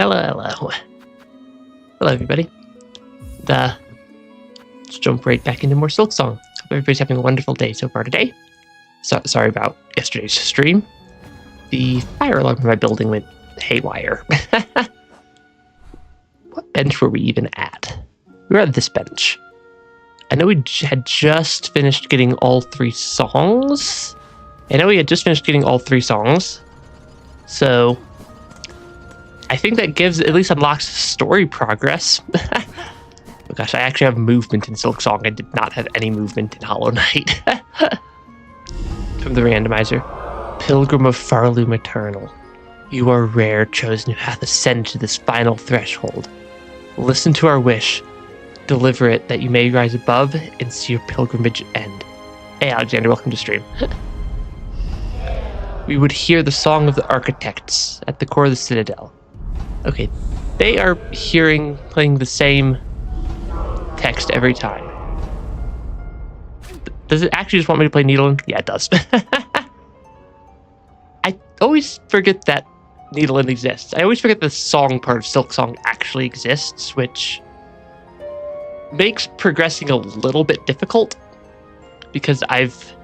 Hello. Hello, everybody. Let's jump right back into more Silksong. Hope everybody's having a wonderful day so far today. Sorry about yesterday's stream. The fire alarm in my building went haywire. What bench were we even at? We were at this bench. I know we had just finished getting all three songs. So I think that at least unlocks story progress. Oh gosh, I actually have movement in Silksong. I did not have any movement in Hollow Knight. From the randomizer. Pilgrim of Pharloom Eternal. You are rare, chosen who hath ascended to this final threshold. Listen to our wish. Deliver it, that you may rise above and see your pilgrimage end. Hey Alexander, welcome to stream. We would hear the song of the architects at the core of the citadel. Okay, they are playing the same text every time. Does it actually just want me to play Needle? Yeah, it does. I always forget that Needle exists. I always forget the song part of Silksong actually exists, which makes progressing a little bit difficult because I've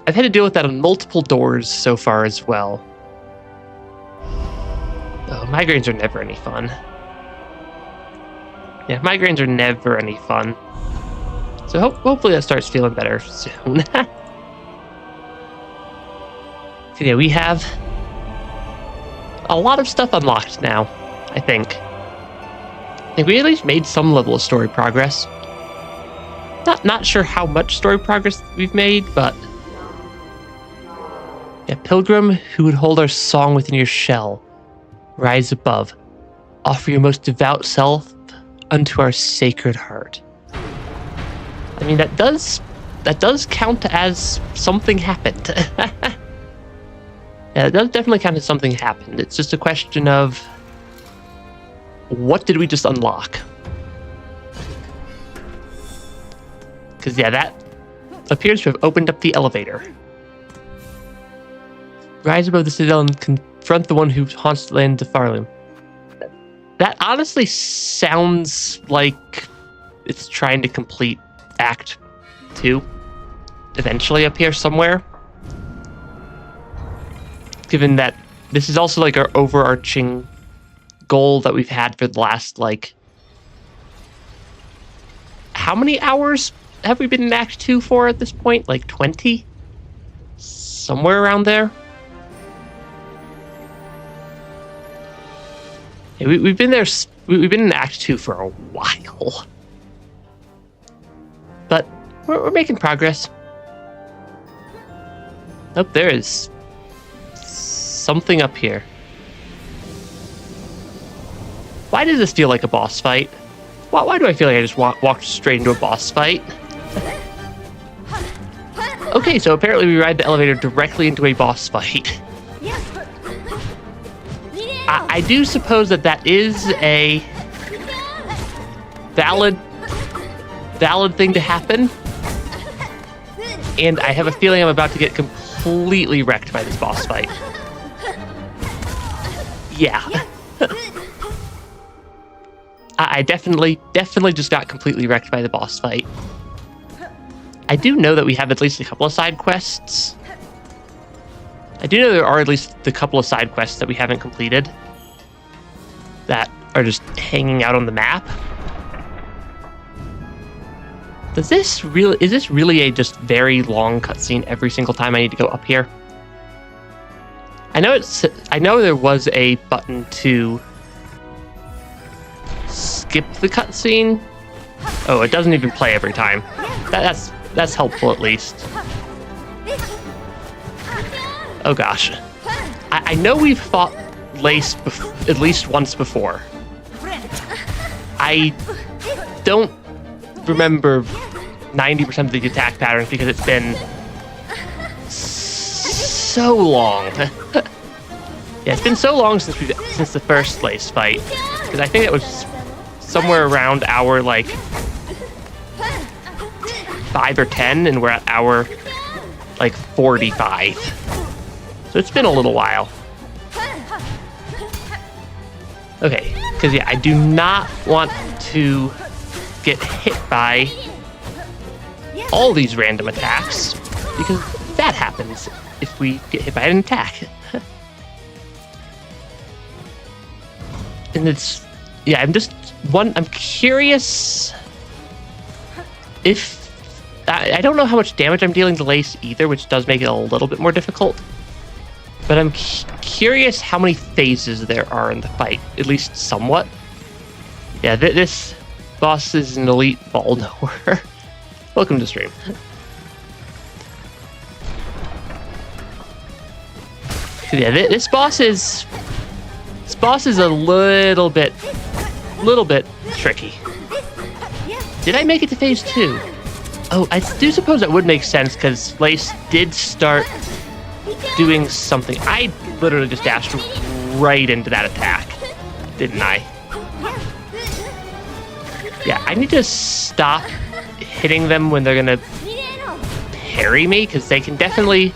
had to deal with that on multiple doors so far as well. Oh, migraines are never any fun. Yeah, migraines are never any fun. So hopefully that starts feeling better soon. So yeah, we have a lot of stuff unlocked now, I think. I think we at least made some level of story progress. Not sure how much story progress we've made, but yeah, Pilgrim, who would hold our song within your shell, rise above, offer your most devout self unto our sacred heart. I mean, that does count as something happened. Yeah, it does definitely count as something happened. It's just a question of what did we just unlock? Because yeah, that appears to have opened up the elevator. Rise above the citadel and confront the one who haunts the land of Pharloom. That honestly sounds like it's trying to complete Act 2 eventually up here somewhere. Given that this is also like our overarching goal that we've had for the last, like, how many hours have we been in Act 2 for at this point? Like 20? Somewhere around there? Yeah, we've been there, we've been in Act 2 for a while. But we're making progress. Oh, there is something up here. Why does this feel like a boss fight? Why do I feel like I just walked straight into a boss fight? Okay, so apparently we ride the elevator directly into a boss fight. I do suppose that is a valid thing to happen. And I have a feeling I'm about to get completely wrecked by this boss fight. Yeah. I definitely just got completely wrecked by the boss fight. I do know that we have at least a couple of side quests. I do know there are at least a couple of side quests that we haven't completed that are just hanging out on the map. Is this really a just very long cutscene every single time I need to go up here? I know there was a button to skip the cutscene. Oh, it doesn't even play every time. That's helpful at least. Oh gosh. I know we've fought Lace at least once before. I don't remember 90% of the attack patterns because it's been so long. Yeah, it's been so long since the first Lace fight. Because I think it was somewhere around hour, like, 5 or 10, and we're at hour, like, 45. So it's been a little while. Okay, because yeah, I do not want to get hit by all these random attacks, because that happens if we get hit by an attack. And it's, yeah, I'm curious if, I don't know how much damage I'm dealing to Lace either, which does make it a little bit more difficult. But I'm curious how many phases there are in the fight, at least somewhat. Yeah, this boss is an elite ball knower. Welcome to stream. Yeah, this boss is a little bit tricky. Did I make it to phase 2? Oh, I do suppose that would make sense because Lace did start doing something. I literally just dashed right into that attack, didn't I? Yeah, I need to stop hitting them when they're gonna parry me, because they can definitely...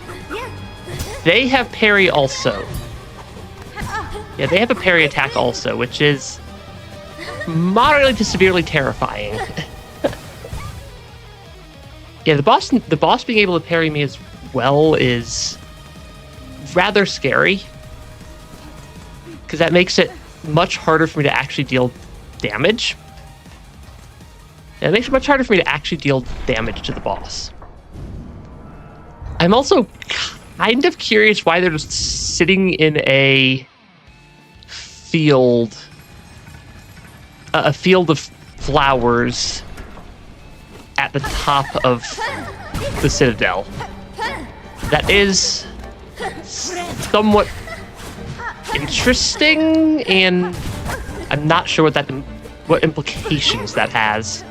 They have parry also. Yeah, they have a parry attack also, which is moderately to severely terrifying. Yeah, the boss being able to parry me as well is rather scary, because that makes it much harder for me to actually deal damage. Yeah, it makes it much harder for me to actually deal damage to the boss. I'm also kind of curious why they're just sitting in a field of flowers at the top of the citadel. That is somewhat interesting, and I'm not sure what implications that has.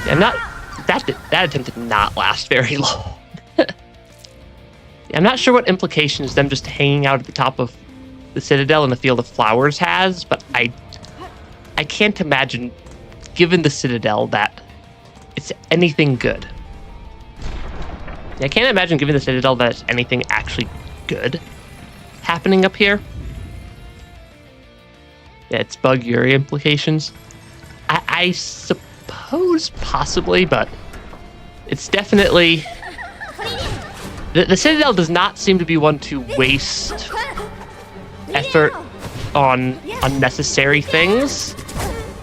That attempt did not last very long. I'm not sure what implications them just hanging out at the top of the citadel in a field of flowers has, but I can't imagine, given the citadel, that it's anything good. I can't imagine, given the citadel, that it's anything actually good happening up here. Yeah, it's bug Yuri implications. I suppose possibly, but it's definitely... The citadel does not seem to be one to waste effort on unnecessary things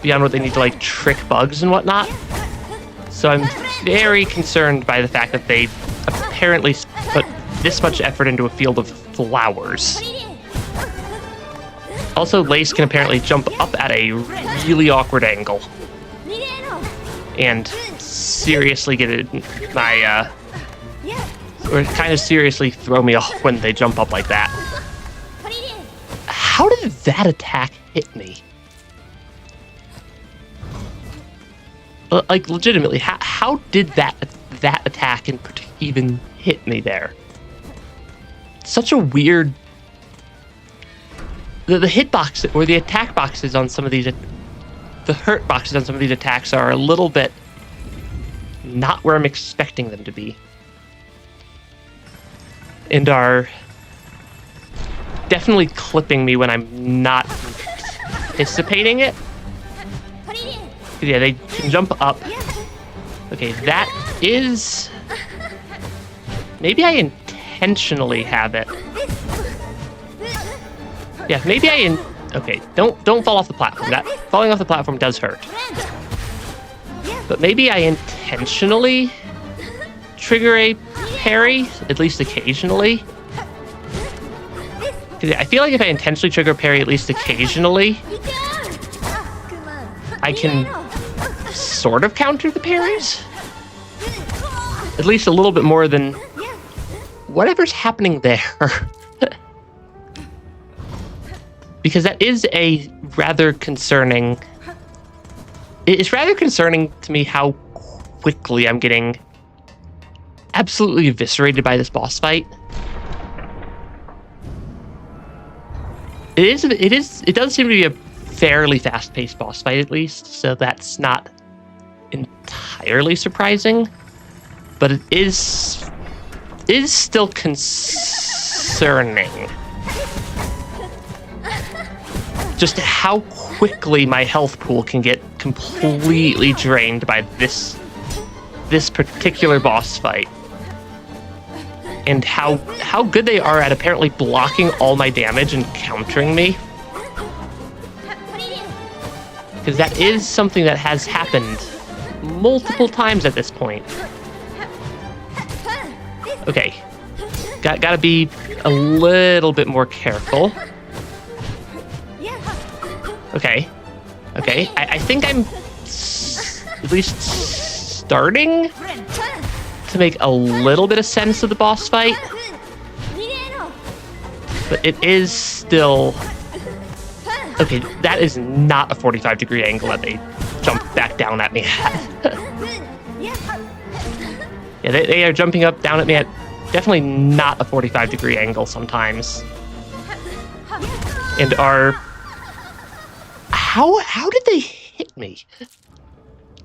beyond what they need to, like, trick bugs and whatnot. So I'm very concerned by the fact that they apparently put this much effort into a field of flowers. Also, Lace can apparently jump up at a really awkward angle and seriously get it or kind of seriously throw me off when they jump up like that. How did that attack hit me? Like, legitimately, how did that attack even hit me there? Such a weird... The hitbox, or the attack boxes on some of these... The hurt boxes on some of these attacks are a little bit not where I'm expecting them to be. And are definitely clipping me when I'm not anticipating it. Yeah, they can jump up. Okay, that is... Maybe I intentionally have it. Yeah, maybe okay, don't fall off the platform. That falling off the platform does hurt. But maybe I intentionally trigger a parry, at least occasionally. I feel like if I intentionally trigger a parry at least occasionally, I can sort of counter the parries. At least a little bit more than whatever's happening there. Because that is a rather concerning... It's rather concerning to me how quickly I'm getting absolutely eviscerated by this boss fight. It does seem to be a fairly fast-paced boss fight, at least, so that's not entirely surprising. But it is still concerning. just how quickly my health pool can get completely drained by this particular boss fight. And how good they are at apparently blocking all my damage and countering me. Because that is something that has happened multiple times at this point. Okay. Gotta be a little bit more careful. Okay. Okay. I think I'm at least starting to make a little bit of sense of the boss fight. But it is still... Okay, that is not a 45-degree angle that they jumped back down at me at. Yeah, they are jumping up, down at me at definitely not a 45-degree angle sometimes. And are... How did they hit me?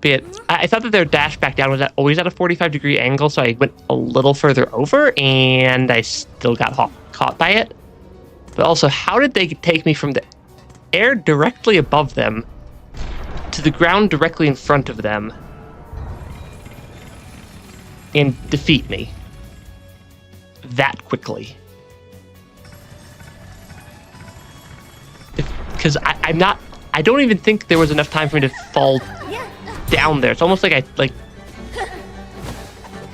But I thought that their dash back down was always at a 45-degree angle, so I went a little further over, and I still got caught by it. But also, how did they take me from the air directly above them to the ground directly in front of them and defeat me that quickly? Because I don't even think there was enough time for me to fall down there. It's almost like I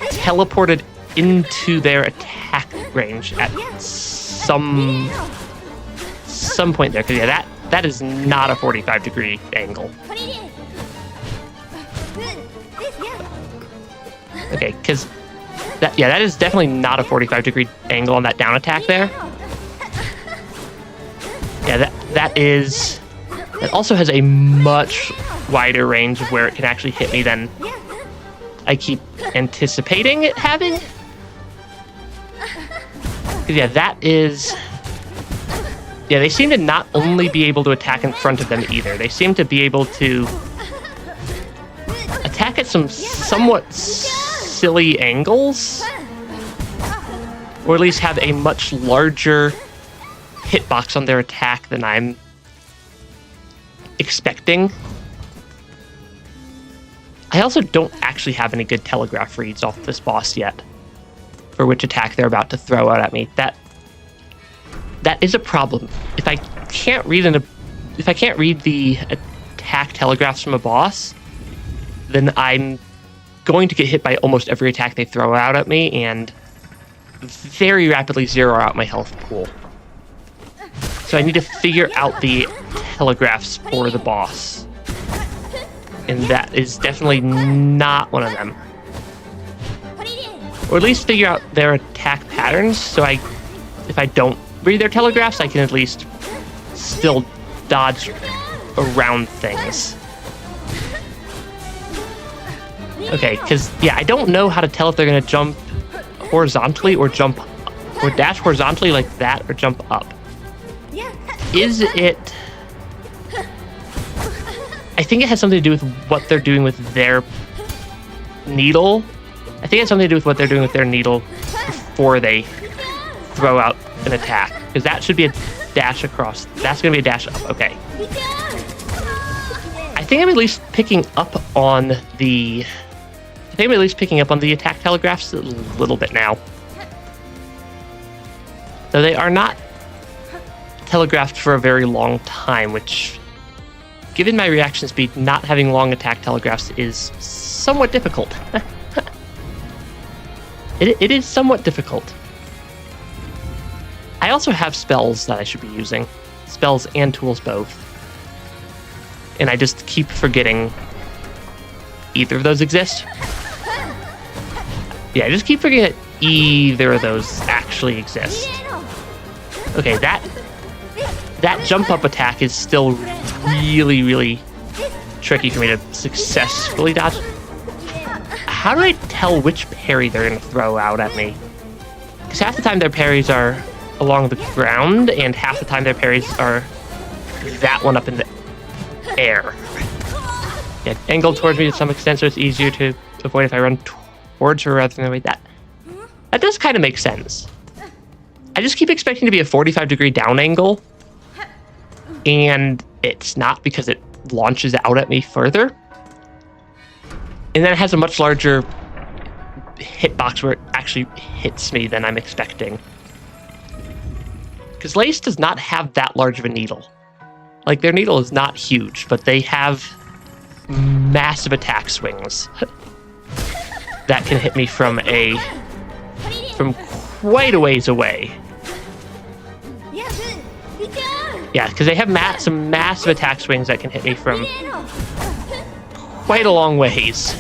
teleported into their attack range at some point there. Because yeah, that is not a 45-degree angle. Okay, because that is definitely not a 45-degree angle on that down attack there. Yeah, that also has a much wider range of where it can actually hit me than I keep anticipating it having. 'Cause yeah, that is... Yeah, they seem to not only be able to attack in front of them either. They seem to be able to attack at some somewhat silly angles. Or at least have a much larger hitbox on their attack than I'm expecting. I also don't actually have any good telegraph reads off this boss yet for which attack they're about to throw out at me. That is a problem. If I can't read the attack telegraphs from a boss, then I'm going to get hit by almost every attack they throw out at me and very rapidly zero out my health pool. So I need to figure out the telegraphs for the boss. And that is definitely not one of them. Or at least figure out their attack patterns, so if I don't read their telegraphs, I can at least still dodge around things. Okay, because, yeah, I don't know how to tell if they're going to jump horizontally or dash horizontally like that or jump up. Is it... I think it has something to do with what they're doing with their needle. I think it has something to do with what they're doing with their needle before they throw out an attack. Because that should be a dash across. That's going to be a dash up. Okay. I think I'm at least picking up on the... attack telegraphs a little bit now. Though they are not telegraphed for a very long time, which, given my reaction speed, not having long attack telegraphs is somewhat difficult. It is somewhat difficult. I also have spells that I should be using. Spells and tools both. And I just keep forgetting either of those exist. Yeah, I just keep forgetting that either of those actually exist. Okay, that jump up attack is still really, really tricky for me to successfully dodge. How do I tell which parry they're going to throw out at me? Because half the time their parries are along the ground, and half the time their parries are that one up in the air. Yeah, angled towards me to some extent, so it's easier to avoid if I run towards her rather than away. That does kind of make sense. I just keep expecting to be a 45-degree down angle, and it's not because it launches out at me further. And then it has a much larger hitbox where it actually hits me than I'm expecting. Because Lace does not have that large of a needle. Like, their needle is not huge, but they have massive attack swings that can hit me from quite a ways away. Yeah, because they have some massive attack swings that can hit me from quite a long ways.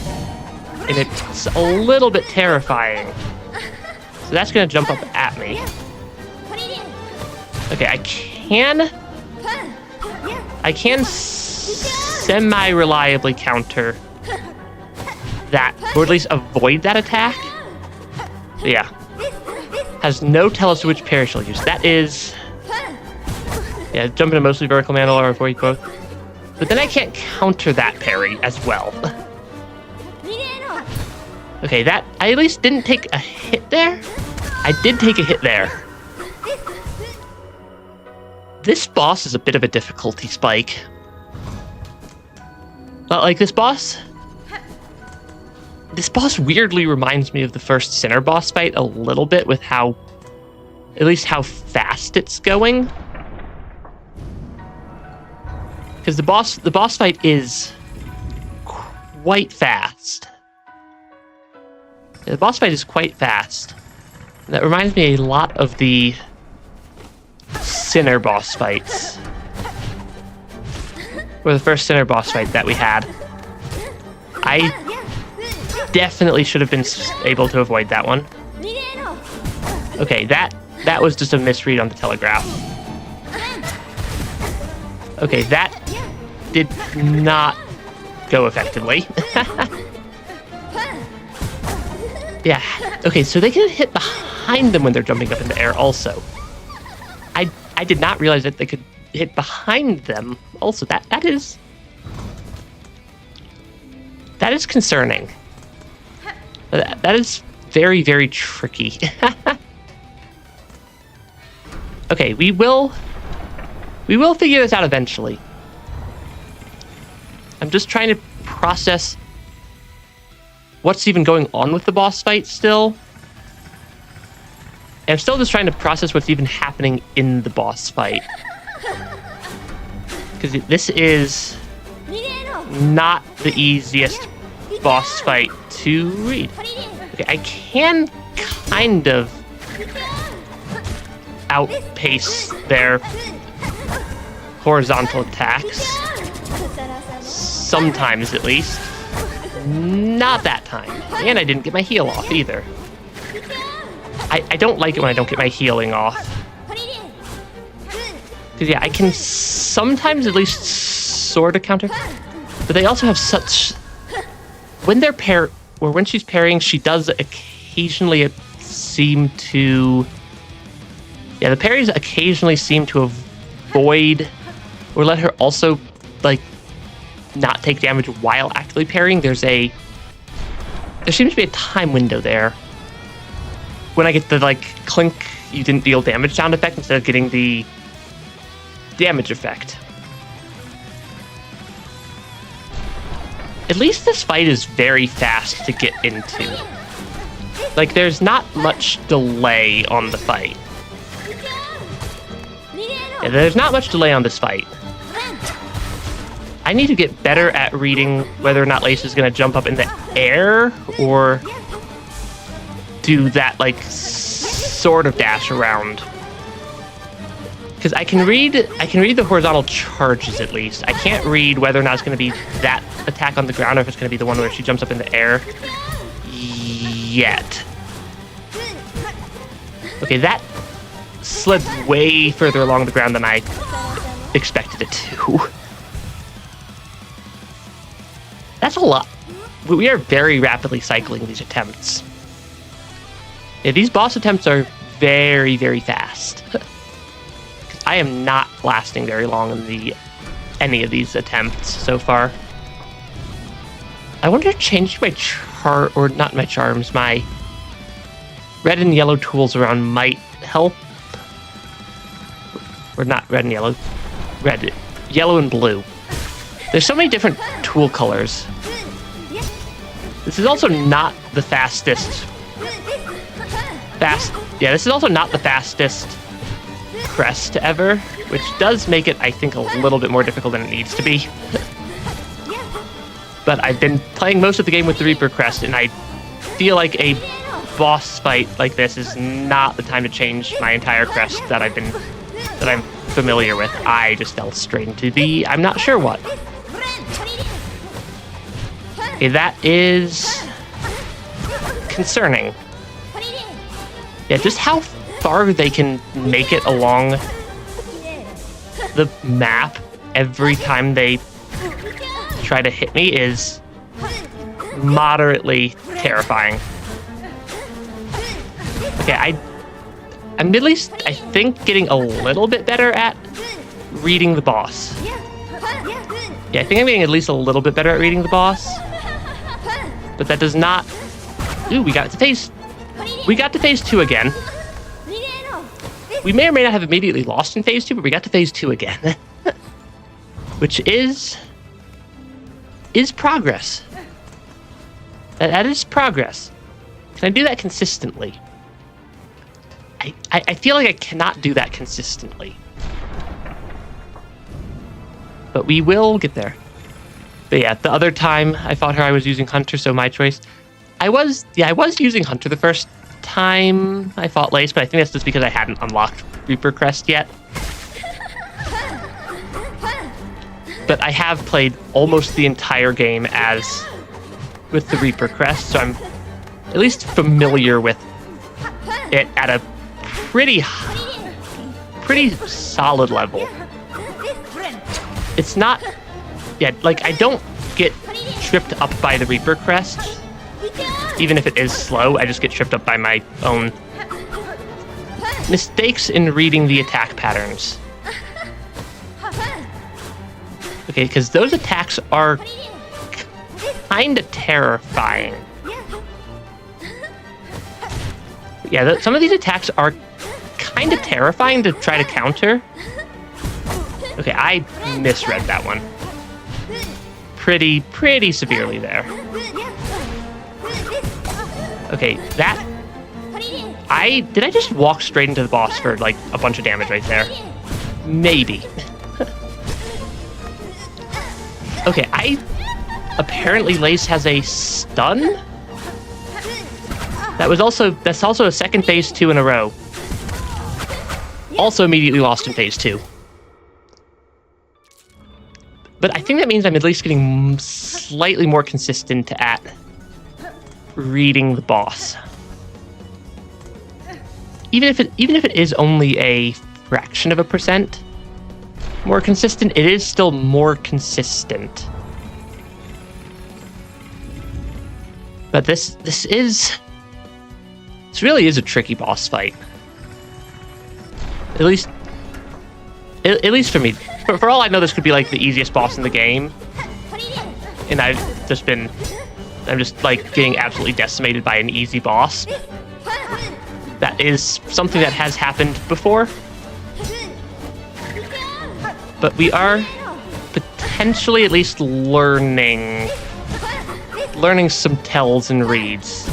And it's a little bit terrifying. So that's going to jump up at me. Okay, I can semi-reliably counter that, or at least avoid that attack. So yeah. Has no tell as to which parry she'll use. That is... Yeah, jump into mostly vertical mantle or avoid both. But then I can't counter that parry as well. Okay, that... I at least didn't take a hit there. I did take a hit there. This boss is a bit of a difficulty spike. But, like, this boss weirdly reminds me of the first Sinner boss fight a little bit with how... At least how fast it's going. Because the boss fight is quite fast. The boss fight is quite fast. And that reminds me a lot of the Sinner boss fights. Or the first Sinner boss fight that we had. I definitely should have been able to avoid that one. Okay, that was just a misread on the telegraph. Okay, that did not go effectively. Yeah, okay, so they can hit behind them when they're jumping up in the air also. I did not realize that they could hit behind them also. That is concerning. That is very, very tricky. Okay, we will figure this out eventually. I'm just trying to process what's even going on with the boss fight still. And I'm still just trying to process what's even happening in the boss fight. Because this is not the easiest boss fight to read. Okay, I can kind of outpace their horizontal attacks. Sometimes, at least. Not that time. And I didn't get my heal off, either. I don't like it when I don't get my healing off. Because, yeah, I can sometimes at least sort of counter. But they also have such... When she's parrying, she does occasionally seem to... Yeah, the parries occasionally seem to avoid... Or let her also, like, not take damage while actively parrying. There seems to be a time window there. When I get the, like, clink, you didn't deal damage sound effect instead of getting the damage effect. At least this fight is very fast to get into. Like, there's not much delay on the fight. Yeah, there's not much delay on this fight. I need to get better at reading whether or not Lace is going to jump up in the air or do that, like, sort of dash around. Because I can read the horizontal charges at least. I can't read whether or not it's going to be that attack on the ground or if it's going to be the one where she jumps up in the air yet. Okay, that slid way further along the ground than I expected it to. That's a lot. We are very rapidly cycling these attempts. Yeah, these boss attempts are very, very fast. I am not lasting very long in any of these attempts so far. I wonder if changing my red and yellow tools around might help. Or not red and yellow. red, yellow, and blue. There's so many different tool colors. This is also not the fastest. Yeah, this is also not the fastest crest ever, which does make it, I think, a little bit more difficult than it needs to be. But I've been playing most of the game with the Reaper crest, and I feel like a boss fight like this is not the time to change my entire crest that I'm familiar with. I just fell straight into the I'm not sure what. Okay, that is concerning. Yeah, just how far they can make it along the map every time they try to hit me is moderately terrifying. Okay, I'm at least, I think, getting a little bit better at reading the boss. Yeah, I think I'm getting at least a little bit better at reading the boss. But that does not... Ooh, we got to phase 2 again. We may or may not have immediately lost in phase 2, but we got to phase 2 again. Which is progress. That is progress. Can I do that consistently? I feel like I cannot do that consistently. But we will get there. But yeah, the other time I fought her, I was using Hunter, so my choice. I was using Hunter the first time I fought Lace, but I think that's just because I hadn't unlocked Reaper Crest yet. But I have played almost the entire game with the Reaper Crest, so I'm at least familiar with it at a pretty solid level. It's not... Yeah, like, I don't get tripped up by the Reaper Crest. Even if it is slow, I just get tripped up by my own mistakes in reading the attack patterns. Okay, because those attacks are kind of terrifying. Yeah, some of these attacks are kind of terrifying to try to counter. Okay, I misread that one. Pretty severely there. Okay, did I just walk straight into the boss for like a bunch of damage right there? Maybe. Okay, apparently Lace has a stun? That's also a second phase 2 in a row. Also immediately lost in phase 2. But I think that means I'm at least getting slightly more consistent at reading the boss. Even if it is only a fraction of a percent more consistent, it is still more consistent. But this really is a tricky boss fight. At least for me. For all I know, this could be like the easiest boss in the game, and I'm just like getting absolutely decimated by an easy boss. That is something that has happened before, but we are potentially at least learning some tells and reads.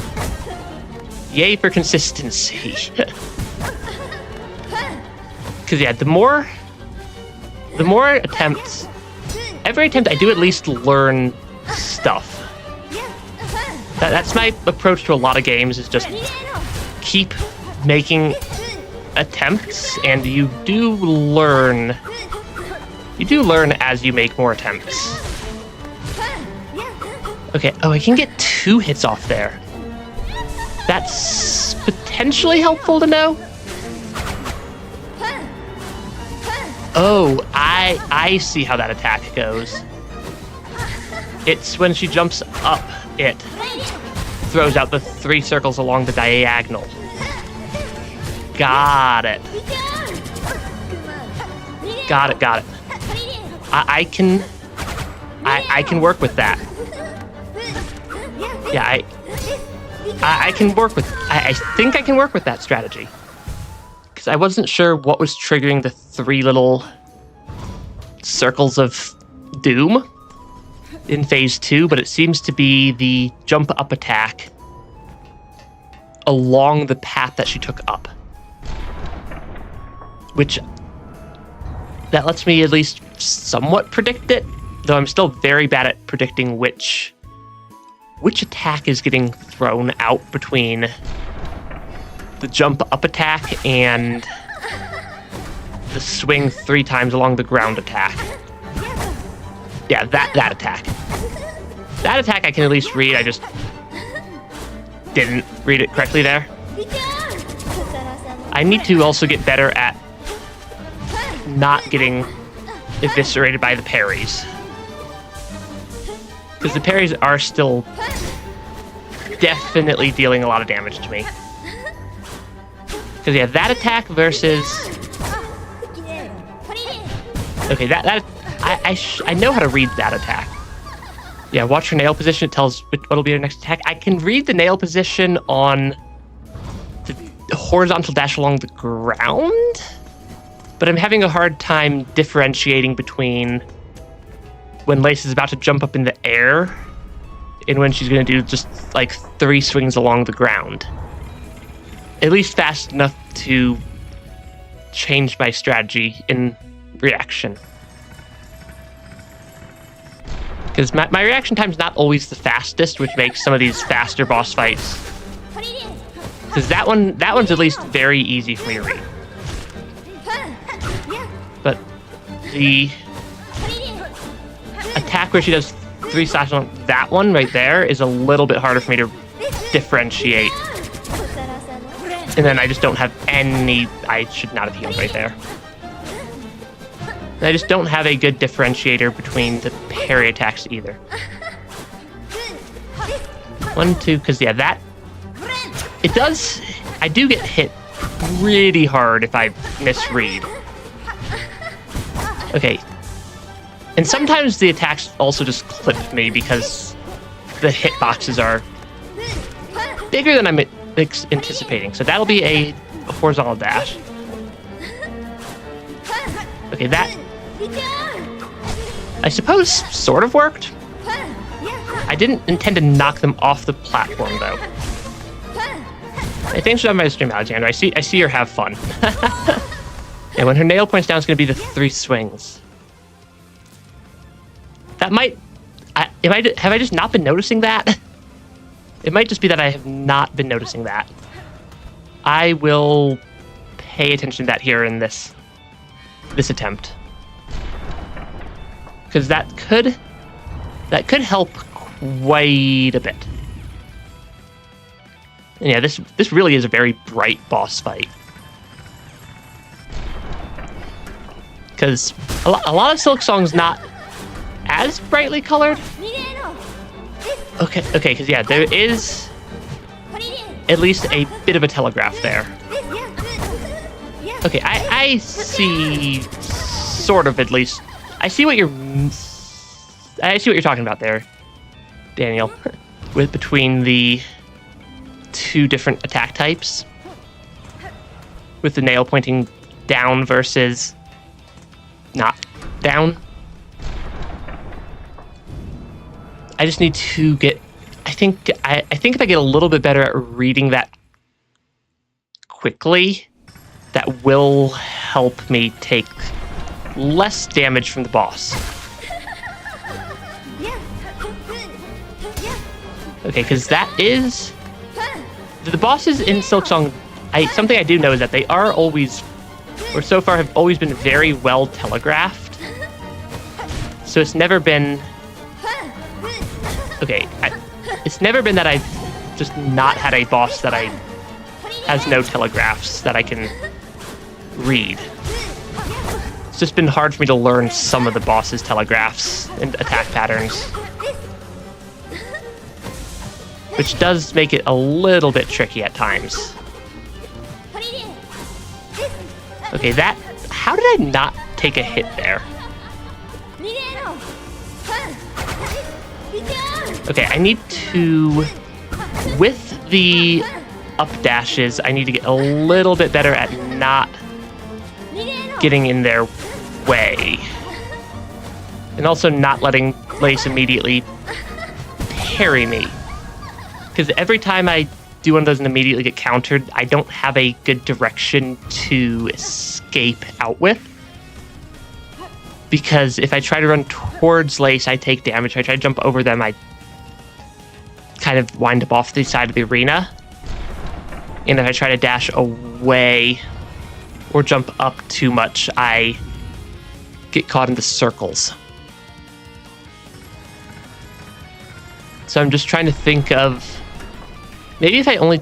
Yay for consistency. Because yeah, the more attempts, every attempt I do at least learn stuff. That's my approach to a lot of games, is just keep making attempts, and you do learn as you make more attempts. Okay, I can get 2 hits off there. That's potentially helpful to know. Oh, I see how that attack goes. It's when she jumps up, it throws out the 3 circles along the diagonal. Got it. I can work with that. Yeah, I can work with... I think I can work with that strategy. Because I wasn't sure what was triggering the 3 little circles of doom in phase 2, but it seems to be the jump up attack along the path that she took up. Which, that lets me at least somewhat predict it, though I'm still very bad at predicting which attack is getting thrown out between the jump up attack and the swing 3 times along the ground attack. Yeah, that attack. That attack I can at least read, I just didn't read it correctly there. I need to also get better at not getting eviscerated by the parries. Because the parries are still definitely dealing a lot of damage to me. Because yeah, that attack versus... Okay, I know how to read that attack. Yeah, watch your nail position. It tells what'll be your next attack. I can read the nail position on the horizontal dash along the ground, but I'm having a hard time differentiating between when Lace is about to jump up in the air and when she's going to do just like 3 swings along the ground. At least fast enough to change my strategy in reaction. Because my reaction time is not always the fastest, which makes some of these faster boss fights. Because that one's at least very easy for me to read. But the attack where she does 3 slashes on that one right there is a little bit harder for me to differentiate. And then I just don't have any... I should not have healed right there. I just don't have a good differentiator between the parry attacks either. 1, 2, because yeah, that... It does... I do get hit really hard if I misread. Okay. And sometimes the attacks also just clip me because the hitboxes are bigger than I'm anticipating. So that'll be a horizontal dash. Okay, that... I suppose sort of worked. I didn't intend to knock them off the platform, though. Hey, thanks for my stream, Alexander. I see her have fun. And when her nail points down, it's going to be the 3 swings. That might... have I just not been noticing that? It might just be that I have not been noticing that. I will pay attention to that here in this attempt. Because that could help quite a bit. And yeah, this really is a very bright boss fight. Because a lot of Silksong's not as brightly colored. Okay, because yeah, there is at least a bit of a telegraph there. Okay, I see sort of at least. I see what you're talking about there, Daniel. With between the 2 different attack types, with the nail pointing down versus not down. I just need to get. I think if I get a little bit better at reading that quickly, that will help me take less damage from the boss. Okay, because that is... The bosses in Silksong, something I do know is that they are always, or so far have always been very well telegraphed. So it's never been... Okay, it's never been that I've just not had a boss that has no telegraphs that I can read. It's just been hard for me to learn some of the boss's telegraphs and attack patterns. Which does make it a little bit tricky at times. Okay, that... How did I not take a hit there? Okay, I need to... With the up dashes, I need to get a little bit better at not getting in their way. And also not letting Lace immediately parry me. Because every time I do one of those and immediately get countered, I don't have a good direction to escape out with. Because if I try to run towards Lace, I take damage. If I try to jump over them, I kind of wind up off the side of the arena. And if I try to dash away or jump up too much, I get caught in the circles. So I'm just trying to think of maybe if I only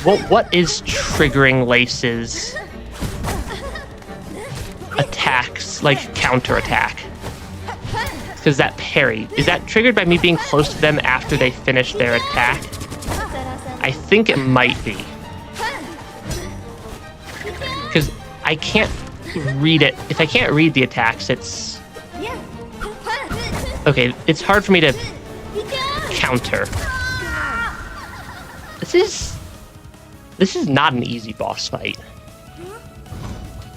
what is triggering Lace's attacks, like counter attack? Because that parry, is that triggered by me being close to them after they finish their attack? I think it might be. Because I can't read it. If I can't read the attacks, it's... Okay, it's hard for me to counter. This is not an easy boss fight.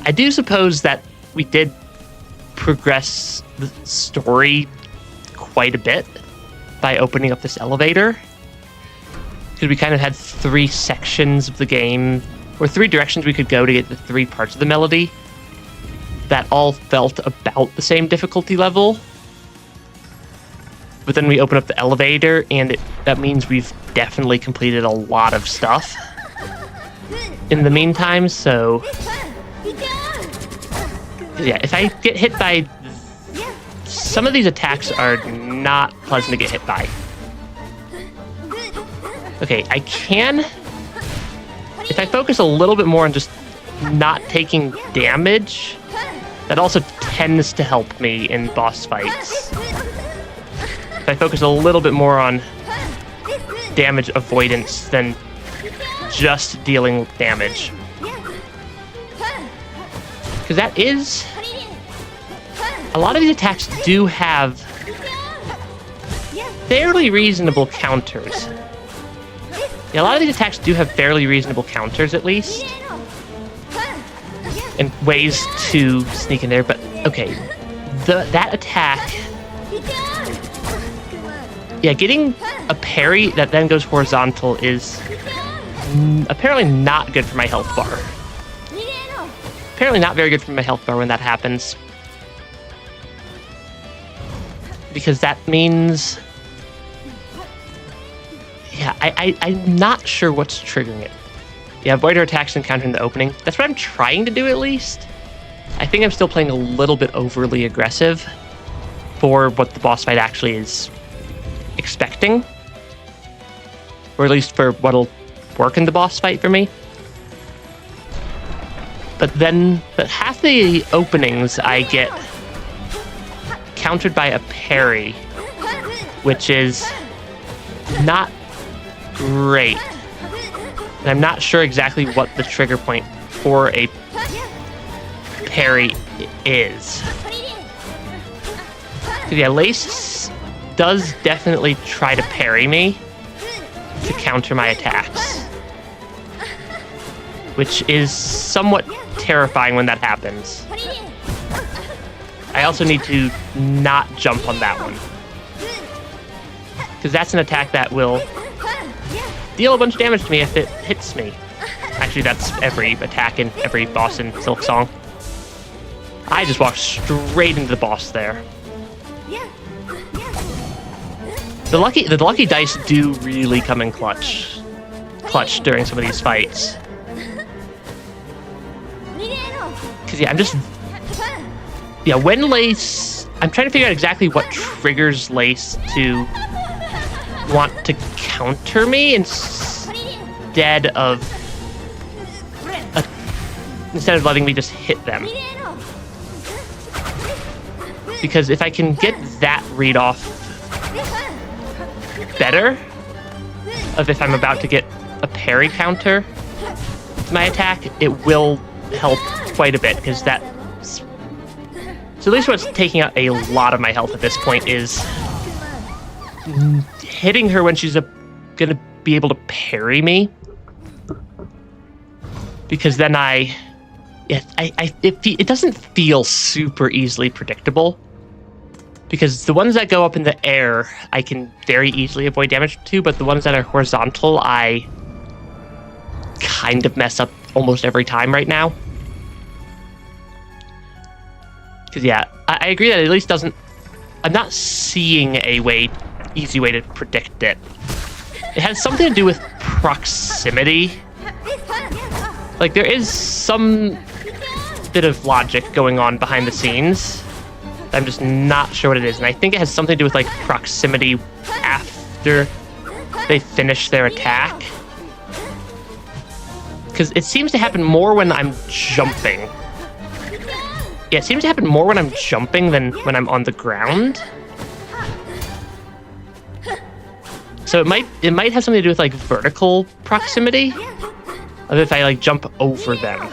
I do suppose that we did progress the story quite a bit by opening up this elevator. Because we kind of had 3 sections of the game, or 3 directions we could go to get the 3 parts of the melody that all felt about the same difficulty level. But then we open up the elevator, and that means we've definitely completed a lot of stuff in the meantime, so... Yeah, if I get hit by... Some of these attacks are not pleasant to get hit by. Okay, I can... If I focus a little bit more on just not taking damage, that also tends to help me in boss fights. If I focus a little bit more on damage avoidance than just dealing damage. Because that is... A lot of these attacks do have fairly reasonable counters. Yeah, a lot of these attacks do have fairly reasonable counters, at least. And ways to sneak in there, but okay. That attack... Yeah, getting a parry that then goes horizontal is apparently not good for my health bar. Apparently not very good for my health bar when that happens. Because that means... Yeah, I'm not sure what's triggering it. Yeah, avoid attacks and counter in the opening. That's what I'm trying to do, at least. I think I'm still playing a little bit overly aggressive for what the boss fight actually is expecting. Or at least for what'll work in the boss fight for me. But half the openings I get countered by a parry, which is not great. And I'm not sure exactly what the trigger point for a parry is. Yeah, Lace does definitely try to parry me to counter my attacks, which is somewhat terrifying when that happens. I also need to not jump on that one, because that's an attack that will deal a bunch of damage to me if it hits me. Actually, that's every attack in every boss in Silksong. I just walked straight into the boss there. The lucky dice do really come in clutch during some of these fights. Because when Lace... I'm trying to figure out exactly what triggers Lace to want to counter me instead of letting me just hit them. Because if I can get that read off better, of if I'm about to get a parry counter to my attack, it will help quite a bit, because that... So at least what's taking out a lot of my health at this point is hitting her when she's gonna be able to parry me. Because then it doesn't feel super easily predictable Because the ones that go up in the air, I can very easily avoid damage to, but the ones that are horizontal, I kind of mess up almost every time right now. Because, yeah, I agree that it at least doesn't... I'm not seeing a easy way to predict it. It has something to do with proximity. Like, there is some bit of logic going on behind the scenes. I'm just not sure what it is. And I think it has something to do with, like, proximity after they finish their attack. Because it seems to happen more when I'm jumping. Yeah, it seems to happen more when I'm jumping than when I'm on the ground. So it might have something to do with, like, vertical proximity. Of if I, like, jump over them.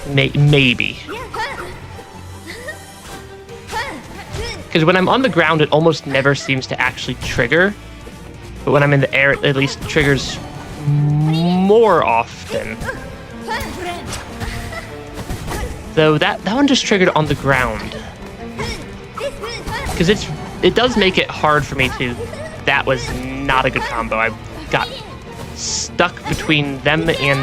Maybe. Because when I'm on the ground, it almost never seems to actually trigger. But when I'm in the air, it at least triggers more often. Though that one just triggered on the ground. Because it does make it hard for me to... That was not a good combo. I got stuck between them and...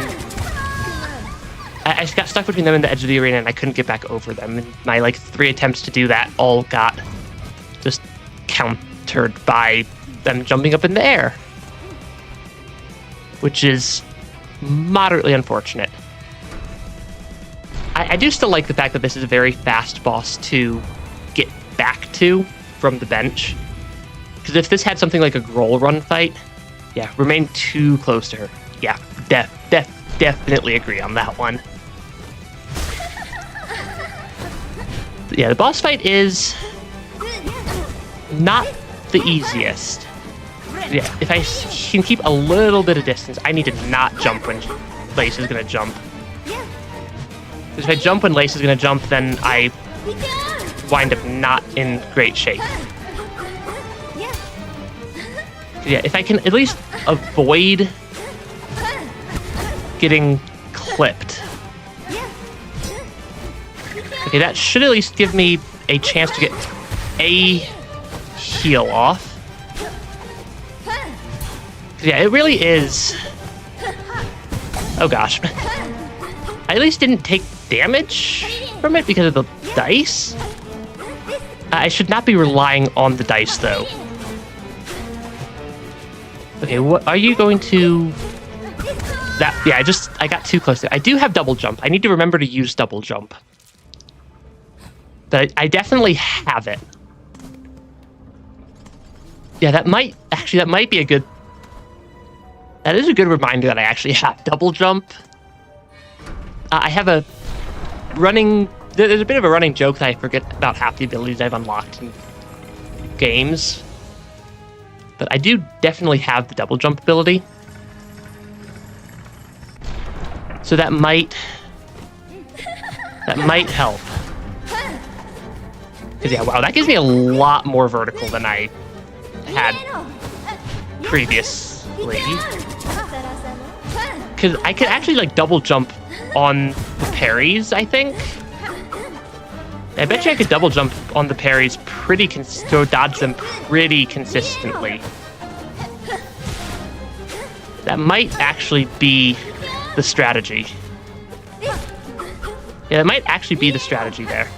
I just got stuck between them and the edge of the arena, and I couldn't get back over them. And my, like, 3 attempts to do that all got just countered by them jumping up in the air. Which is moderately unfortunate. I do still like the fact that this is a very fast boss to get back to from the bench. Because if this had something like a Groll run fight, yeah, remain too close to her. Yeah, definitely agree on that one. Yeah, the boss fight is not the easiest. Yeah, if I can keep a little bit of distance, I need to not jump when Lace is going to jump. Because if I jump when Lace is going to jump, then I wind up not in great shape. Yeah, if I can at least avoid getting clipped. Okay, that should at least give me a chance to get a heal off. Yeah, it really is. Oh gosh. I at least didn't take damage from it because of the dice. I should not be relying on the dice though. Okay, what are you going to... That, yeah, I got too close there. I do have double jump. I need to remember to use double jump. But I definitely have it. Yeah, that might be a good... That is a good reminder that I actually have double jump. I have a running... There's a bit of a running joke that I forget about half the abilities I've unlocked in games. But I do definitely have the double jump ability. So that might help. Because yeah, wow, that gives me a lot more vertical than I had previously. Because I could actually like double jump on the parries, I think. I bet you I could double jump on the parries to dodge them pretty consistently. That might actually be the strategy. Yeah, that might actually be the strategy there.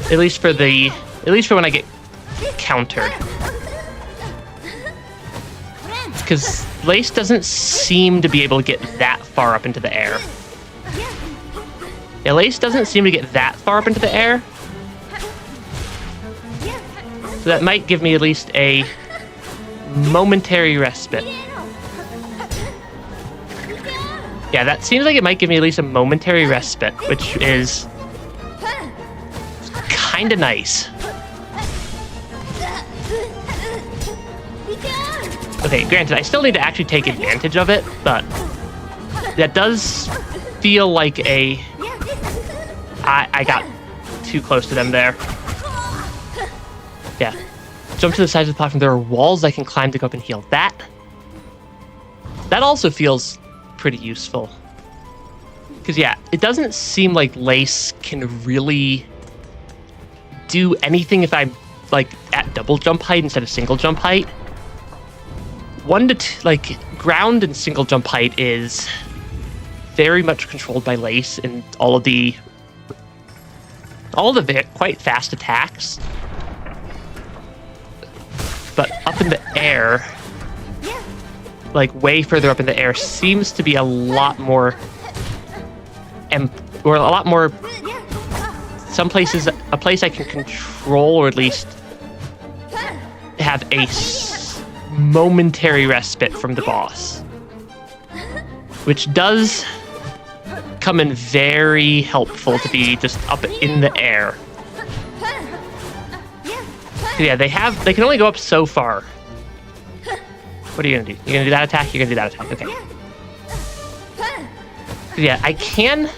At least for when I get countered. Because Lace doesn't seem to be able to get that far up into the air. Yeah, Lace doesn't seem to get that far up into the air. So that might give me at least a momentary respite. Yeah, that seems like it might give me at least a momentary respite, which is kind of nice. Okay, granted, I still need to actually take advantage of it, but that does feel like a... I got too close to them there. Yeah. Jump to the sides of the platform. There are walls I can climb to go up and heal. That also feels pretty useful. Because, yeah, it doesn't seem like Lace can really do anything if I'm, like, at double jump height instead of single jump height. Ground and single jump height is very much controlled by Lace and all of the quite fast attacks. But up in the air, like way further up in the air, seems to be a lot more some places, a place I can control, or at least have a momentary respite from the boss, which does come in very helpful to be just up in the air. Yeah, they can only go up so far. What are you gonna do? You're gonna do that attack? You're gonna do that attack, okay. Yeah, I can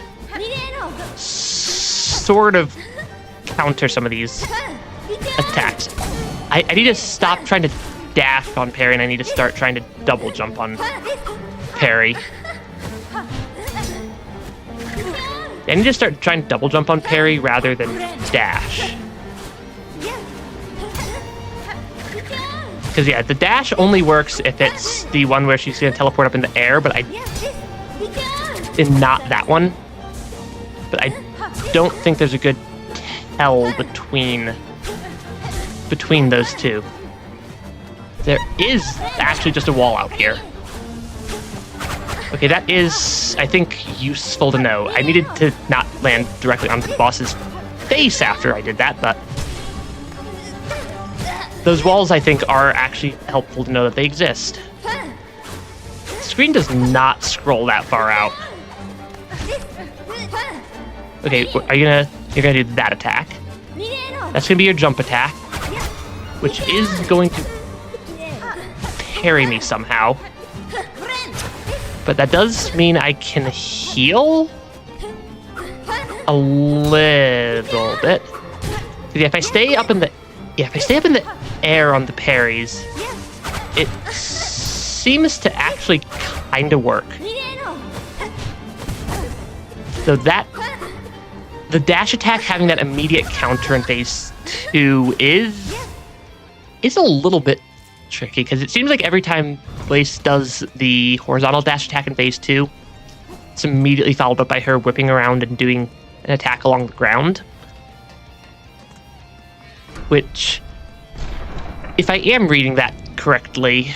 sort of counter some of these attacks. I need to stop trying to dash on parry, and I need to start trying to double jump on parry. I need to start trying to double jump on parry rather than dash. Because, yeah, the dash only works if it's the one where she's going to teleport up in the air, but and not that one. But I don't think there's a good tell between those two. There is actually just a wall out here. Okay, that is, I think, useful to know. I needed to not land directly onto the boss's face after I did that, but those walls, I think, are actually helpful to know that they exist. The screen does not scroll that far out. Okay, you're gonna do that attack. That's gonna be your jump attack, which is going to parry me somehow. But that does mean I can heal a little bit. If I stay up in the air on the parries, it seems to actually kind of work. So the dash attack having that immediate counter in phase 2 is a little bit tricky, because it seems like every time Lace does the horizontal dash attack in phase 2, it's immediately followed up by her whipping around and doing an attack along the ground. Which, if I am reading that correctly,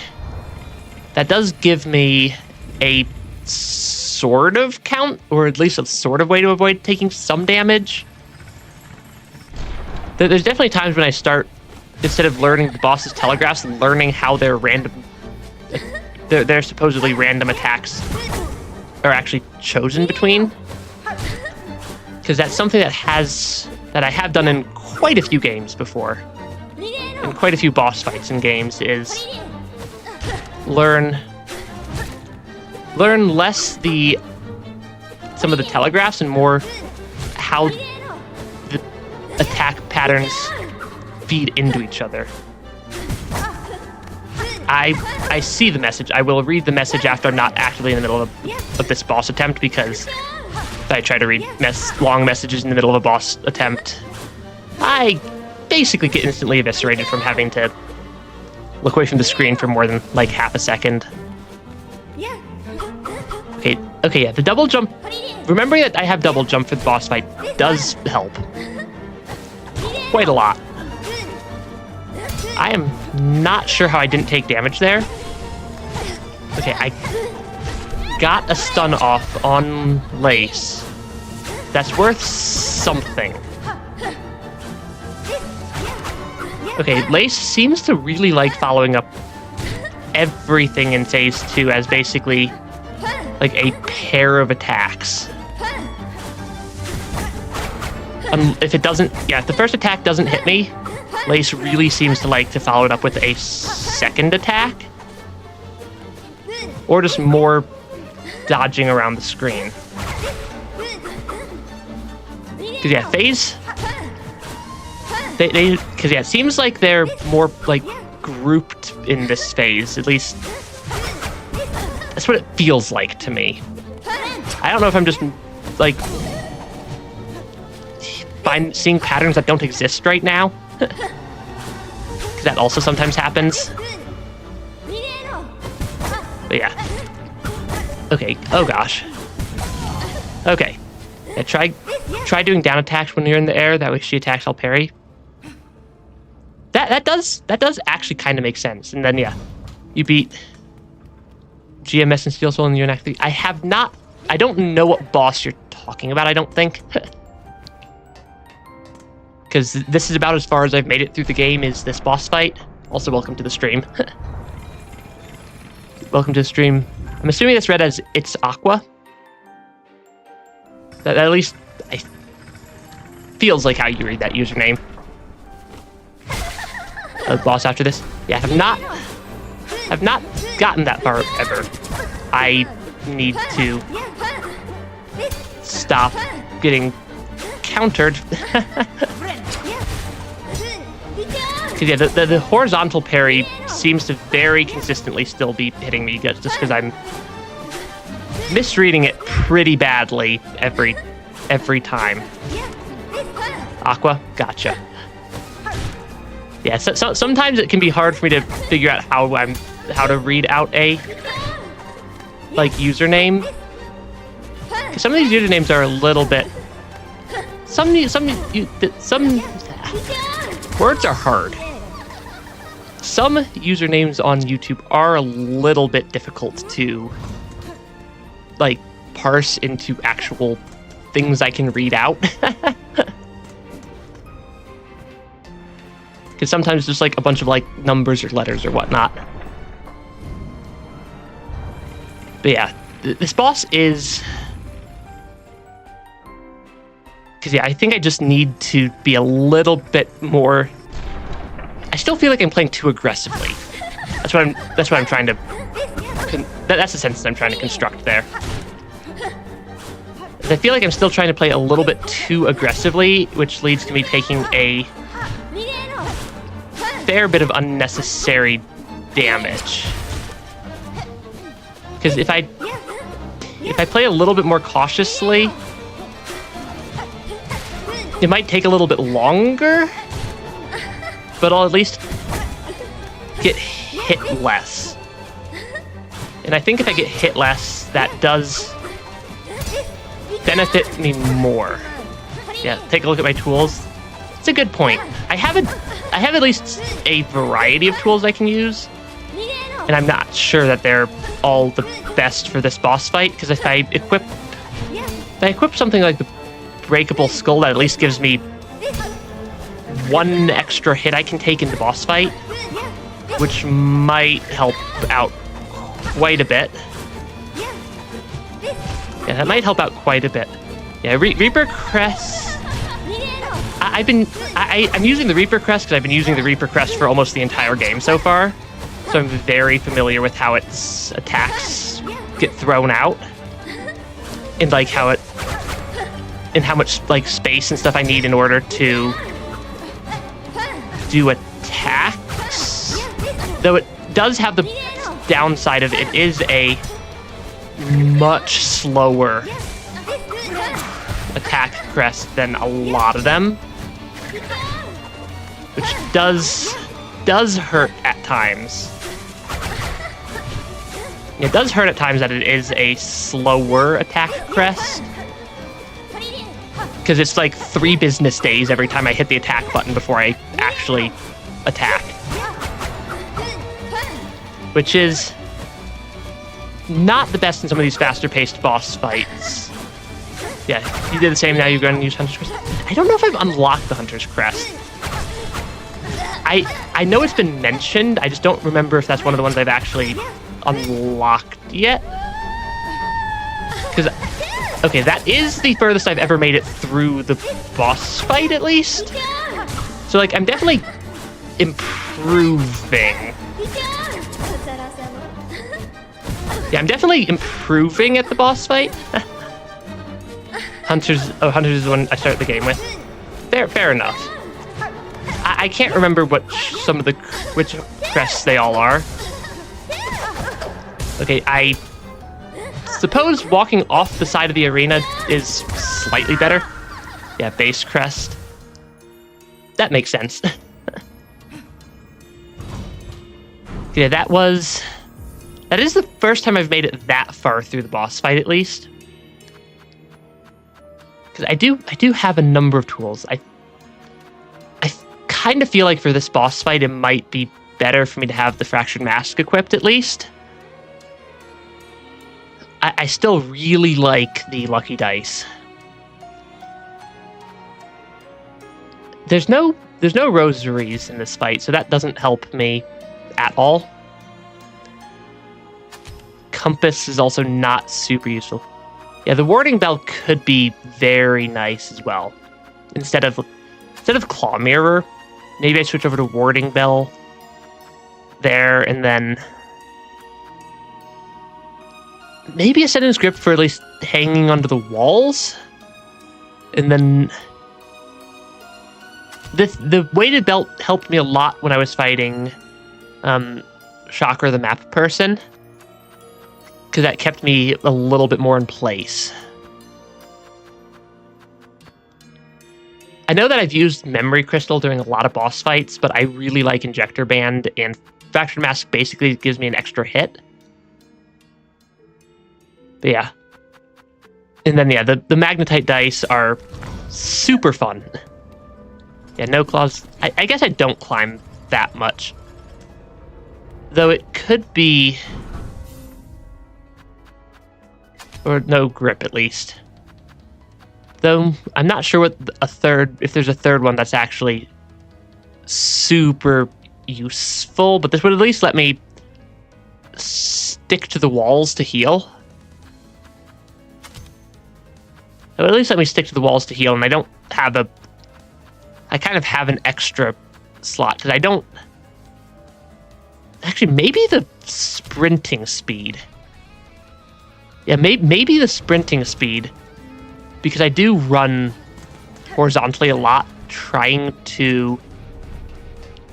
that does give me a sort of count, or at least a sort of way to avoid taking some damage. There's definitely times when I start, instead of learning the boss's telegraphs, learning how their their supposedly random attacks are actually chosen between. Because that's something that I have done in quite a few games before. In quite a few boss fights in games, is learn less some of the telegraphs and more how the attack patterns feed into each other. I see the message. I will read the message after I'm not actively in the middle of this boss attempt, because if I try to read long messages in the middle of a boss attempt, I basically get instantly eviscerated from having to look away from the screen for more than like half a second. Okay, yeah, the double jump. Remembering that I have double jump for the boss fight does help quite a lot. I am not sure how I didn't take damage there. Okay, I got a stun off on Lace. That's worth something. Okay, Lace seems to really like following up everything in phase 2 as basically like a pair of attacks. If the first attack doesn't hit me, Lace really seems to like to follow it up with a second attack, or just more dodging around the screen. Because yeah, it seems like they're more like grouped in this phase. At least that's what it feels like to me. I don't know if I'm just like, seeing patterns that don't exist right now. That also sometimes happens. But yeah. Okay, oh gosh. Okay. Yeah, try doing down attacks when you're in the air, that way she attacks, I'll parry. That does actually kind of make sense. And then yeah, you beat GMS and Steel Soul in your next. I don't know what boss you're talking about, I don't think. Because this is about as far as I've made it through the game, is this boss fight. Also, welcome to the stream. Welcome to the stream. I'm assuming it's read as It's Aqua. That at least feels like how you read that username. Boss after this. Yeah, I've not gotten that far ever. I need to stop getting countered. Because yeah, the horizontal parry seems to very consistently still be hitting me, just because I'm misreading it pretty badly every time. Aqua, gotcha. Yeah, so sometimes it can be hard for me to figure out how to read out a username. Some of these usernames are a little bit. Some words are hard. Some usernames on YouTube are a little bit difficult to parse into actual things I can read out. Because sometimes there's a bunch of numbers or letters or whatnot. But yeah, this boss is. Because yeah, I think I just need to be a little bit more. I still feel like I'm playing too aggressively. That's what I'm trying to. That's the sense that I'm trying to construct there. I feel like I'm still trying to play a little bit too aggressively, which leads to me taking a fair bit of unnecessary damage. Because if I play a little bit more cautiously, it might take a little bit longer, but I'll at least get hit less. And I think if I get hit less, that does benefit me more. Yeah, take a look at my tools. It's a good point. I have at least a variety of tools I can use, and I'm not sure that they're all the best for this boss fight, because if I equip something like the breakable skull, that at least gives me one extra hit I can take in the boss fight, which might help out quite a bit. Yeah, that might help out quite a bit. Yeah, Reaper Crest. I'm using the Reaper Crest because I've been using the Reaper Crest for almost the entire game so far. So I'm very familiar with how its attacks get thrown out. And how much space and stuff I need in order to do attacks. Though it does have the downside of it is a much slower attack crest than a lot of them, which does hurt at times. It does hurt at times that it is a slower attack crest, because it's 3 business days every time I hit the attack button before I actually attack, which is not the best in some of these faster-paced boss fights. Yeah, you did the same, now you're going to use Hunter's Crest. I don't know if I've unlocked the Hunter's Crest. I know it's been mentioned, I just don't remember if that's one of the ones I've actually unlocked yet. Because, okay, that is the furthest I've ever made it through the boss fight, at least. So, I'm definitely improving. Yeah, I'm definitely improving at the boss fight. Hunters is the one I started the game with. Fair enough. I can't remember which crests they all are. Okay, I Suppose walking off the side of the arena is slightly better. Yeah, base crest. That makes sense. Yeah, that is the first time I've made it that far through the boss fight, at least. Because I do have a number of tools. I kind of feel like for this boss fight, it might be better for me to have the Fractured Mask equipped, at least. I still really like the Lucky Dice. There's no rosaries in this fight, so that doesn't help me at all. Compass is also not super useful. Yeah, the Warding Bell could be very nice as well. Instead of Claw Mirror, maybe I switch over to Warding Bell there, and then maybe a Ascendant Script for at least hanging onto the walls. And then the weighted belt helped me a lot when I was fighting Shocker the Map Person, because that kept me a little bit more in place. I know that I've used Memory Crystal during a lot of boss fights, but I really like Injector Band, and Fractured Mask basically gives me an extra hit. But yeah. And then, yeah, the Magnetite dice are super fun. Yeah, no claws. I guess I don't climb that much. Though it could be... Or no grip, at least. Though, I'm not sure what if there's a third one that's actually super useful, but this would at least let me stick to the walls to heal. It would at least let me stick to the walls to heal, and I don't have I kind of have an extra slot, because I don't... Actually, maybe the sprinting speed. Yeah, maybe the sprinting speed, because I do run horizontally a lot, trying to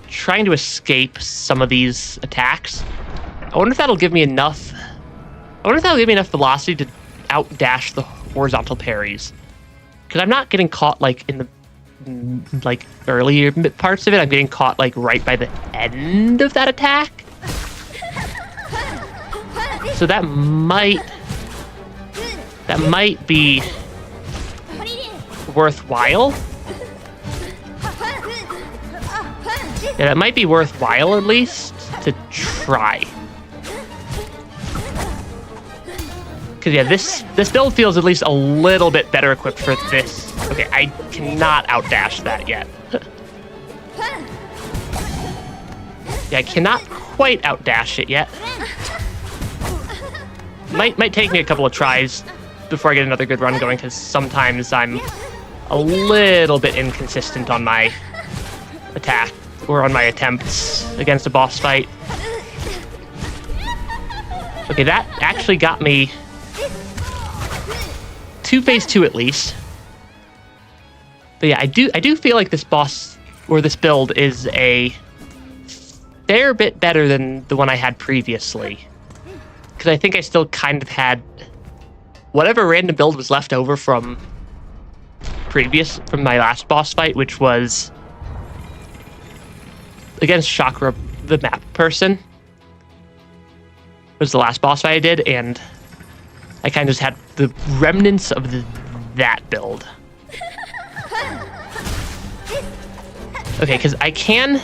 escape some of these attacks. I wonder if that'll give me enough velocity to outdash the horizontal parries, because I'm not getting caught like in the earlier parts of it. I'm getting caught like right by the end of that attack, so that might be worthwhile. Yeah, that might be worthwhile at least to try. Because yeah, this build feels at least a little bit better equipped for this. Okay, I cannot outdash that yet. Yeah, I cannot quite outdash it yet. Might take me a couple of tries before I get another good run going, because sometimes I'm a little bit inconsistent on my attack or on my attempts against a boss fight. Okay, that actually got me to phase 2 at least. But yeah, I do feel like this boss or this build is a fair bit better than the one I had previously, because I think I still kind of had whatever random build was left over from my last boss fight, which was against Chakra the Map Person. Was the last boss fight I did, and I kind of just had the remnants of that build. Okay, because I can...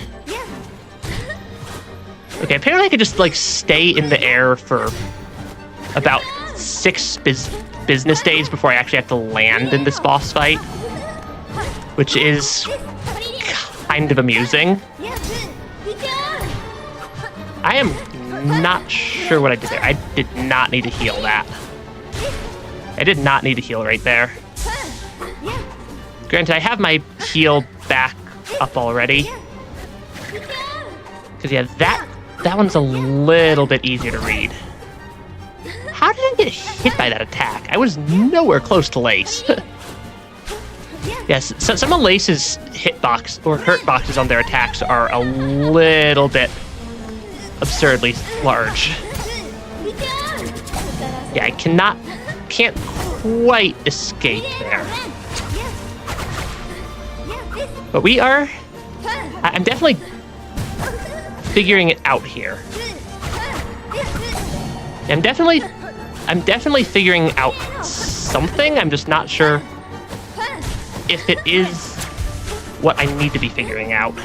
Okay, apparently I could just, like, stay in the air for about 6 business days before I actually have to land in this boss fight, which is kind of amusing. I am not sure what I did there. I did not need to heal that. I did not need to heal right there. Granted, I have my heal back up already. Because, yeah, that one's a little bit easier to read. How did I get hit by that attack? I was nowhere close to Lace. Yes, so some of Lace's hitbox or hurt boxes on their attacks are a little bit absurdly large. Yeah, I can't quite escape there. But we are, I'm definitely figuring it out here. I'm definitely figuring out something. I'm just not sure if it is what I need to be figuring out.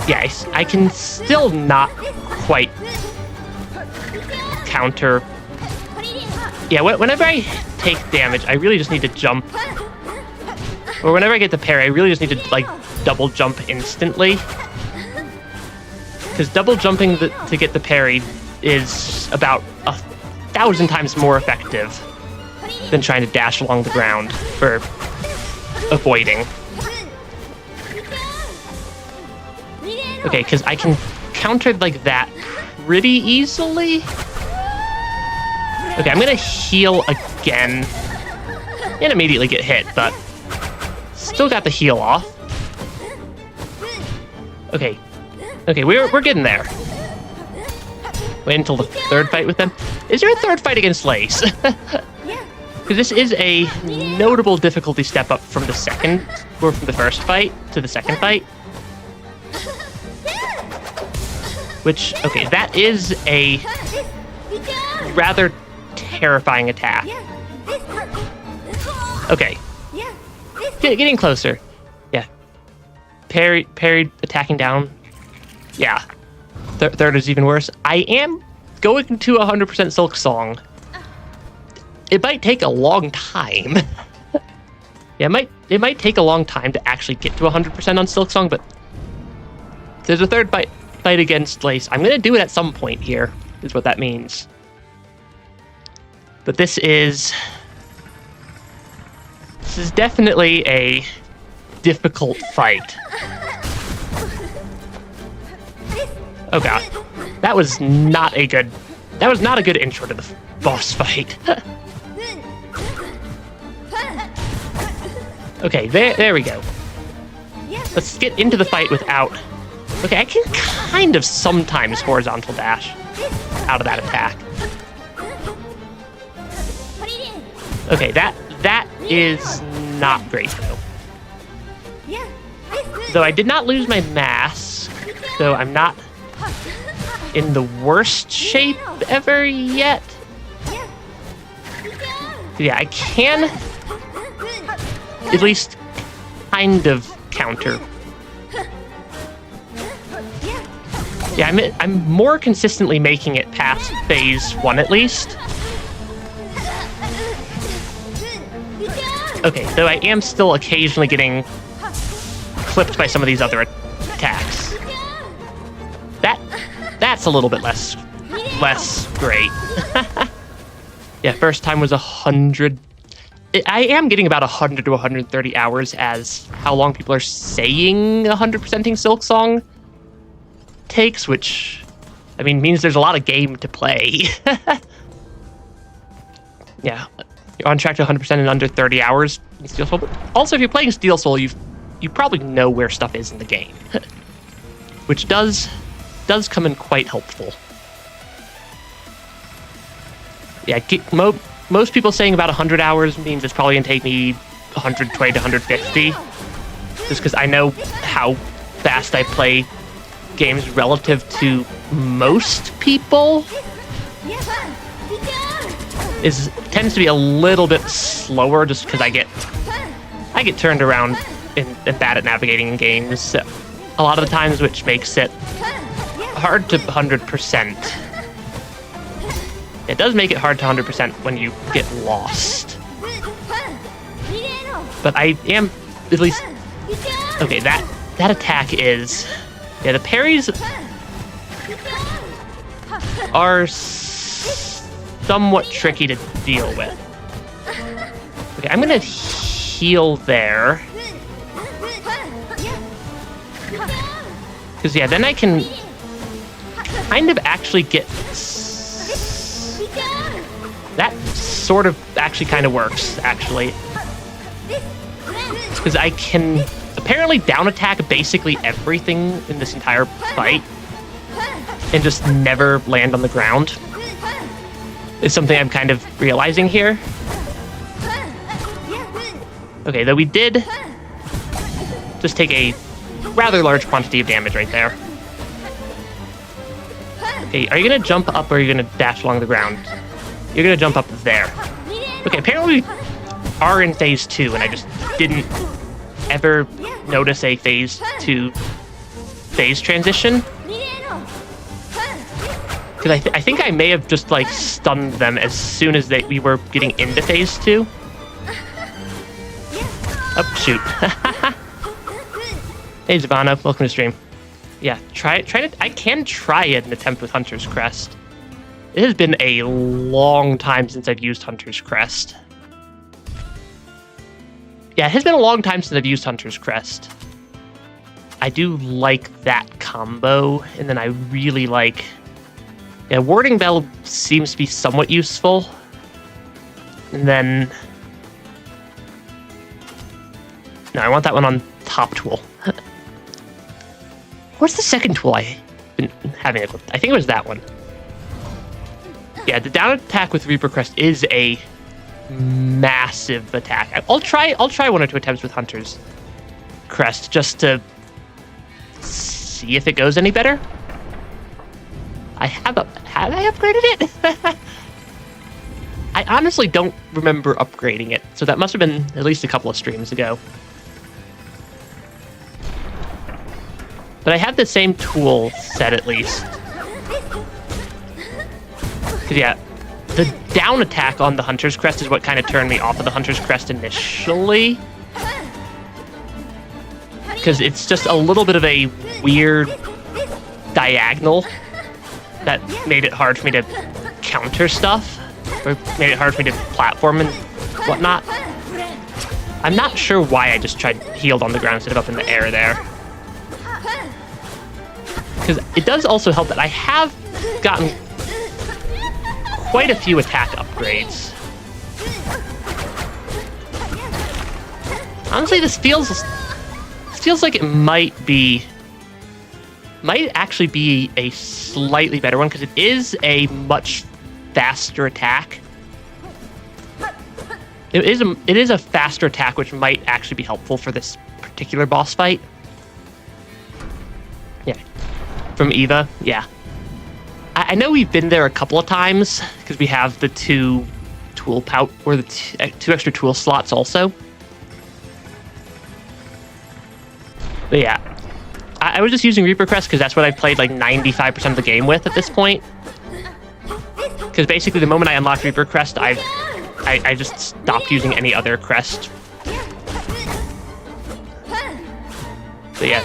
Yeah, I can still not quite counter. Yeah, whenever I take damage, I really just need to jump. Or whenever I get the parry, I really just need to, like, double jump instantly. Because double jumping to get the parry is about 1,000 times more effective than trying to dash along the ground for avoiding. Okay, because I can counter like that pretty easily. Okay, I'm gonna heal again and immediately get hit, but still got the heal off. Okay, we're getting there. Wait until the third fight with them. Is there a third fight against Lace? Because this is a notable difficulty step up from the first fight to the second fight. Which, okay, that is a rather terrifying attack. Okay. Getting closer. Yeah. Parry, attacking down. Yeah. Third is even worse. I am going to 100% Silksong. It might take a long time. Yeah, it might take a long time to actually get to 100% on Silksong, but there's a third fight against Lace. I'm going to do it at some point here, is what that means. But this is definitely a difficult fight. Oh god. That was not a good intro to the boss fight. Okay, there we go. Let's get into the fight without... Okay, I can kind of sometimes horizontal dash out of that attack. Okay, that is not great, though. Though I did not lose my mask, so I'm not in the worst shape ever yet. Yeah, I can at least kind of counter. Yeah, I'm more consistently making it past phase 1 at least. Okay, though I am still occasionally getting clipped by some of these other attacks. That's a little bit less great. Yeah, first time was 100. I am getting about 100 to 130 hours as how long people are saying 100%ing Silksong takes, which, I mean, means there's a lot of game to play. Yeah, you're on track to 100% in under 30 hours in Steel Soul. Also, if you're playing Steel Soul, you probably know where stuff is in the game, which does come in quite helpful. Yeah, most people saying about 100 hours means it's probably gonna take me 120 to 150, just because I know how fast I play games relative to most people. Tends to be a little bit slower just because I get turned around and bad at navigating in games a lot of the times, which makes it hard to 100%. It does make it hard to 100% when you get lost. But I am at least... Okay, that attack is... Yeah, the parries are somewhat tricky to deal with. Okay, I'm gonna heal there. Because, yeah, then I can kind of actually get... That sort of actually kind of works, actually. Because I can apparently down attack basically everything in this entire fight and just never land on the ground. is something I'm kind of realizing here. Okay, though we did just take a rather large quantity of damage right there. Okay, are you gonna jump up or are you gonna dash along the ground? You're gonna jump up there. Okay, apparently we are in phase 2 and I just didn't ever notice a phase 2 phase transition. Because I think I may have just like stunned them as soon as we were getting into phase 2. Oh, shoot. Hey, Zavana, welcome to stream. Yeah, I can try an attempt with Hunter's Crest. It has been a long time since I've used Hunter's Crest. Yeah, it has been a long time since I've used Hunter's Crest. I do like that combo, and then I really like... Yeah, Warding Bell seems to be somewhat useful. And then... No, I want that one on top tool. What's the second tool I've been having equipped? I think it was that one. Yeah, the down attack with Reaper Crest is a massive attack. I'll try 1 or 2 attempts with Hunter's Crest just to see if it goes any better. Have I upgraded it? I honestly don't remember upgrading it, so that must have been at least a couple of streams ago. But I have the same tool set at least. Because yeah, the down attack on the Hunter's Crest is what kind of turned me off of the Hunter's Crest initially. Because it's just a little bit of a weird diagonal that made it hard for me to counter stuff, or made it hard for me to platform and whatnot. I'm not sure why I just tried healed on the ground instead of up in the air there. Because it does also help that I have gotten quite a few attack upgrades. Honestly, this feels like it might actually be a slightly better one, because it is a much faster attack. It is a faster attack, which might actually be helpful for this particular boss fight. Yeah, from Eva, yeah. I know we've been there a couple of times, because we have the 2 tool pouch, or the 2 extra tool slots also. But yeah. I was just using Reaper Crest because that's what I've played like 95% of the game with at this point. Because basically the moment I unlocked Reaper Crest, I just stopped using any other crest. So yeah.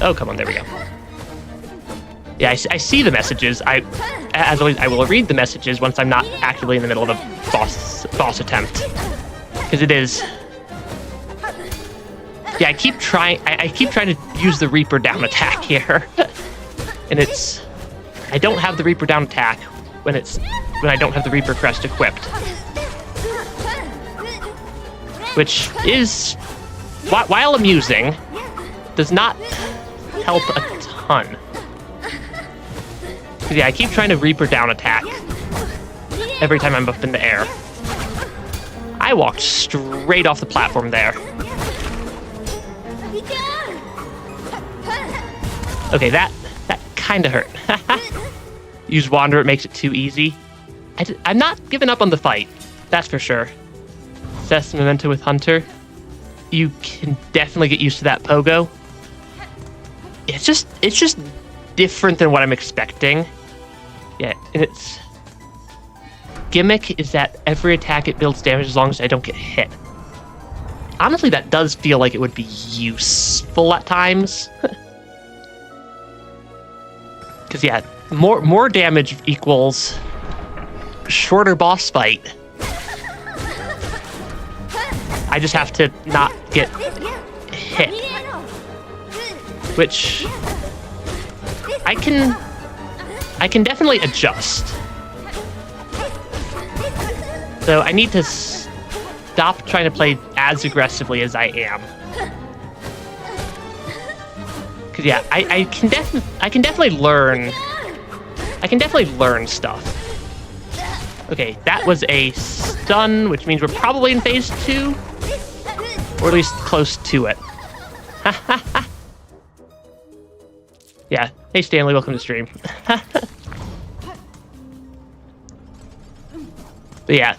Oh, come on, there we go. Yeah, I see the messages. As always, I will read the messages once I'm not actively in the middle of a boss attempt. Because it is... Yeah, I keep trying to use the Reaper down attack here. And it's... I don't have the Reaper down attack when I don't have the Reaper Crest equipped. Which is, while amusing, does not help a ton. Because yeah, I keep trying to Reaper down attack every time I'm up in the air. I walked straight off the platform there. Okay, that kind of hurt. Use Wander, it makes it too easy. I'm not giving up on the fight, that's for sure. Assess Memento with Hunter. You can definitely get used to that pogo. It's just different than what I'm expecting. Yeah, and its gimmick is that every attack it builds damage as long as I don't get hit. Honestly, that does feel like it would be useful at times. Because yeah, more damage equals shorter boss fight. I just have to not get hit. Which I can definitely adjust. So I need to stop trying to play as aggressively as I am. Cause yeah, I can definitely learn stuff. Okay, that was a stun, which means we're probably in phase 2. Or at least close to it. Yeah. Hey, Stanley, welcome to stream. But yeah.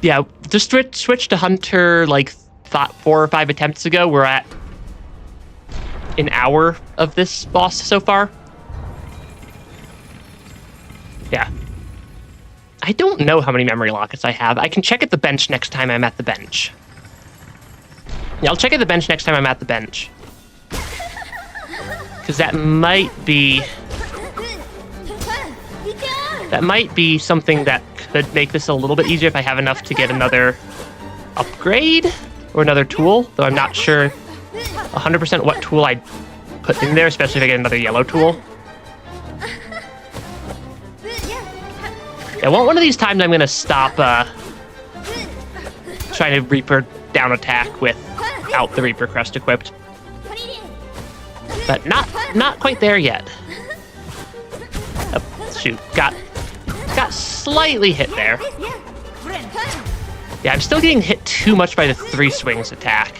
Yeah, just switch to Hunter, like, 4 or 5 attempts ago. We're at an hour of this boss so far. Yeah. I don't know how many memory lockets I have. I can check at the bench next time I'm at the bench. Yeah, I'll check at the bench next time I'm at the bench. Because that might be something that could make this a little bit easier if I have enough to get another upgrade or another tool, though I'm not sure 100% what tool I'd put in there, especially if I get another yellow tool. Yeah, well, one of these times I'm going to stop trying to Reaper down attack without the Reaper Crest equipped. But not quite there yet. Oh, shoot, got slightly hit there. Yeah, I'm still getting hit too much by the 3 swings attack.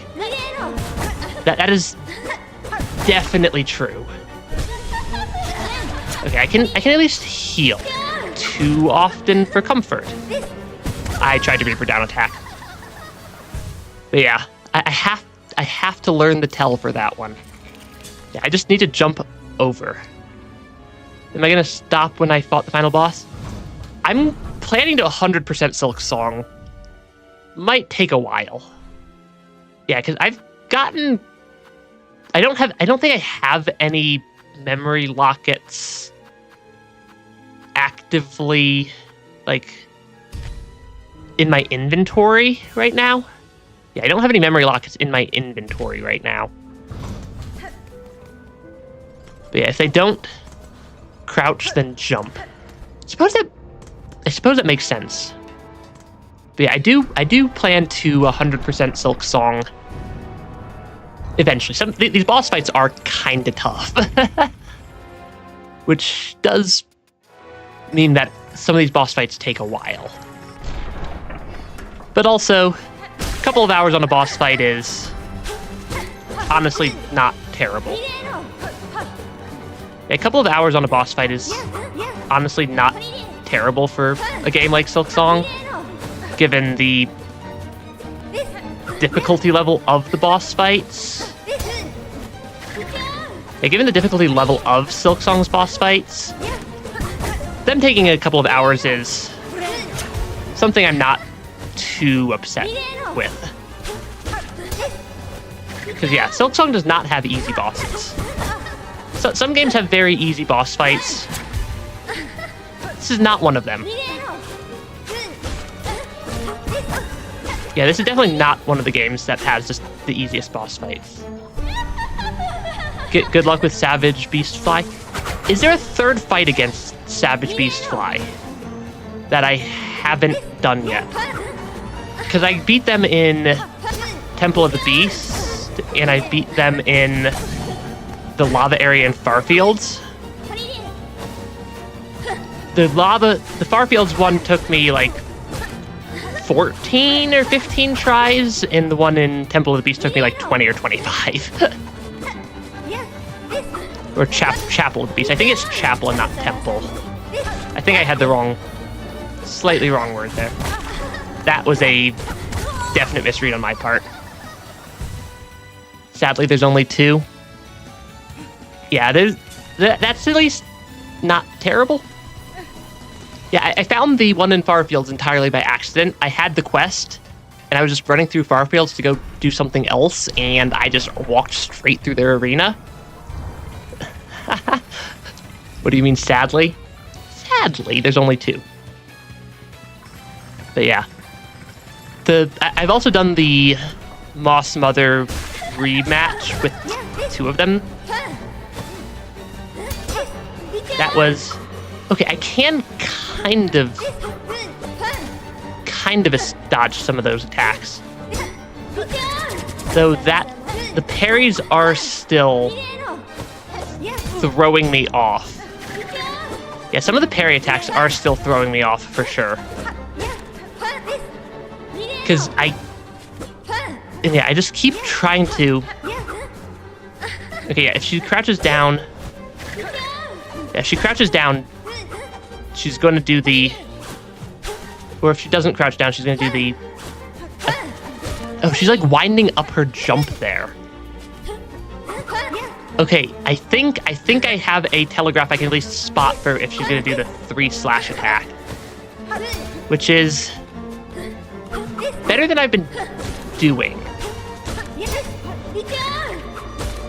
That is definitely true. Okay, I can at least heal. Too often for comfort. I tried to Reaper down attack. But yeah, I have to learn the tell for that one. Yeah, I just need to jump over. Am I gonna stop when I fought the final boss? I'm planning to 100% Silksong. Might take a while. Yeah, because I've gotten... I don't think I have any memory lockets actively, like, in my inventory right now. Yeah, I don't have any memory lockets in my inventory right now. But yeah, if they don't crouch, then jump. I suppose that makes sense. But yeah, I do plan to 100% Silksong eventually. These boss fights are kind of tough. Which does mean that some of these boss fights take a while. But also, a couple of hours on a boss fight is honestly not terrible. A couple of hours on a boss fight is honestly not terrible for a game like Silksong, given the difficulty level of the boss fights. Yeah, given the difficulty level of Silksong's boss fights, them taking a couple of hours is something I'm not too upset with. Because yeah, Silksong does not have easy bosses. So, some games have very easy boss fights. This is not one of them. Yeah, this is definitely not one of the games that has just the easiest boss fights. Good luck with Savage Beastfly. Is there a third fight against Savage Beastfly that I haven't done yet? Because I beat them in Temple of the Beast, and I beat them in the lava area in Farfields. The Farfields one took me like 14 or 15 tries, and the one in Temple of the Beast took me like 20 or 25. Or Chapel of the Beast. I think it's Chapel and not Temple. I think I had the slightly wrong word there. That was a definite misread on my part. Sadly, there's only 2. Yeah, that's at least not terrible. Yeah, I found the one in Farfields entirely by accident. I had the quest, and I was just running through Farfields to go do something else, and I just walked straight through their arena. What do you mean, sadly? Sadly, there's only 2. But yeah. I've also done the Moss Mother rematch with 2 of them. That was... Okay, I can kind of dodge some of those attacks. Though the parries are still throwing me off. Yeah, some of the parry attacks are still throwing me off for sure. Because I just keep trying to... Okay, yeah, if she crouches down... Yeah, if she crouches down, she's going to do the... Or if she doesn't crouch down, she's going to do the... Oh, she's like winding up her jump there. Okay, I think I have a telegraph I can at least spot for if she's going to do the 3-slash attack. Which is... better than I've been doing.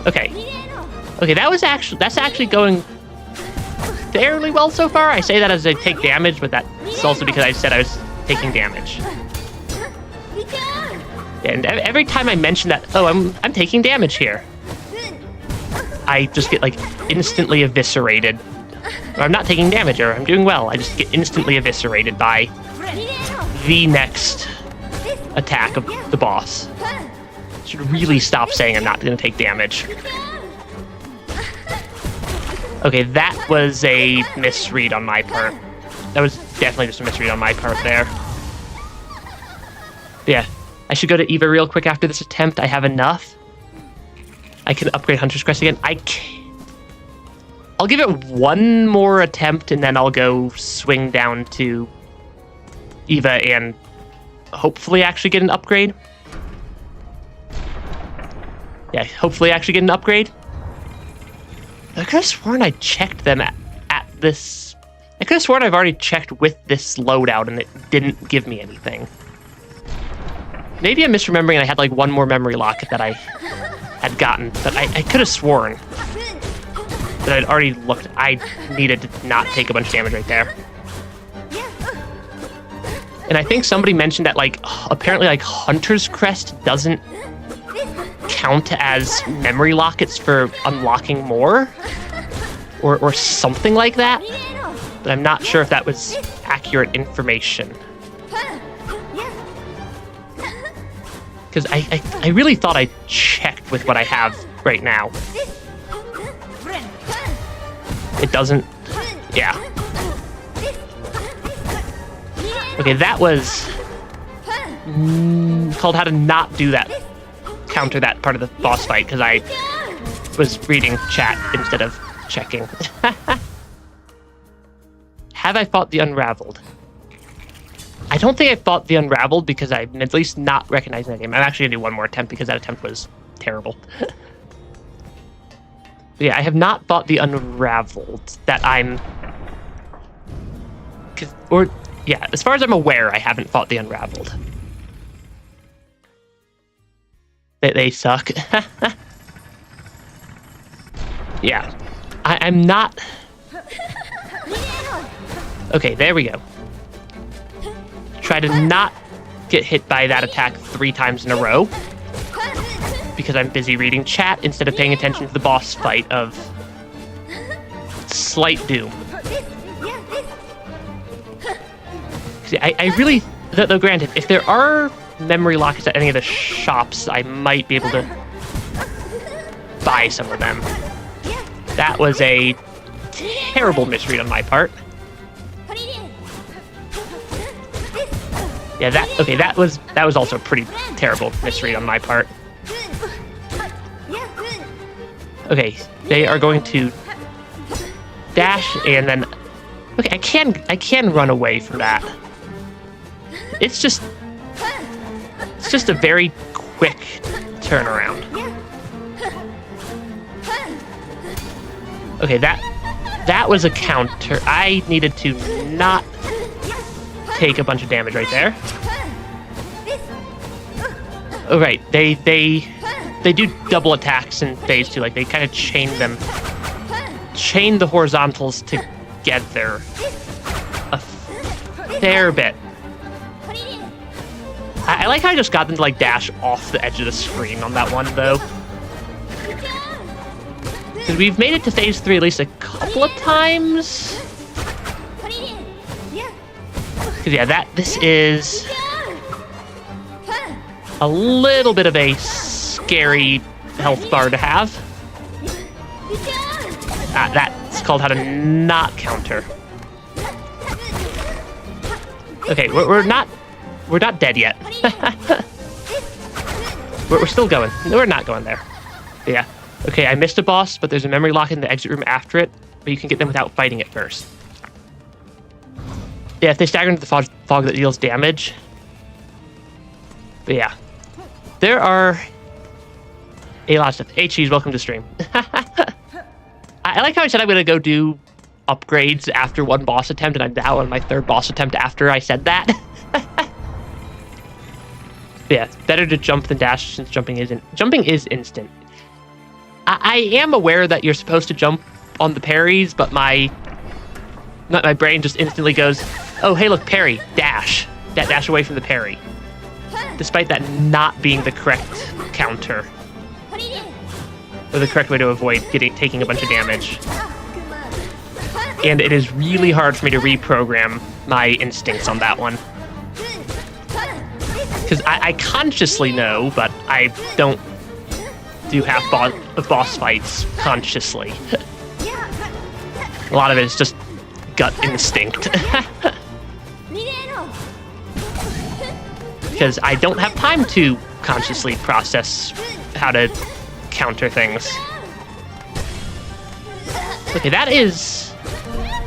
Okay. Okay, that's actually going fairly well so far. I say that as I take damage, but that's also because I said I was taking damage. And every time I mention that, oh, I'm taking damage here, I just get like instantly eviscerated. Or I'm not taking damage, or I'm doing well. I just get instantly eviscerated by the next attack of the boss. Should really stop saying I'm not going to take damage. Okay, that was a misread on my part. That was definitely just a misread on my part there. Yeah, I should go to Eva real quick after this attempt. I have enough. I can upgrade Hunter's Crest again. I'll give it one more attempt, and then I'll go swing down to Eva and hopefully actually get an upgrade. Yeah, hopefully actually get an upgrade. I could have sworn I checked them at this... I could have sworn I've already checked with this loadout and it didn't give me anything. Maybe I'm misremembering and I had like one more memory locket that I had gotten, but I could have sworn that I'd already looked. I needed to not take a bunch of damage right there. And I think somebody mentioned that like apparently like Hunter's Crest doesn't count as memory lockets for unlocking more or something like that, but I'm not sure if that was accurate information. Because I really thought I checked with what I have right now. It doesn't... Yeah. Okay, that was... called how to not do that. Counter that part of the boss fight, because I was reading chat instead of checking. Have I fought the Unraveled? I don't think I fought the Unraveled because I'm at least not recognizing that game. I'm actually going to do one more attempt because that attempt was terrible. Yeah, I have not fought the Unraveled that I'm... yeah, as far as I'm aware, I haven't fought the Unraveled. They suck. Yeah, I'm not... Okay, there we go. Try to not get hit by that attack 3 times in a row. Because I'm busy reading chat instead of paying attention to the boss fight of Slight Doom. See, I really... Though granted, if there are memory lockets at any of the shops, I might be able to buy some of them. That was a terrible misread on my part. Yeah, that was also a pretty terrible misread on my part. Okay, they are going to dash and then... Okay, I can run away from that. It's just a very quick turnaround. Okay, that was a counter. I needed to not take a bunch of damage right there. Oh, right. They do double attacks in phase 2. Like, they kind of chain the horizontals together a fair bit. I like how I just got them to, like, dash off the edge of the screen on that one, though. Because we've made it to phase 3 at least a couple of times. Because, yeah, this is a little bit of a scary health bar to have. That's called how to not counter. Okay, we're not dead yet. we're still going. No, we're not going there. But yeah. Okay, I missed a boss, but there's a memory lock in the exit room after it, but you can get them without fighting it first. Yeah, if they stagger into the fog that deals damage. But yeah. There are a lot of stuff. Hey, Cheese, welcome to stream. I like how I said I'm going to go do upgrades after one boss attempt, and I'm now on my third boss attempt after I said that. Yeah, it's better to jump than dash since jumping is instant. I am aware that you're supposed to jump on the parries, but my brain just instantly goes, oh, hey, look, parry, dash. Dash away from the parry. Despite that not being the correct counter. Or the correct way to avoid taking a bunch of damage. And it is really hard for me to reprogram my instincts on that one. Because I consciously know, but I don't do half boss fights consciously. A lot of it is just gut instinct. Because I don't have time to consciously process how to counter things. Okay, that is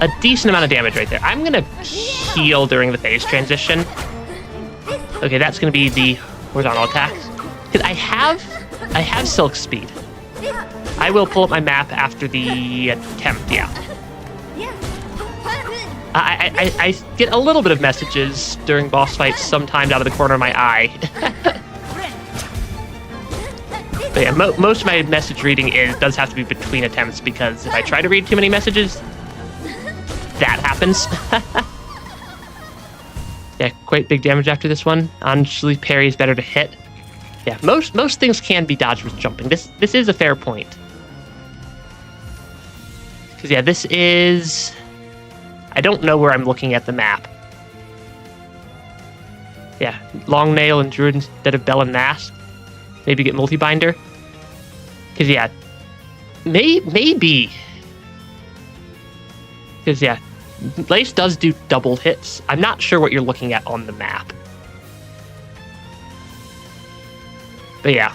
a decent amount of damage right there. I'm gonna heal during the phase transition. Okay, that's gonna be the horizontal attacks. Because I have Silk Speed. I will pull up my map after the attempt, yeah. I get a little bit of messages during boss fights sometimes out of the corner of my eye. But yeah, most of my message reading does have to be between attempts, because if I try to read too many messages, that happens. Yeah, quite big damage after this one. Honestly, parry is better to hit. Yeah, most things can be dodged with jumping. This is a fair point. Because yeah, this is... I don't know where I'm looking at the map. Yeah, Long Nail and Druid instead of Bell and Mask. Maybe get Multi-Binder. Because yeah, maybe. Because yeah, Lace does do double hits. I'm not sure what you're looking at on the map. But yeah.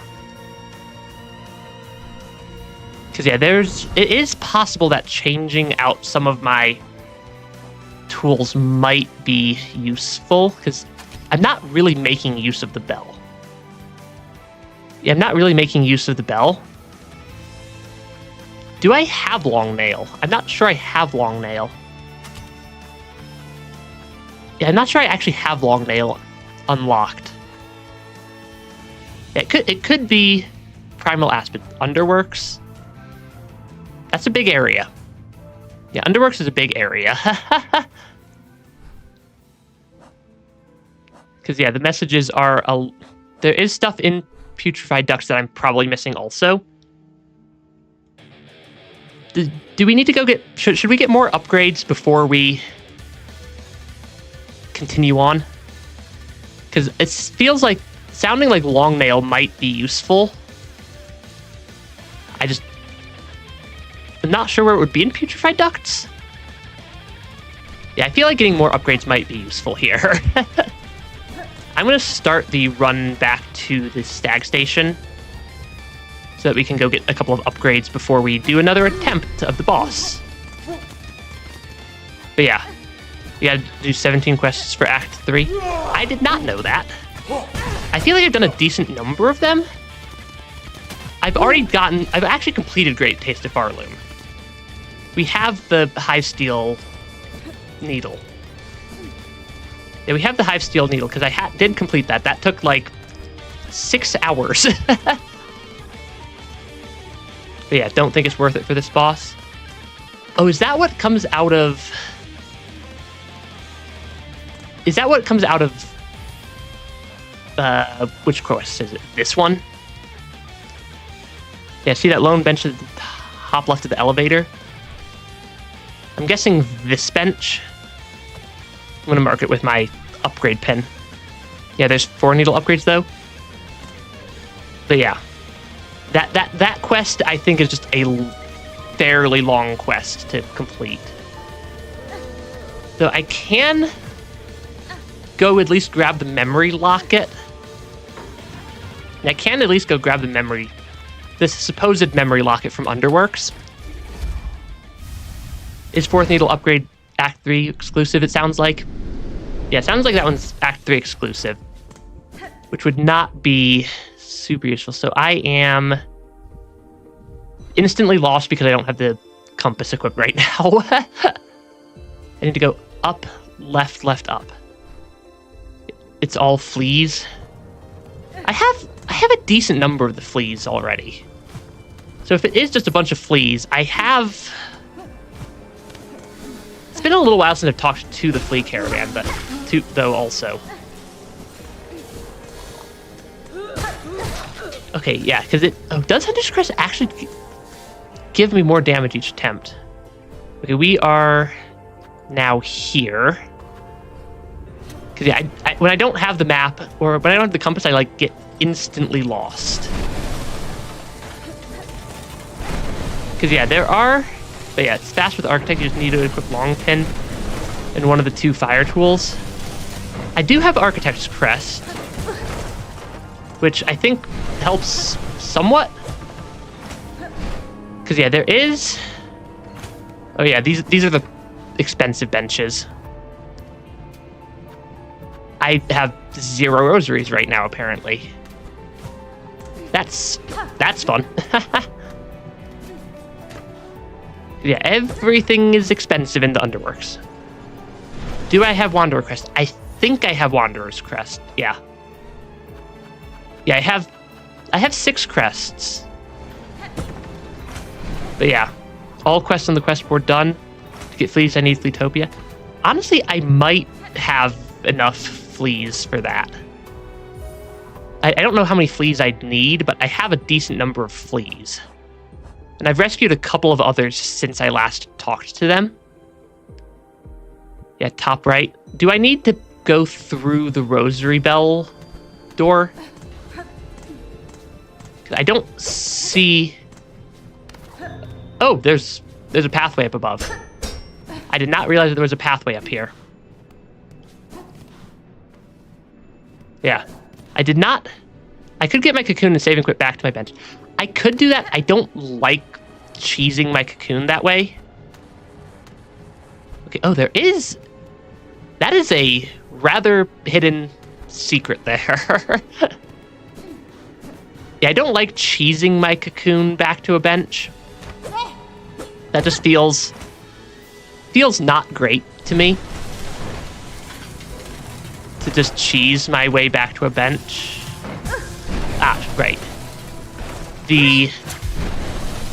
Because yeah, it is possible that changing out some of my tools might be useful, because I'm not really making use of the bell. Yeah, I'm not really making use of the bell. Do I have Long Nail? I'm not sure I have Long Nail. Yeah, I'm not sure I actually have Long Nail unlocked. Yeah, it could be Primal Aspect. Underworks. That's a big area. Yeah, Underworks is a big area. Because, yeah, the messages are... there is stuff in Putrefied Ducts that I'm probably missing also. Do we need to go get... Should we get more upgrades before we continue on? Because it feels like... Sounding like Long Nail might be useful. I'm not sure where it would be in Putrefied Ducts. Yeah, I feel like getting more upgrades might be useful here. I'm going to start the run back to the Stag Station so that we can go get a couple of upgrades before we do another attempt of the boss. But yeah, we got to do 17 quests for Act 3. I did not know that. I feel like I've done a decent number of them. I've actually completed Great Taste of Pharloom. We have the Hive Steel Needle. Yeah, we have the Hive Steel Needle, because I did complete that. That took, like, 6 hours. But yeah, don't think it's worth it for this boss. Oh, is that what comes out of... Is that what comes out of... which quest is it? This one? Yeah, see that lone bench at the top left of the elevator? I'm guessing this bench. I'm going to mark it with my upgrade pen. Yeah, there's 4 needle upgrades, though. But yeah. That quest, I think, is just a fairly long quest to complete. So I can go at least grab the memory locket. And I can at least go grab this supposed memory locket from Underworks. Is 4th Needle upgrade Act 3 exclusive, it sounds like? Yeah, it sounds like that one's Act 3 exclusive, which would not be super useful. So I am instantly lost because I don't have the compass equipped right now. I need to go up, left, up. It's all fleas. I have a decent number of the fleas already. So if it is just a bunch of fleas, I have... It's been a little while since I've talked to the flea caravan, but though also. Okay, yeah, because does Hunter's Crest actually give me more damage each attempt? Okay, we are now here. Because yeah, when I don't have the map, or when I don't have the compass, I like get instantly lost. Because yeah, there are... But yeah, it's fast with Architect. You just need to equip Long Pin and one of the 2 fire tools. I do have Architect's Crest, which I think helps somewhat. Because yeah, there is... Oh yeah, these are the expensive benches. I have 0 rosaries right now, apparently. That's fun. Yeah, everything is expensive in the Underworks. Do I have Wanderer Crest? I think I have Wanderer's Crest. Yeah. Yeah, I have 6 crests. But yeah, all quests on the quest board done. To get fleas, I need Fleetopia. Honestly, I might have enough fleas for that. I don't know how many fleas I'd need, but I have a decent number of fleas. And I've rescued a couple of others since I last talked to them. Yeah, top right. Do I need to go through the Rosary Bell door? I don't see... Oh, there's a pathway up above. I did not realize that there was a pathway up here. Yeah. I did not... I could get my cocoon and save and quit back to my bench. I could do that. I don't like cheesing my cocoon that way. Okay, oh, there is... That is a rather hidden secret there. Yeah, I don't like cheesing my cocoon back to a bench. That just feels not great to me. To just cheese my way back to a bench. Ah, right. The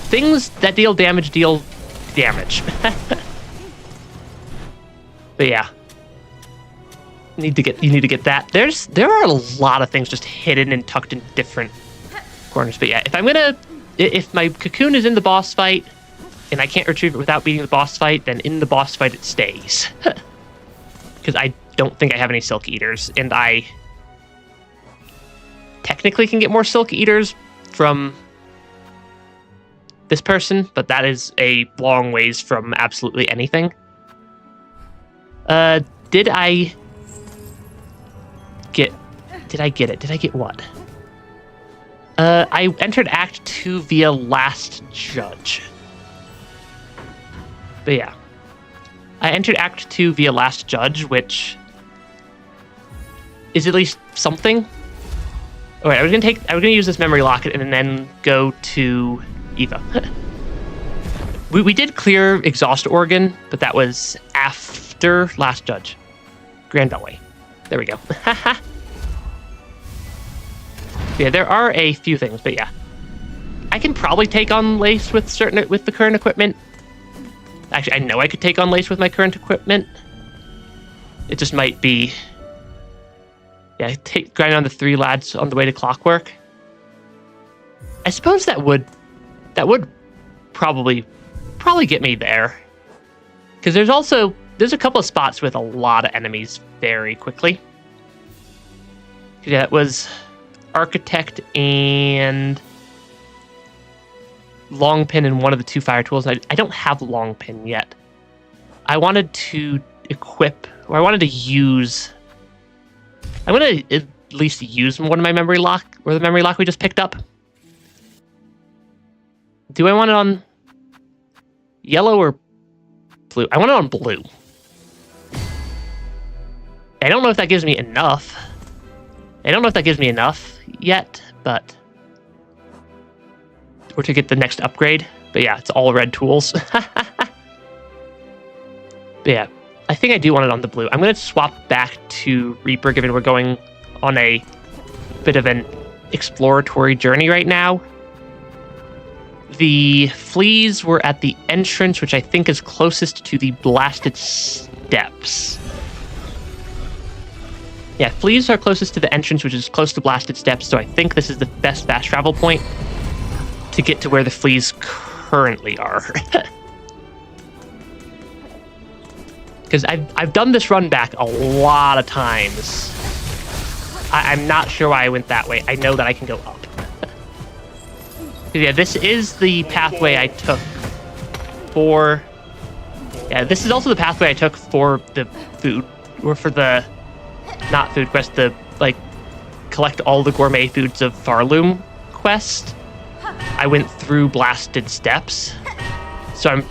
things that deal damage. But yeah. You need to get that. There are a lot of things just hidden and tucked in different corners. But yeah, if my cocoon is in the boss fight and I can't retrieve it without beating the boss fight, then in the boss fight it stays. Because I don't think I have any Silk Eaters, and I technically can get more Silk Eaters from this person, but that is a long ways from absolutely anything. Did I get it? Did I get what? I entered Act 2 via Last Judge. But yeah. I entered Act 2 via Last Judge, which is at least something. Alright, I was gonna use this memory locket and then go to Eva. we did clear Exhaust Organ, but that was after Last Judge. Grand Beltway. There we go. Yeah, there are a few things, but yeah. I can probably take on Lace with the current equipment. Actually, I know I could take on Lace with my current equipment. It just might be... Yeah, grind on the 3 lads on the way to Clockwork. I suppose that would probably get me there. Because there's a couple of spots with a lot of enemies very quickly. Yeah, it was Architect and Long Pin and one of the 2 fire tools. I don't have Long Pin yet. I wanted to equip, or I wanted to use I'm going to at least use one of my memory lock, or the memory lock we just picked up. Do I want it on yellow or blue? I want it on blue. I don't know if that gives me enough. I don't know if that gives me enough yet, but... Or to get the next upgrade. But yeah, it's all red tools. But yeah, I think I do want it on the blue. I'm going to swap back to Reaper, given we're going on a bit of an exploratory journey right now. The fleas were at the entrance, which I think is closest to the blasted steps. Yeah, fleas are closest to the entrance, which is close to blasted steps, so I think this is the best fast travel point to get to where the fleas currently are. Because I've done this run back a lot of times. I'm not sure why I went that way. I know that I can go up. Yeah, this is the pathway I took for... Yeah, this is also the pathway I took for the food, or for the... Not food quest, the, like, collect all the gourmet foods of Pharloom quest. I went through blasted steps, so I'm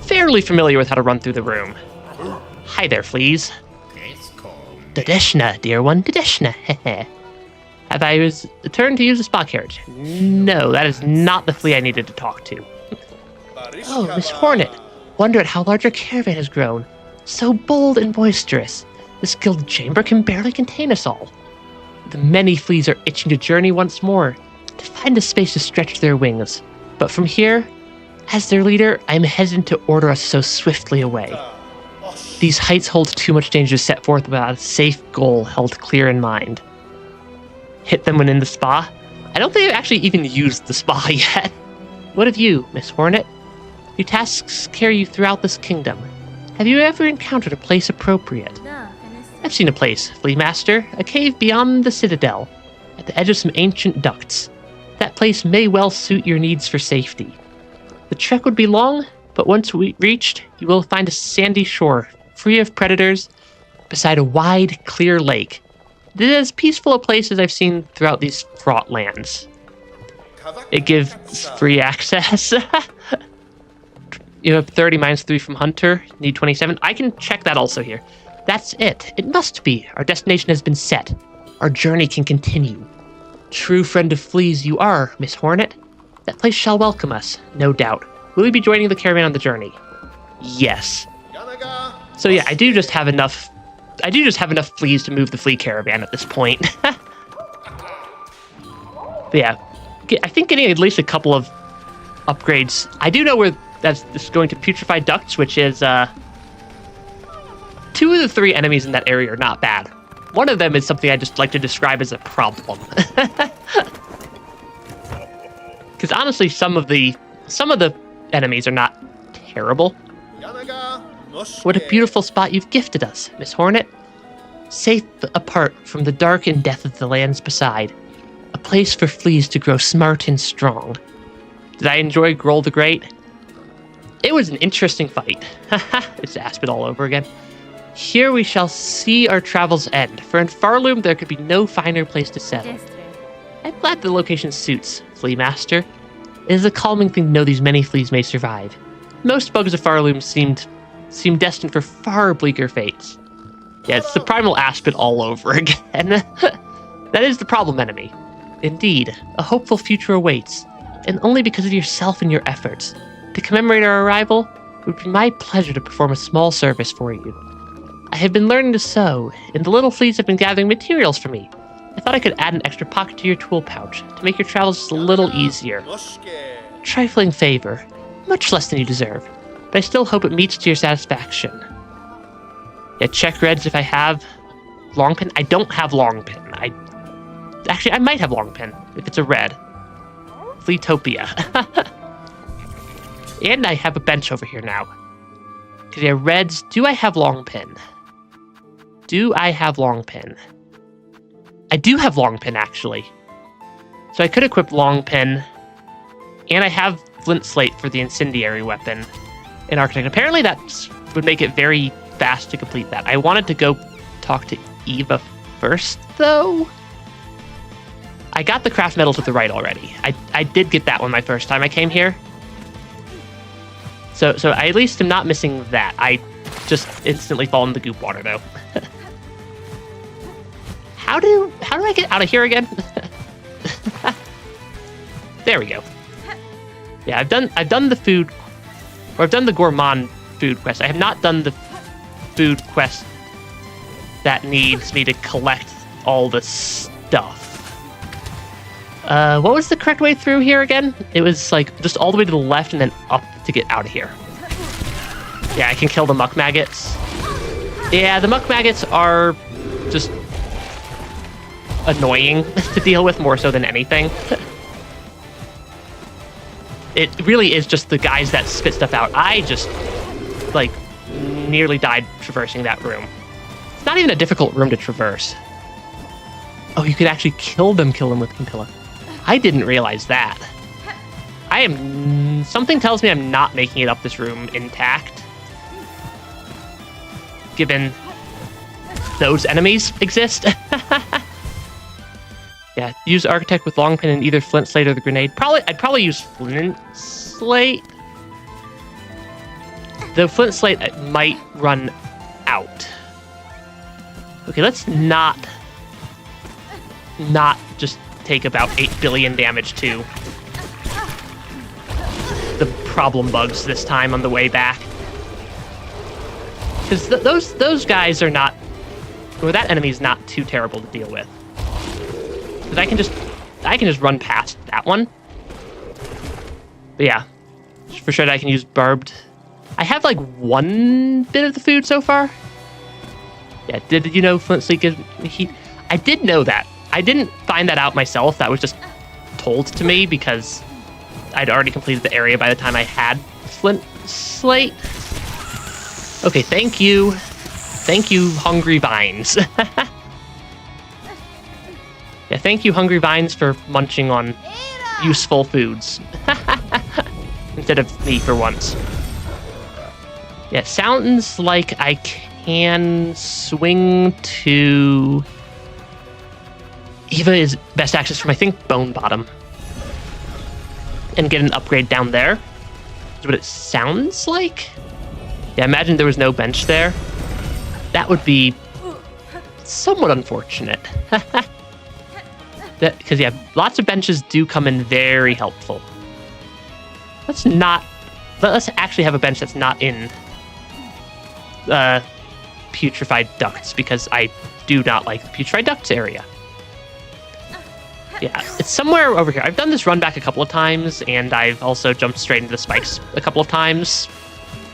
fairly familiar with how to run through the room. Hi there, fleas. Dadeshna, dear one, Dadeshna. Have I returned to use the spa carriage? No, that is not the flea I needed to talk to. Oh, Miss Hornet. Wonder at how large your caravan has grown. So bold and boisterous. This gilded chamber can barely contain us all. The many fleas are itching to journey once more, to find a space to stretch their wings. But from here, as their leader, I am hesitant to order us so swiftly away. These heights hold too much danger to set forth without a safe goal held clear in mind. Hit them when in the spa? I don't think I've actually even used the spa yet. What of you, Miss Hornet? Your tasks carry you throughout this kingdom. Have you ever encountered a place appropriate? I've seen a place, Flea Master, a cave beyond the citadel, at the edge of some ancient ducts. That place may well suit your needs for safety. The trek would be long, but once reached, you will find a sandy shore, free of predators, beside a wide, clear lake. It is as peaceful a place as I've seen throughout these fraught lands. It gives free access. You have 30 minus 3 from Hunter, need 27. I can check that also here. That's it. It must be. Our destination has been set. Our journey can continue. True friend of fleas you are, Miss Hornet. That place shall welcome us, no doubt. Will you be joining the caravan on the journey? Yes. So yeah, I do just have enough fleas to move the flea caravan at this point. But yeah, I think getting at least a couple of upgrades. I do know where that's going to Putrefied Ducts, which is 2 of the 3 enemies in that area are not bad. One of them is something I just like to describe as a problem. Because honestly, some of the enemies are not terrible. What a beautiful spot you've gifted us, Miss Hornet. Safe apart from the dark and death of the lands beside. A place for fleas to grow smart and strong. Did I enjoy Groll the Great? It was an interesting fight. It's Aspen all over again. Here we shall see our travels end, for in Pharloom there could be no finer place to settle. I'm glad the location suits, Flea Master. It is a calming thing to know these many fleas may survive. Most bugs of Pharloom seem destined for far bleaker fates. Yeah, it's the primal Aspen all over again. That is the problem enemy. Indeed, a hopeful future awaits, and only because of yourself and your efforts. To commemorate our arrival, it would be my pleasure to perform a small service for you. I have been learning to sew, and the little fleas have been gathering materials for me. I thought I could add an extra pocket to your tool pouch to make your travels just a little easier. Trifling favor, much less than you deserve, but I still hope it meets to your satisfaction. Yeah, check reds if I have long pin. I don't have long pin. Actually, I might have long pin if it's a red. Fleetopia. And I have a bench over here now. Because yeah, reds, do I have long pin? Do I have long pin? I do have long pin, actually. So I could equip long pin. And I have flint slate for the incendiary weapon in Architect. Apparently that would make it very fast to complete that. I wanted to go talk to Eva first, though. I got the craft metal to the right already. I did get that one my first time I came here. So I at least am not missing that. I just instantly fall in the goop water, though. How do I get out of here again? There we go. Yeah, I've done the food, or I've done the gourmand food quest. I have not done the food quest that needs me to collect all the stuff. What was the correct way through here again? It was like just all the way to the left and then up to get out of here. Yeah, I can kill the muck maggots. Yeah, the muck maggots are just annoying to deal with more so than anything. It really is just the guys that spit stuff out. I just, like, nearly died traversing that room. It's not even a difficult room to traverse. Oh, you could actually kill them with Quintilla. I didn't realize that. Something tells me I'm not making it up this room intact. Given those enemies exist. Yeah, use Architect with long pin in either Flint Slate or the grenade. I'd probably use Flint Slate. The Flint Slate might run out. Okay, let's not just take about 8 billion damage to the problem bugs this time on the way back. Because those guys are not, or that enemy's not too terrible to deal with. Because I can just run past that one. But yeah, for sure I can use barbed. I have like one bit of the food so far. Yeah, did you know Flint Sleek gives heat? I did know that. I didn't find that out myself. That was just told to me because I'd already completed the area by the time I had Flint Slate. Okay, thank you. Thank you, Hungry Vines. Yeah, thank you, Hungry Vines, for munching on useful foods. Instead of me for once. Yeah, sounds like I can swing to... Eva is best access from, I think, Bone Bottom. And get an upgrade down there. Is what it sounds like. Yeah, imagine there was no bench there. That would be somewhat unfortunate. Because, yeah, lots of benches do come in very helpful. Let's actually have a bench that's not in putrefied ducts, because I do not like the putrefied ducts area. Yeah, it's somewhere over here. I've done this run back a couple of times, and I've also jumped straight into the spikes a couple of times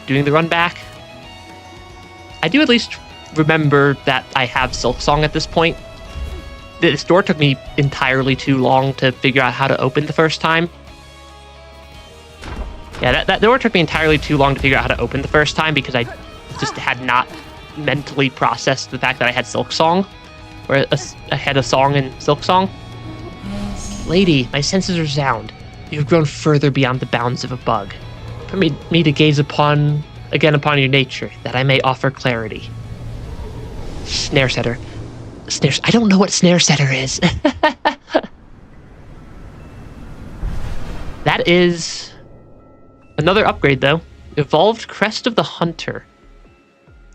doing the run back. I do at least remember that I have Silksong at this point. This door took me entirely too long to figure out how to open the first time. Yeah, that door took me entirely too long to figure out how to open the first time because I just had not mentally processed the fact that I had Silksong. Or I had a song in Silksong. Lady, my senses are sound. You have grown further beyond the bounds of a bug. Permit me to gaze again upon your nature, that I may offer clarity. Snare setter. I don't know what snare setter is. That is another upgrade, though. Evolved Crest of the Hunter.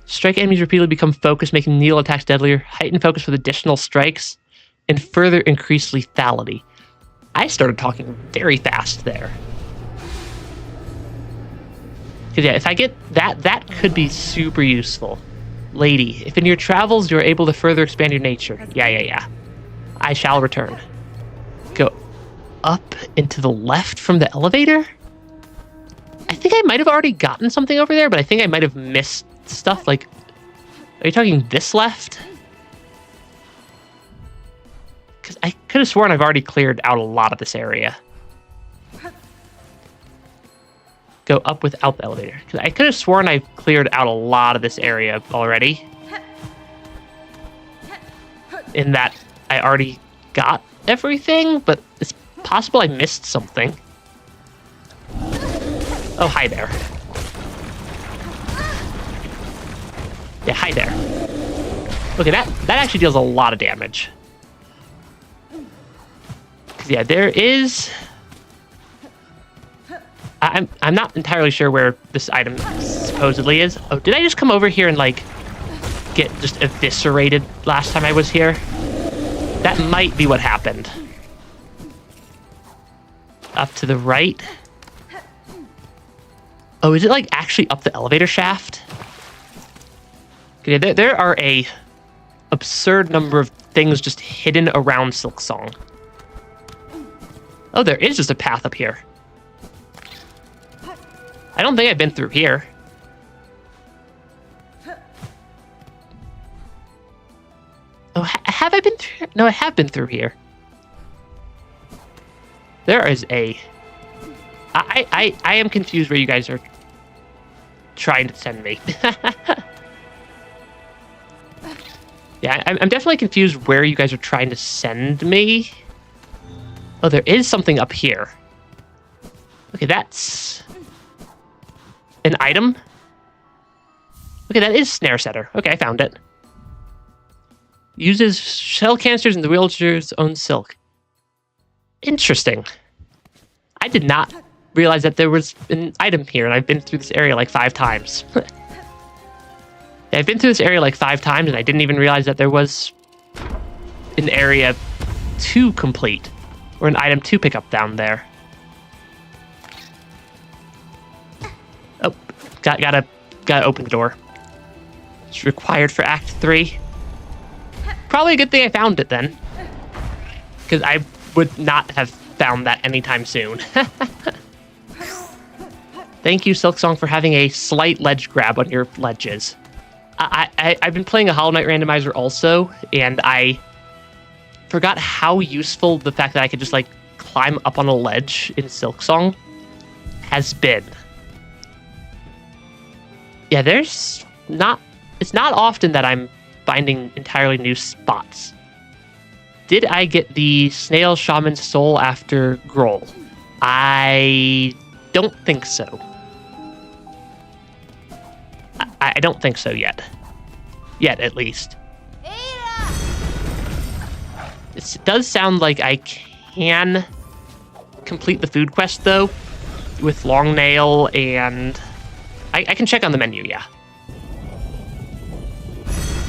Strike enemies repeatedly become focused, making needle attacks deadlier. Heighten focus with additional strikes, and further increase lethality. I started talking very fast there. Because yeah, if I get that could be super useful. Lady, if in your travels you are able to further expand your nature. Yeah. I shall return. Go up and to the left from the elevator? I think I might have already gotten something over there, but I think I might have missed stuff. Like, are you talking this left? Because I could have sworn I've already cleared out a lot of this area. Go up without the elevator. Because I could have sworn I've cleared out a lot of this area already. In that I already got everything, but it's possible I missed something. Oh, hi there. Yeah, hi there. Okay, that actually deals a lot of damage. 'Cause yeah, there is... I'm not entirely sure where this item supposedly is. Oh, did I just come over here and, like, get just eviscerated last time I was here? That might be what happened. Up to the right. Oh, is it, like, actually up the elevator shaft? Okay, there are a absurd number of things just hidden around Silksong. Oh, there is just a path up here. I don't think I've been through here. Oh, have I been through? No, I have been through here. There is a... I am confused where you guys are trying to send me. Yeah, I'm definitely confused where you guys are trying to send me. Oh, there is something up here. Okay, that's... an item? Okay, that is Snare Setter. Okay, I found it. Uses shell canisters in the wheelchair's own silk. Interesting. I did not realize that there was an item here, and I've been through this area like 5 times. I've been through this area like 5 times, and I didn't even realize that there was an area to complete, or an item to pick up down there. Oh, gotta open the door. It's required for Act 3. Probably a good thing I found it then, because I would not have found that anytime soon. Thank you, Silksong, for having a slight ledge grab on your ledges. I've been playing a Hollow Knight randomizer also, and I forgot how useful the fact that I could just, like, climb up on a ledge in Silksong has been. Yeah, it's not often that I'm finding entirely new spots. Did I get the Snail Shaman's Soul after Groll? I don't think so. I don't think so yet. Yet, at least. It does sound like I can complete the food quest, though, with Long Nail, and I can check on the menu, yeah.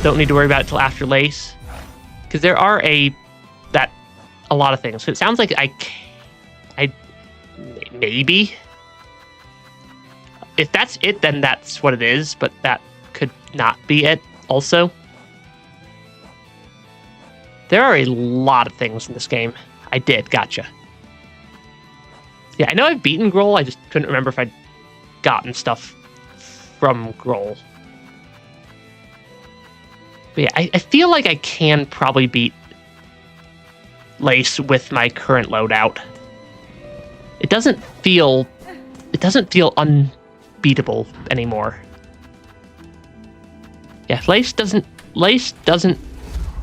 Don't need to worry about it till after Lace, because there are a lot of things. So it sounds like I maybe. If that's it, then that's what it is, but that could not be it also. There are a lot of things in this game. I did, gotcha. Yeah, I know I've beaten Groll, I just couldn't remember if I'd gotten stuff from Groll. But yeah, I feel like I can probably beat Lace with my current loadout. It doesn't feel unbeatable anymore. Yeah, Lace doesn't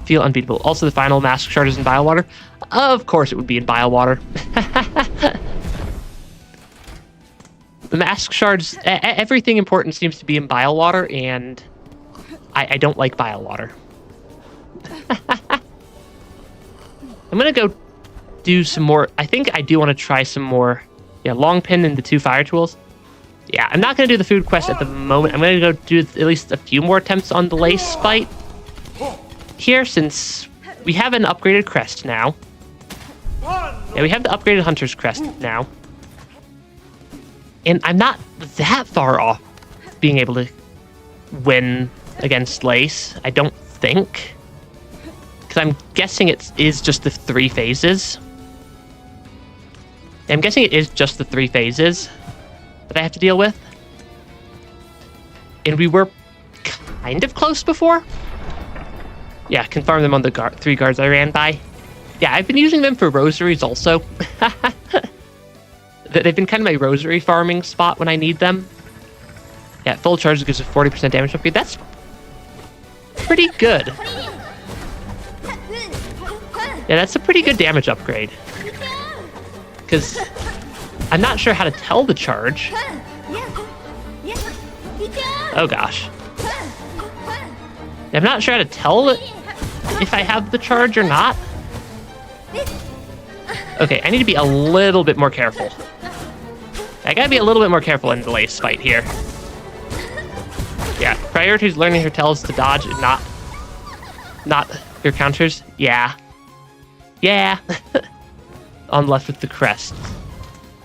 feel unbeatable. Also, the final Mask Shard is in Biowater. Of course it would be in Biowater. The Mask Shards, everything important seems to be in Biowater, and I don't like Biowater. I'm gonna go do some more. I think I do want to try some more. Yeah, Long Pin and the 2 fire tools. Yeah, I'm not gonna do the food quest at the moment. I'm gonna go do at least a few more attempts on the Lace fight here, since we have an upgraded crest now. Yeah, we have the upgraded Hunter's Crest now. And I'm not that far off being able to win against Lace, I don't think. Because I'm guessing it is just the 3 phases. I'm guessing it is just the 3 phases that I have to deal with. And we were kind of close before. Yeah, confirm them on the 3 guards I ran by. Yeah, I've been using them for rosaries also. They've been kind of my rosary farming spot when I need them. Yeah, full charge gives a 40% damage upgrade. That's pretty good. Yeah, that's a pretty good damage upgrade. Because I'm not sure how to tell the charge. Oh gosh. I'm not sure how to tell if I have the charge or not. Okay, I need to be a little bit more careful. I gotta be a little bit more careful in the lace fight here. Yeah, prioritize learning her tells to dodge and not your counters. Yeah. Yeah. On left with the crest.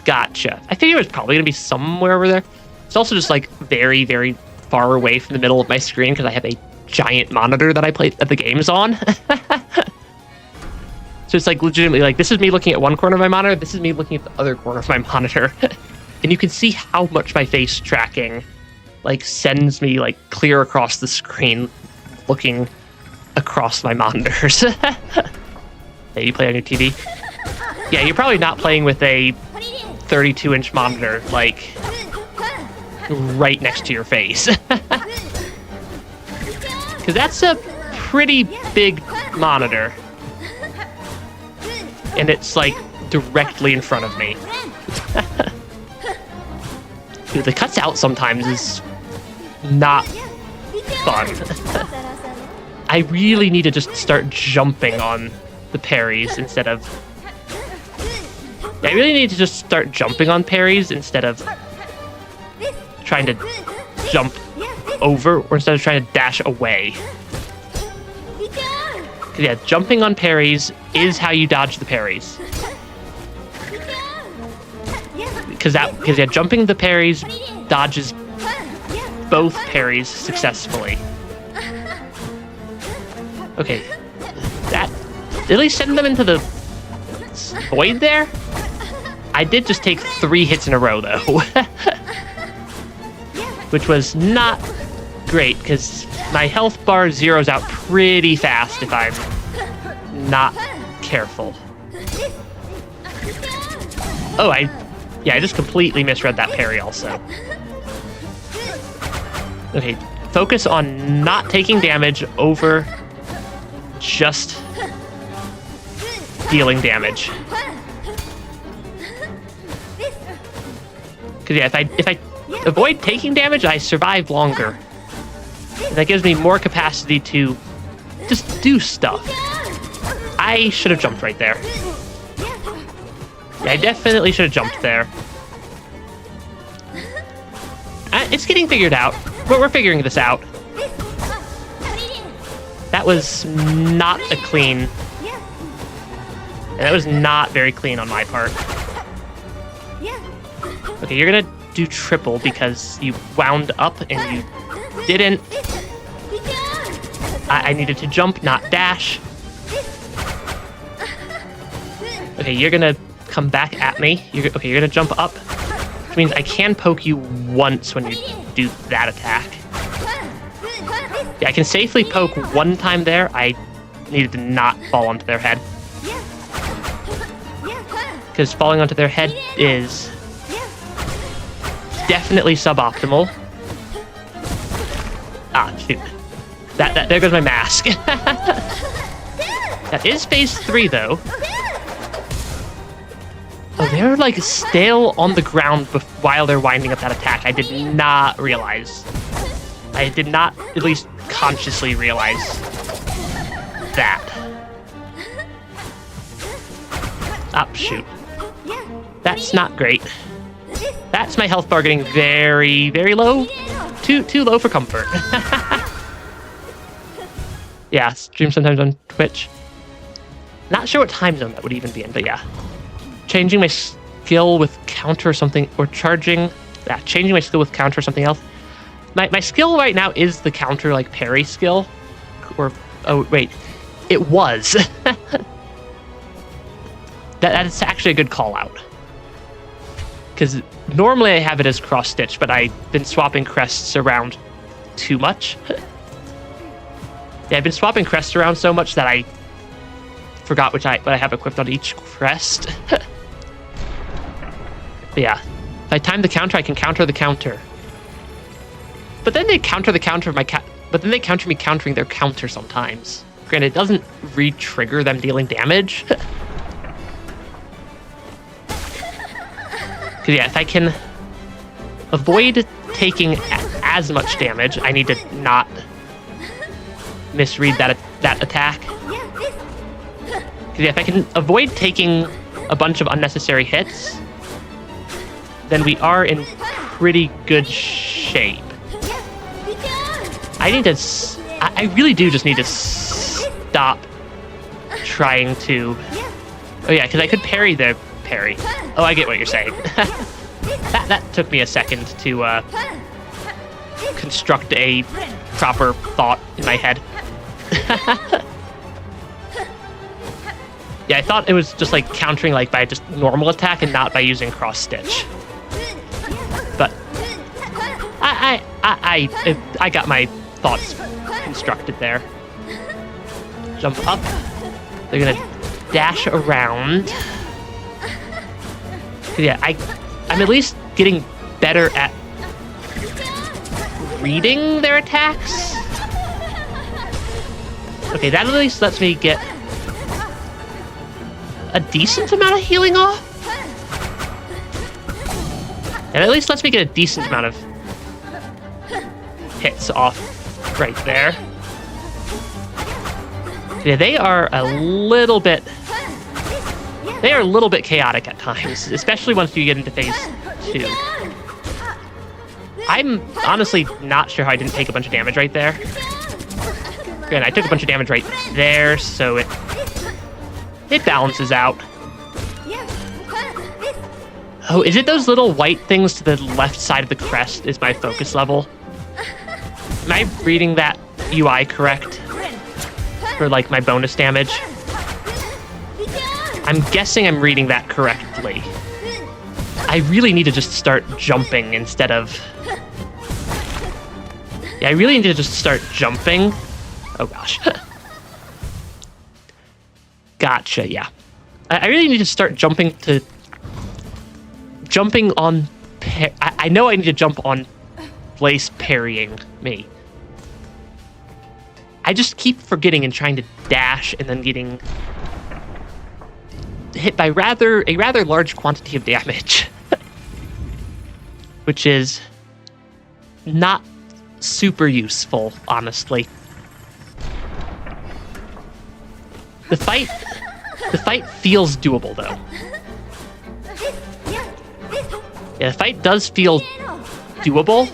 Gotcha. I figured it was probably gonna be somewhere over there. It's also just like very, very far away from the middle of my screen because I have a giant monitor that I play the games on. So it's like legitimately like this is me looking at one corner of my monitor, this is me looking at the other corner of my monitor. And you can see how much my face tracking like sends me like clear across the screen looking across my monitors. Hey, you play on your TV? Yeah, you're probably not playing with a 32-inch monitor like right next to your face. Because that's a pretty big monitor. And it's like directly in front of me. Dude, the cuts out sometimes is not fun. I really need to just start jumping on the parries instead of... I really need to just start jumping on parries instead of trying to jump over or instead of trying to dash away. Yeah, jumping on parries is how you dodge the parries. Because yeah, jumping the parries dodges both parries successfully. Okay, that at least send them into the void there. I did just take 3 hits in a row though, which was not great because my health bar zeroes out pretty fast if I'm not careful. Oh, I just completely misread that parry also. Okay, focus on not taking damage over just dealing damage. Because yeah, if I avoid taking damage, I survive longer. And that gives me more capacity to just do stuff. I should have jumped right there. Yeah, I definitely should have jumped there. It's getting figured out. We're figuring this out. That was not a clean... And that was not very clean on my part. Okay, you're gonna do triple because you wound up and you didn't. I needed to jump, not dash. Okay, you're gonna come back at me. You're gonna jump up, which means I can poke you once when you do that attack. Yeah, I can safely poke one time there. I needed to not fall onto their head. Because falling onto their head is definitely suboptimal. Ah, shoot. There goes my mask. That is phase 3, though. Oh, they're like still on the ground while they're winding up that attack. I did not realize. I did not at least consciously realize that. Ah, shoot. That's not great. That's my health bar getting very, very low. Too low for comfort. Yeah, stream sometimes on Twitch. Not sure what time zone that would even be in, but yeah. Changing my skill with counter or something, or charging. Yeah, changing my skill with counter or something else. My skill right now is the counter, like, parry skill. Or, oh, wait. It was. That is actually a good call out. Because normally I have it as cross stitch, but I've been swapping crests around too much. Yeah, I've been swapping crests around so much that I forgot what I have equipped on each crest. But yeah, if I time the counter, I can counter the counter. But then they counter the counter of but then they counter me countering their counter sometimes. Granted, it doesn't re-trigger them dealing damage. Because yeah, if I can avoid taking as much damage, I need to not misread that attack. Because if I can avoid taking a bunch of unnecessary hits, then we are in pretty good shape. I really do just need to stop trying to... Oh yeah, because I could parry the parry. Oh, I get what you're saying. that took me a second to construct a proper thought in my head. Yeah, I thought it was just like countering like by just normal attack and not by using cross stitch. But I got my thoughts constructed there. Jump up. They're gonna dash around. Yeah, I'm at least getting better at reading their attacks. Okay, that at least lets me get a decent amount of healing off. And at least lets me get a decent amount of hits off right there. Yeah, they are a little bit chaotic at times, especially once you get into phase 2. I'm honestly not sure how I didn't take a bunch of damage right there. Again, I took a bunch of damage right there, so it balances out. Oh, is it those little white things to the left side of the crest is my focus level? Am I reading that UI correct? For like my bonus damage? I'm guessing I'm reading that correctly. I really need to just start jumping instead of... Yeah, I really need to just start jumping. Oh gosh. Gotcha, yeah. I really need to start jumping on... I know I need to jump on Blaze parrying me. I just keep forgetting and trying to dash and then getting hit by a rather large quantity of damage. Which is not super useful, honestly. The fight feels doable, though. Yeah, the fight does feel doable,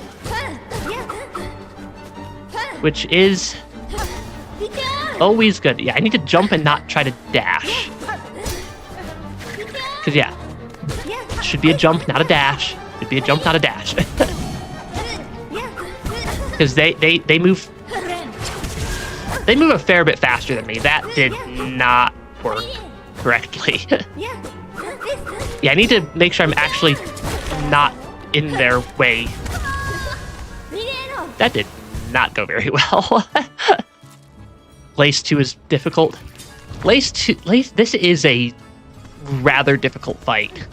which is always good. Yeah, I need to jump and not try to dash. Because, yeah, it should be a jump, not a dash. It should be a jump, not a dash. Because they move a fair bit faster than me. That did not work correctly. Yeah, I need to make sure I'm actually not in their way. That did not go very well. Lace 2 is difficult. This is a rather difficult fight.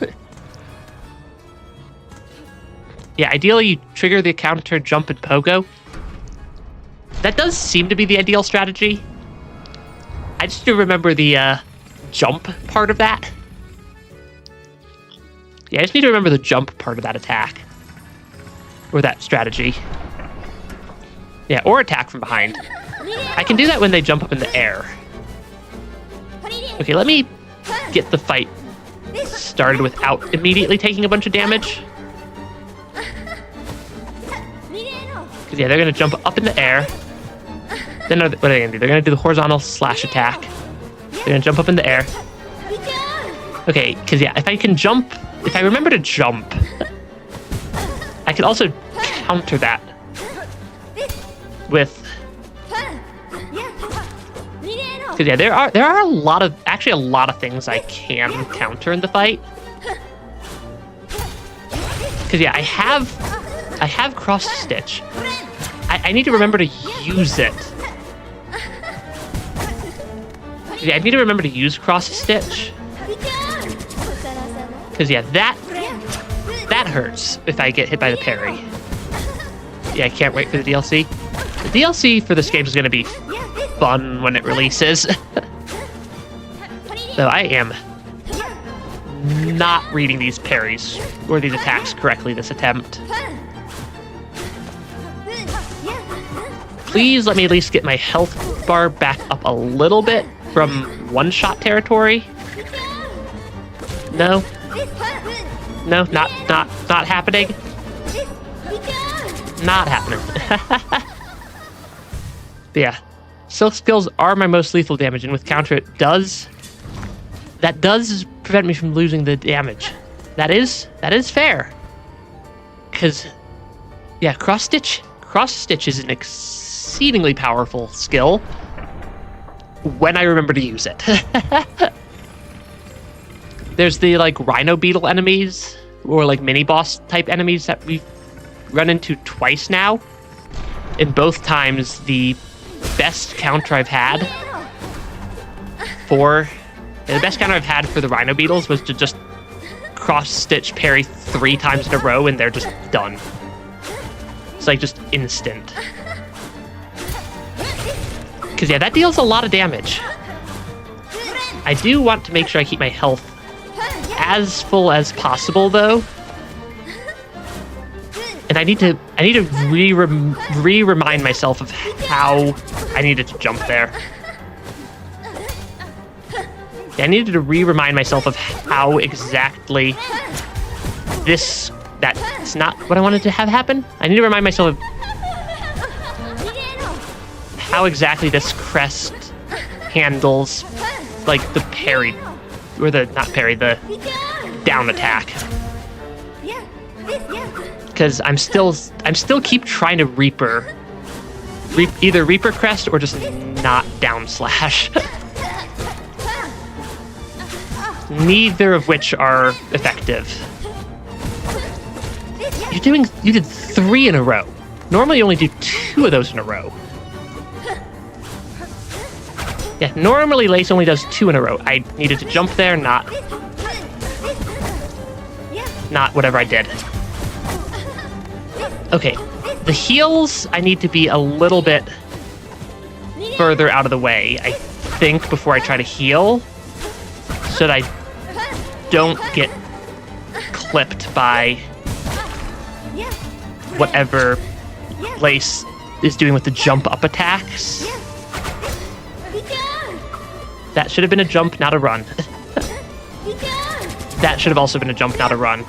Yeah, ideally you trigger the counter, jump, and pogo. That does seem to be the ideal strategy. I just do remember the jump part of that. Yeah, I just need to remember the jump part of that attack. Or that strategy. Yeah, or attack from behind. I can do that when they jump up in the air. Okay, let me get the fight started without immediately taking a bunch of damage. Because, yeah, they're going to jump up in the air. Then what are they going to do? They're going to do the horizontal slash attack. They're going to jump up in the air. Okay, because, yeah, if I remember to jump, I can also counter that with... Because, yeah, there are a lot of things I can counter in the fight. Because, yeah, I have cross stitch. I need to remember to use it. Yeah, I need to remember to use cross stitch. Because, yeah, that hurts if I get hit by the parry. Yeah, I can't wait for the DLC. The DLC for this game is going to be fun when it releases. So I am not reading these parries or these attacks correctly this attempt. Please let me at least get my health bar back up a little bit from one-shot territory. No. No, not happening. Not happening. But yeah, Silk skills are my most lethal damage, and with counter that does prevent me from losing the damage. That is fair. Because, yeah, cross stitch is an exceedingly powerful skill when I remember to use it. There's the like rhino beetle enemies or like mini boss type enemies that we've run into twice now. In both times, the best counter I've had for the rhino beetles was to just cross stitch parry 3 times in a row and they're just done. It's like just instant. Because yeah, that deals a lot of damage. I do want to make sure I keep my health as full as possible though. And I need to remind myself of how I needed to jump there. Yeah, I needed to remind myself of how exactly that's not what I wanted to have happen. I need to remind myself of how exactly this crest handles like the parry, or the down attack. Because I'm still keep trying to either Reaper crest or just not down slash. Neither of which are effective. You did 3 in a row. Normally you only do 2 of those in a row. Yeah, normally Lace only does 2 in a row. I needed to jump there, not whatever I did. Okay, the heals, I need to be a little bit further out of the way, I think, before I try to heal, so that I don't get clipped by whatever Lace is doing with the jump up attacks. That should have been a jump, not a run. That should have also been a jump, not a run.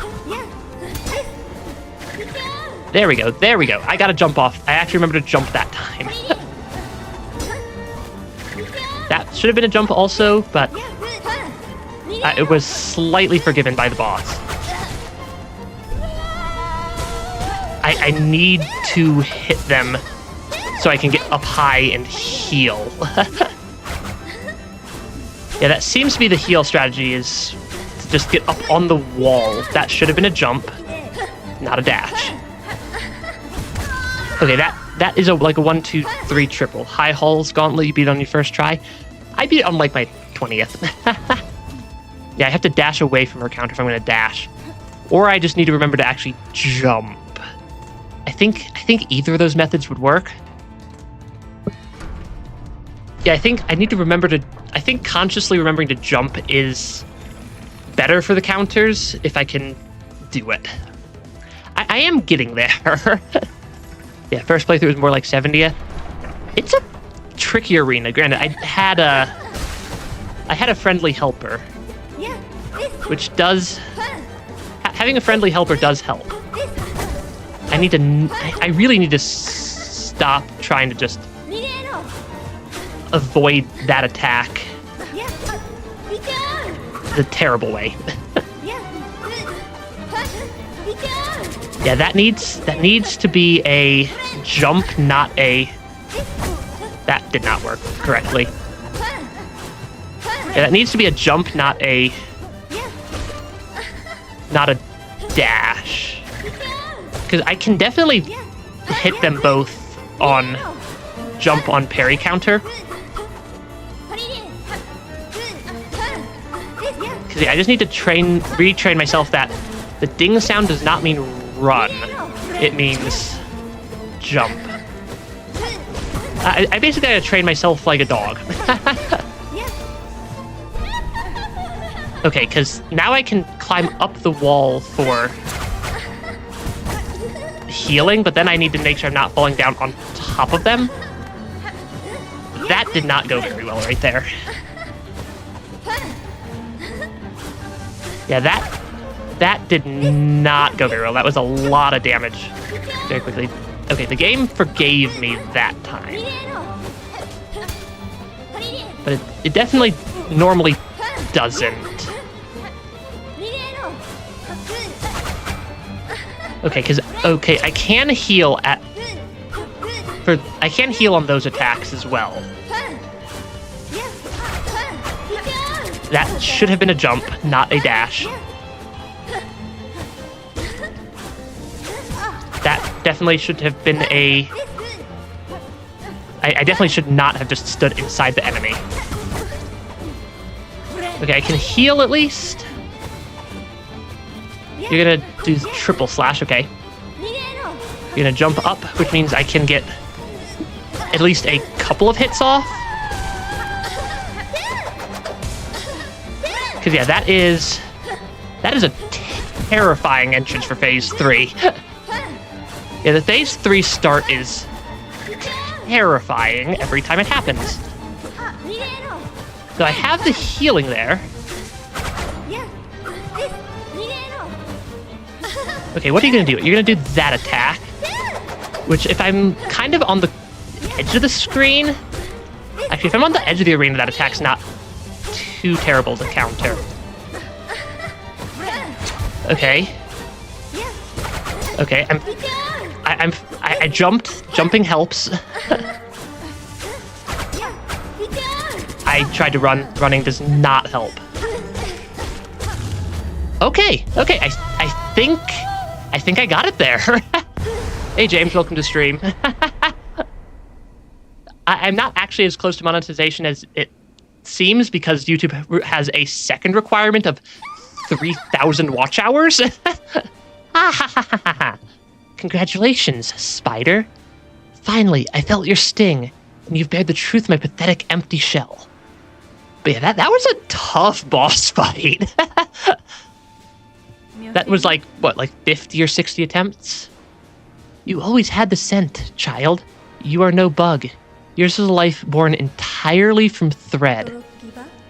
There we go, there we go. I gotta jump off. I actually remember to jump that time. That should have been a jump also, but it was slightly forgiven by the boss. I need to hit them so I can get up high and heal. Yeah, that seems to be the heal strategy, is to just get up on the wall. That should have been a jump, not a dash. Okay, that is like a 1, 2, 3 triple. High Halls Gauntlet, you beat it on your first try. I beat it on like my 20th. Yeah, I have to dash away from her counter if I'm going to dash. Or I just need to remember to actually jump. I think either of those methods would work. Yeah, I think I need to remember to... I think consciously remembering to jump is better for the counters if I can do it. I am getting there. Yeah, first playthrough was more like 70th. It's a tricky arena. Granted, I had a friendly helper, which does... Having a friendly helper does help. I really need to stop trying to just avoid that attack the terrible way. Yeah, that needs to be a jump, not a... That did not work correctly. Yeah, that needs to be a jump, not a dash. Because I can definitely hit them both on jump on parry counter. Because yeah, I just need to retrain myself that the ding sound does not mean run. It means jump. I basically gotta train myself like a dog. Okay, because now I can climb up the wall for healing, but then I need to make sure I'm not falling down on top of them. that did not go very well right there. Yeah, that did not go very well. That was a lot of damage very quickly. Okay, the game forgave me that time. But it definitely normally doesn't. Okay, I can heal I can heal on those attacks as well. That should have been a jump, not a dash. That definitely should have been a... I definitely should not have just stood inside the enemy. Okay, I can heal at least. You're gonna do triple slash, okay. You're gonna jump up, which means I can get at least a couple of hits off. Because yeah, that is a terrifying entrance for Phase 3. Yeah, the Phase 3 start is terrifying every time it happens. So I have the healing there. Okay, what are you going to do? You're going to do that attack, which if I'm kind of on the edge of the screen... Actually, if I'm on the edge of the arena, that attack's not too terrible to counter. Okay. Okay, I jumped. Jumping helps. I tried to run. Running does not help. Okay. I think I got it there. Hey James, welcome to stream. I'm not actually as close to monetization as it seems because YouTube has a second requirement of 3,000 watch hours. Congratulations, Spider. Finally, I felt your sting, and you've bared the truth of my pathetic empty shell. But yeah, that was a tough boss fight. That was like 50 or 60 attempts? You always had the scent, child. You are no bug. Yours is a life born entirely from thread.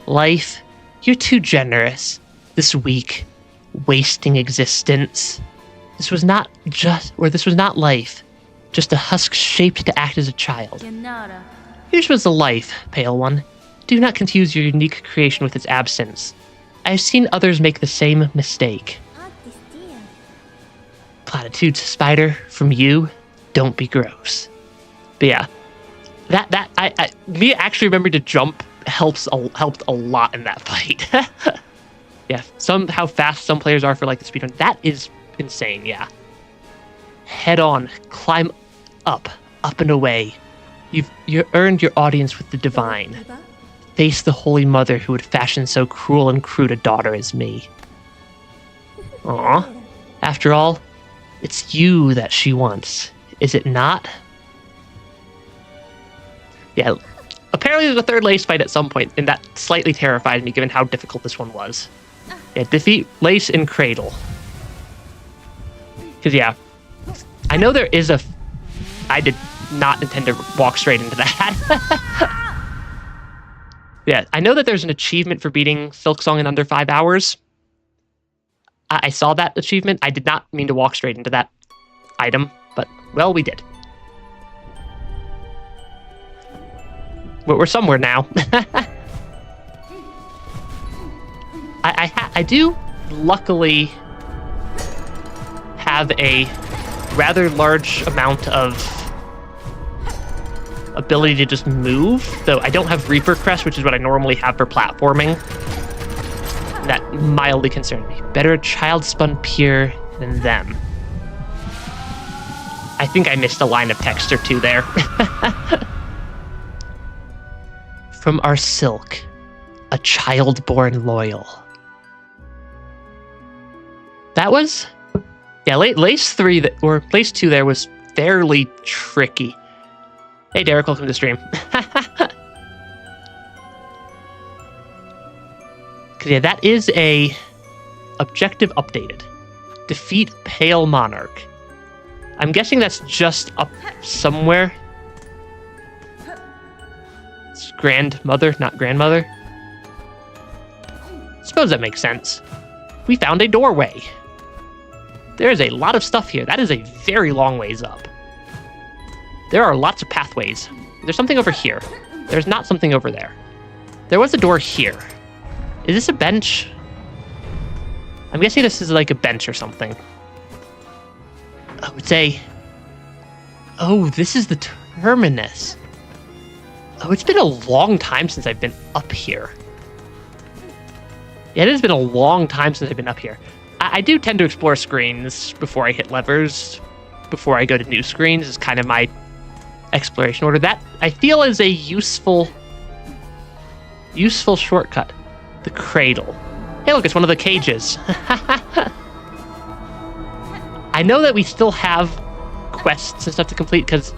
Life, you're too generous. This weak, wasting existence. This was not life. Just a husk shaped to act as a child. Yours was a life, Pale One. Do not confuse your unique creation with its absence. I have seen others make the same mistake. Platitudes, Spider, from you, don't be gross. But yeah, me actually remembering to jump helped a lot in that fight. Yeah, how fast some players are for like the speedrun. That is insane, yeah. Head on, climb up and away. You've earned your audience with the divine. Face the Holy Mother who would fashion so cruel and crude a daughter as me. Aw. After all, it's you that she wants, is it not? Yeah, apparently there's a third Lace fight at some point, and that slightly terrified me given how difficult this one was. Yeah, defeat Lace and Cradle. Because yeah, I know there is I did not intend to walk straight into that. Yeah, I know that there's an achievement for beating Silksong in under 5 hours. I saw that achievement. I did not mean to walk straight into that item, but, well, we did. We're somewhere now. I do, luckily, have a rather large amount of ability to just move, though I don't have Reaper Crest, which is what I normally have for platforming. That mildly concerned me. Better a child spun pure than them. I think I missed a line of text or two there. From our silk, a child born loyal. That was... Yeah, Lace 3, or Lace 2 there was fairly tricky. Hey Derek, welcome to the stream. Yeah, that is a objective updated. Defeat Pale Monarch. I'm guessing that's just up somewhere. It's grandmother, not grandmother. Suppose that makes sense. We found a doorway. There is a lot of stuff here. That is a very long ways up. There are lots of pathways. There's something over here. There's not something over there. There was a door here. Is this a bench? I'm guessing this is like a bench or something. Oh, it's a... Oh, this is the terminus. Oh, it's been a long time since I've been up here. Yeah, it has been a long time since I've been up here. I do tend to explore screens before I hit levers, before I go to new screens. Is kind of my exploration order. That, I feel, is a useful shortcut. The cradle. Hey, look, it's one of the cages. I know that we still have quests and stuff to complete, because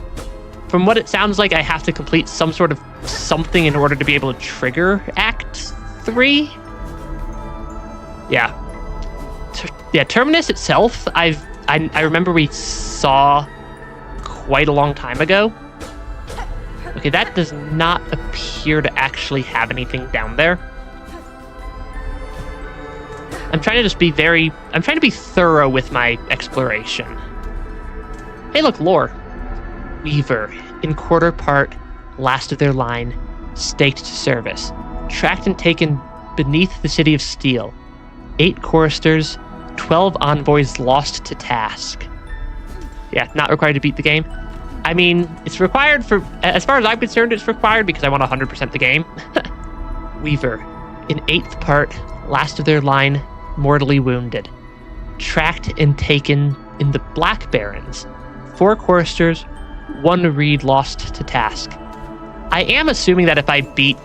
from what it sounds like, I have to complete some sort of something in order to be able to trigger Act 3? Yeah. Terminus itself, I remember we saw quite a long time ago. Okay, that does not appear to actually have anything down there. I'm trying to be thorough with my exploration. Hey, look, lore. Weaver, in quarter part, last of their line, staked to service, tracked and taken beneath the city of steel. 8 choristers, 12 envoys lost to task. Yeah, not required to beat the game. I mean, it's required for, as far as I'm concerned, it's required because I want 100% the game. Weaver, in 8th part, last of their line, mortally wounded. Tracked and taken in the Black Barrens. 4 choristers, 1 reed lost to task. I am assuming that if I beat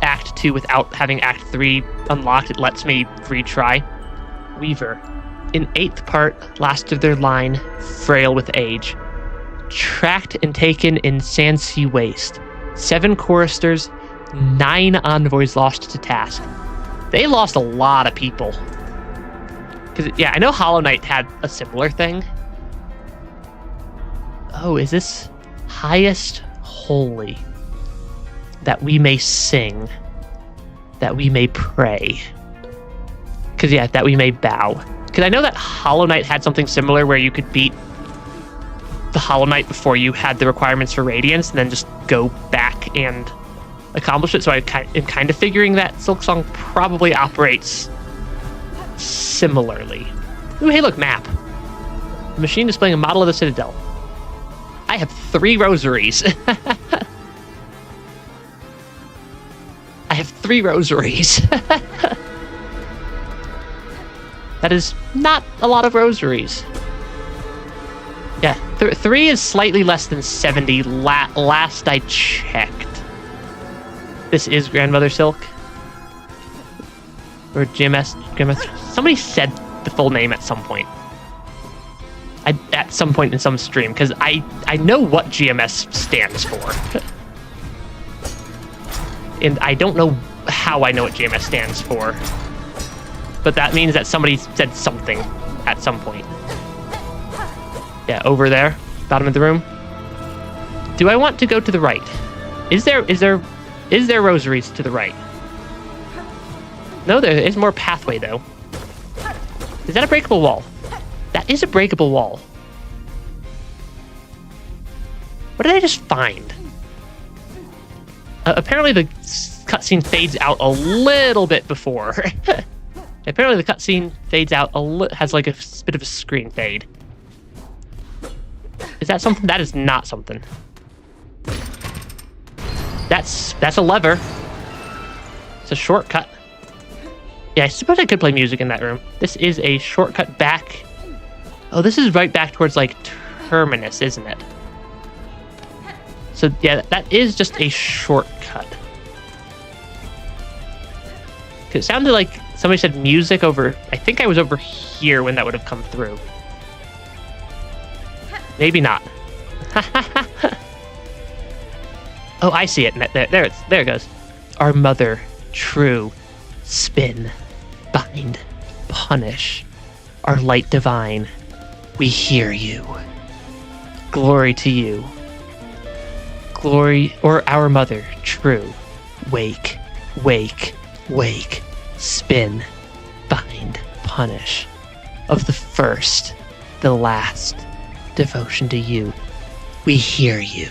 Act 2 without having Act 3 unlocked, it lets me retry. Weaver, in 8th part, last of their line, frail with age. Tracked and taken in Sandsea Waste. 7 choristers, 9 envoys lost to task. They lost a lot of people. Because, yeah, I know Hollow Knight had a similar thing. Oh, is this highest holy? That we may sing. That we may pray. Because, yeah, that we may bow. Because I know that Hollow Knight had something similar where you could beat the Hollow Knight before you had the requirements for Radiance, and then just go back and accomplish it. So I'm kind of figuring that Silksong probably operates similarly. Ooh, hey, look, map. The machine displaying a model of the Citadel. I have 3 rosaries. I have 3 rosaries. That is not a lot of rosaries. Yeah, 3 is slightly less than 70 last I checked. This is Grandmother Silk. Or GMS. Somebody said the full name at some point. At some point in some stream, because I know what GMS stands for. And I don't know how I know what GMS stands for. But that means that somebody said something at some point. Yeah, over there, bottom of the room. Do I want to go to the right? Is there rosaries to the right? No, there is more pathway though. Is that a breakable wall? That is a breakable wall. What did I just find? Apparently the cutscene fades out a little bit before. Apparently the cutscene fades out has like a bit of a screen fade. Is that something? That is not something. That's a lever. It's a shortcut. Yeah, I suppose I could play music in that room. This is a shortcut back. Oh, this is right back towards like Terminus, isn't it? So yeah, that is just a shortcut. It sounded like somebody said music over. I think I was over here when that would have come through. Maybe not. Oh, I see it. There it goes. Our mother, true, spin, bind, punish. Our light divine, we hear you. Glory to you. Glory, or our mother, true. Wake, wake, wake, spin, bind, punish. Of the first, the last, devotion to you. We hear you.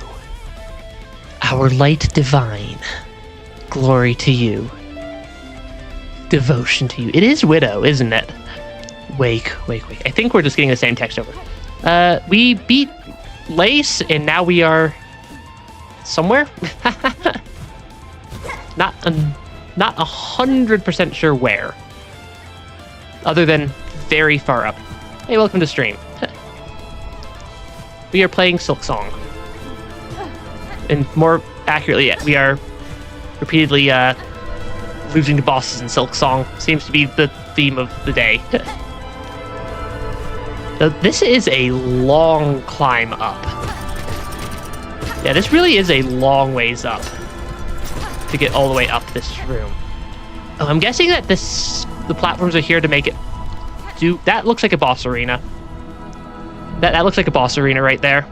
Our light divine, glory to you. Devotion to you. It is Widow, isn't it? Wake, wake, wake. I think we're just getting the same text over. We beat Lace, and now we are somewhere? Not 100% sure where. Other than very far up. Hey, welcome to stream. We are playing Silksong. And more accurately, we are repeatedly losing to bosses in Silksong. Seems to be the theme of the day. So this is a long climb up. Yeah, this really is a long ways up to get all the way up this room. Oh, I'm guessing that the platforms are here to make it do... That looks like a boss arena. That looks like a boss arena right there.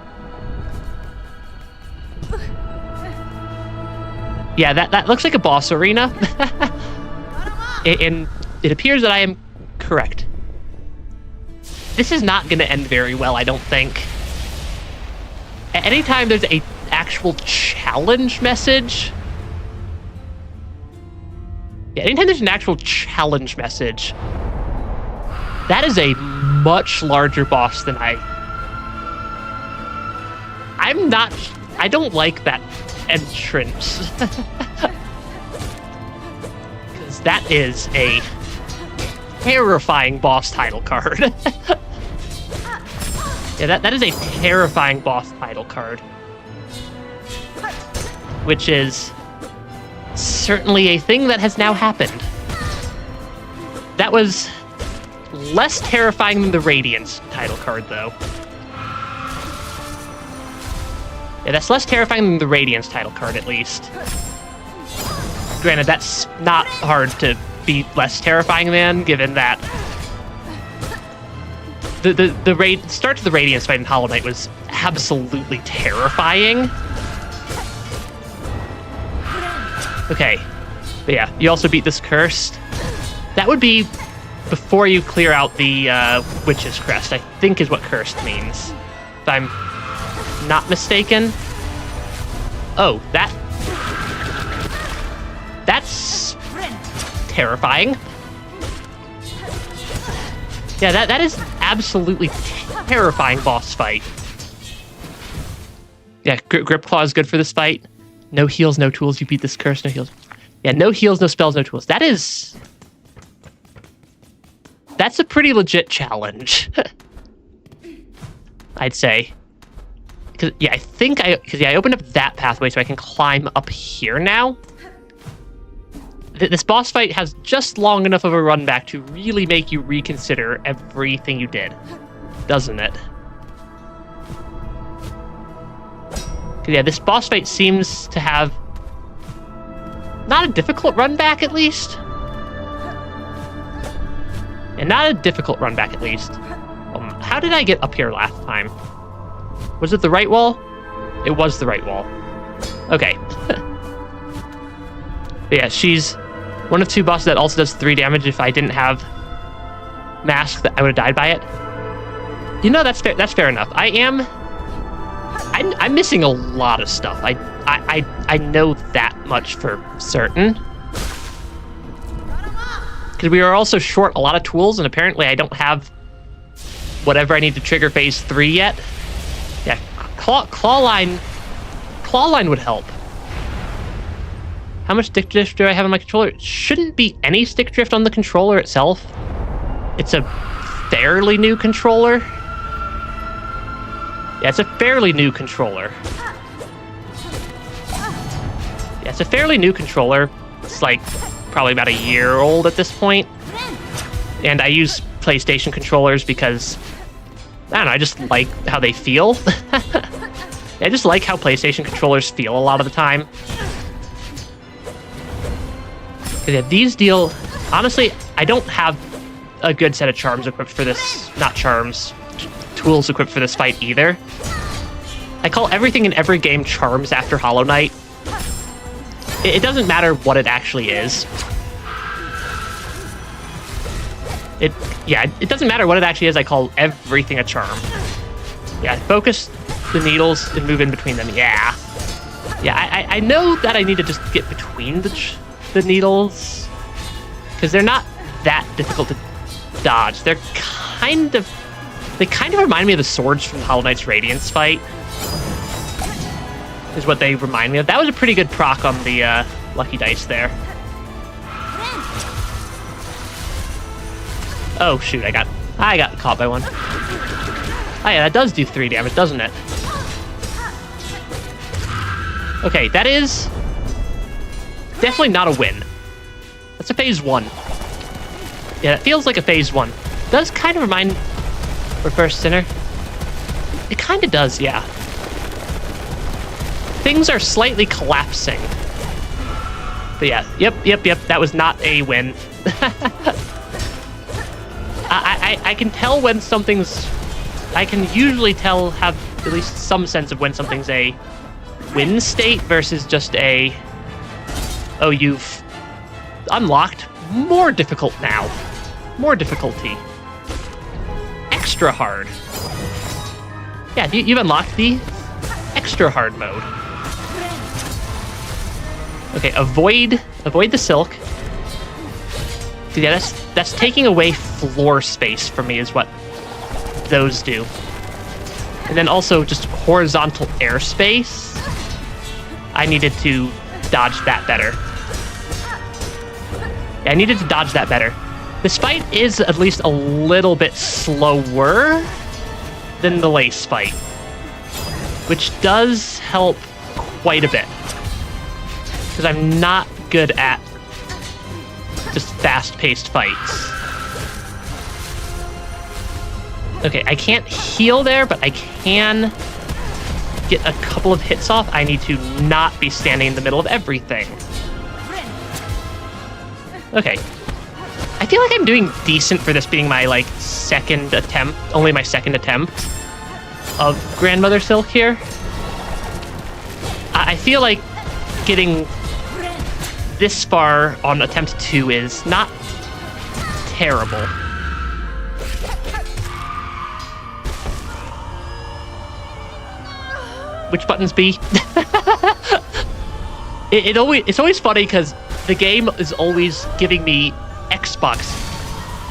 Yeah, that looks like a boss arena. And it appears that I am correct. This is not going to end very well, I don't think. Anytime there's a actual challenge message... Yeah, anytime there's an actual challenge message, that is a much larger boss than I don't like that entrance. Because that is a terrifying boss title card. Yeah, that is a terrifying boss title card. Which is certainly a thing that has now happened. That was less terrifying than the Radiance title card, though. Yeah, that's less terrifying than the Radiance title card, at least. Granted, that's not hard to be less terrifying than, given that the start to the Radiance fight in Hollow Knight was absolutely terrifying. Okay, but yeah, you also beat this Cursed. That would be before you clear out the Witch's Crest, I think is what Cursed means. If I'm not mistaken. Oh, that's terrifying. Yeah, that is absolutely terrifying boss fight. Yeah, Grip Claw is good for this fight. No heals, no tools. You beat this curse, no heals. Yeah, no heals, no spells, no tools. That's a pretty legit challenge. I'd say. Because yeah, I opened up that pathway so I can climb up here now. This boss fight has just long enough of a run back to really make you reconsider everything you did, doesn't it? Yeah, this boss fight seems to have not a difficult run back, at least. And not a difficult run back, at least. How did I get up here last time? Was it the right wall? It was the right wall. Okay. Yeah, she's one of two bosses that also does 3 damage. If I didn't have Mask, I would have died by it. You know, that's fair. That's fair enough. I'm missing a lot of stuff. I know that much for certain. Because we are also short a lot of tools, and apparently I don't have whatever I need to trigger phase 3 yet. Yeah, claw line would help. How much stick drift do I have on my controller? It shouldn't be any stick drift on the controller itself. It's a fairly new controller. Yeah, it's a fairly new controller. Yeah, it's a fairly new controller. It's like probably about a year old at this point. And I use PlayStation controllers because, I don't know, I just like how they feel. I just like how PlayStation controllers feel a lot of the time. Yeah, these deal... Honestly, I don't have a good set of charms equipped for this. Not charms. Tools equipped for this fight either. I call everything in every game charms after Hollow Knight. It doesn't matter what it actually is. It doesn't matter what it actually is. I call everything a charm. Yeah, focus the needles and move in between them. Yeah. Yeah, I know that I need to just get between the needles, because they're not that difficult to dodge. They kind of remind me of the swords from Hollow Knight's Radiance fight, is what they remind me of. That was a pretty good proc on the Lucky Dice there. Oh shoot, I got caught by one. Oh yeah, that does do 3 damage, doesn't it? Okay, that is definitely not a win. That's a phase 1. Yeah, it feels like a phase 1. Does kind of remind Reverse Sinner. It kind of does, yeah. Things are slightly collapsing. But yeah, yep, that was not a win. I can tell when something's... I can usually have at least some sense of when something's a win state versus just a... Oh, you've unlocked more difficult now. More difficulty. Extra hard. Yeah, you've unlocked the extra hard mode. Okay, avoid the silk. Yeah, that's taking away floor space for me is what those do. And then also just horizontal airspace. I needed to dodge that better. Yeah, I needed to dodge that better. This fight is at least a little bit slower than the lace fight, which does help quite a bit, because I'm not good at just fast-paced fights. Okay, I can't heal there, but I can get a couple of hits off. I need to not be standing in the middle of everything. Okay. I feel like I'm doing decent for this being my, second attempt, only my second attempt of Grandmother Silk here. I feel like getting this far on attempt 2 is not terrible. Which buttons B? It's always funny because the game is always giving me Xbox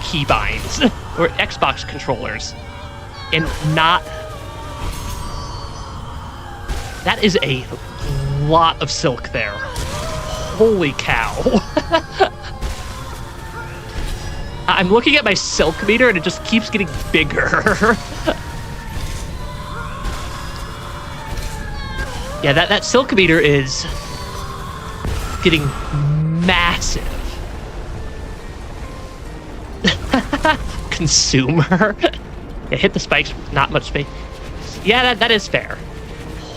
keybinds or Xbox controllers, and not... That is a lot of silk there. Holy cow. I'm looking at my silk meter and it just keeps getting bigger. Yeah, that silk meter is getting massive. Consumer. Yeah, hit the spikes, not much space. Yeah, that is fair.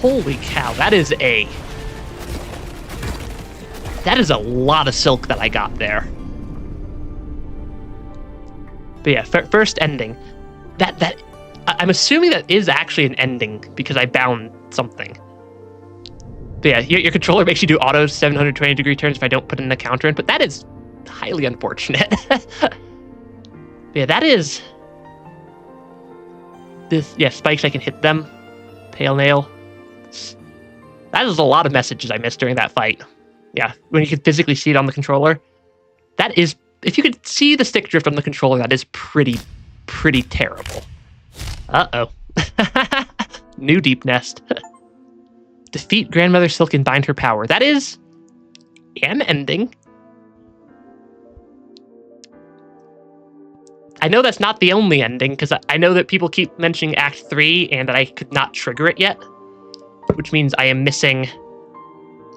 Holy cow, that is a lot of silk that I got there. But yeah, first ending. That I'm assuming that is actually an ending because I bound something. But yeah, your controller makes you do auto 720-degree turns if I don't put in a counter in, but that is highly unfortunate. Yeah, that is... This, yeah, spikes, I can hit them. Pale nail. That is a lot of messages I missed during that fight. Yeah, when you could physically see it on the controller. That is... If you could see the stick drift on the controller, that is pretty terrible. Uh-oh. New deep nest. Defeat Grandmother Silk and bind her power. That is an ending. I know that's not the only ending, because I know that people keep mentioning Act 3 and that I could not trigger it yet, which means I am missing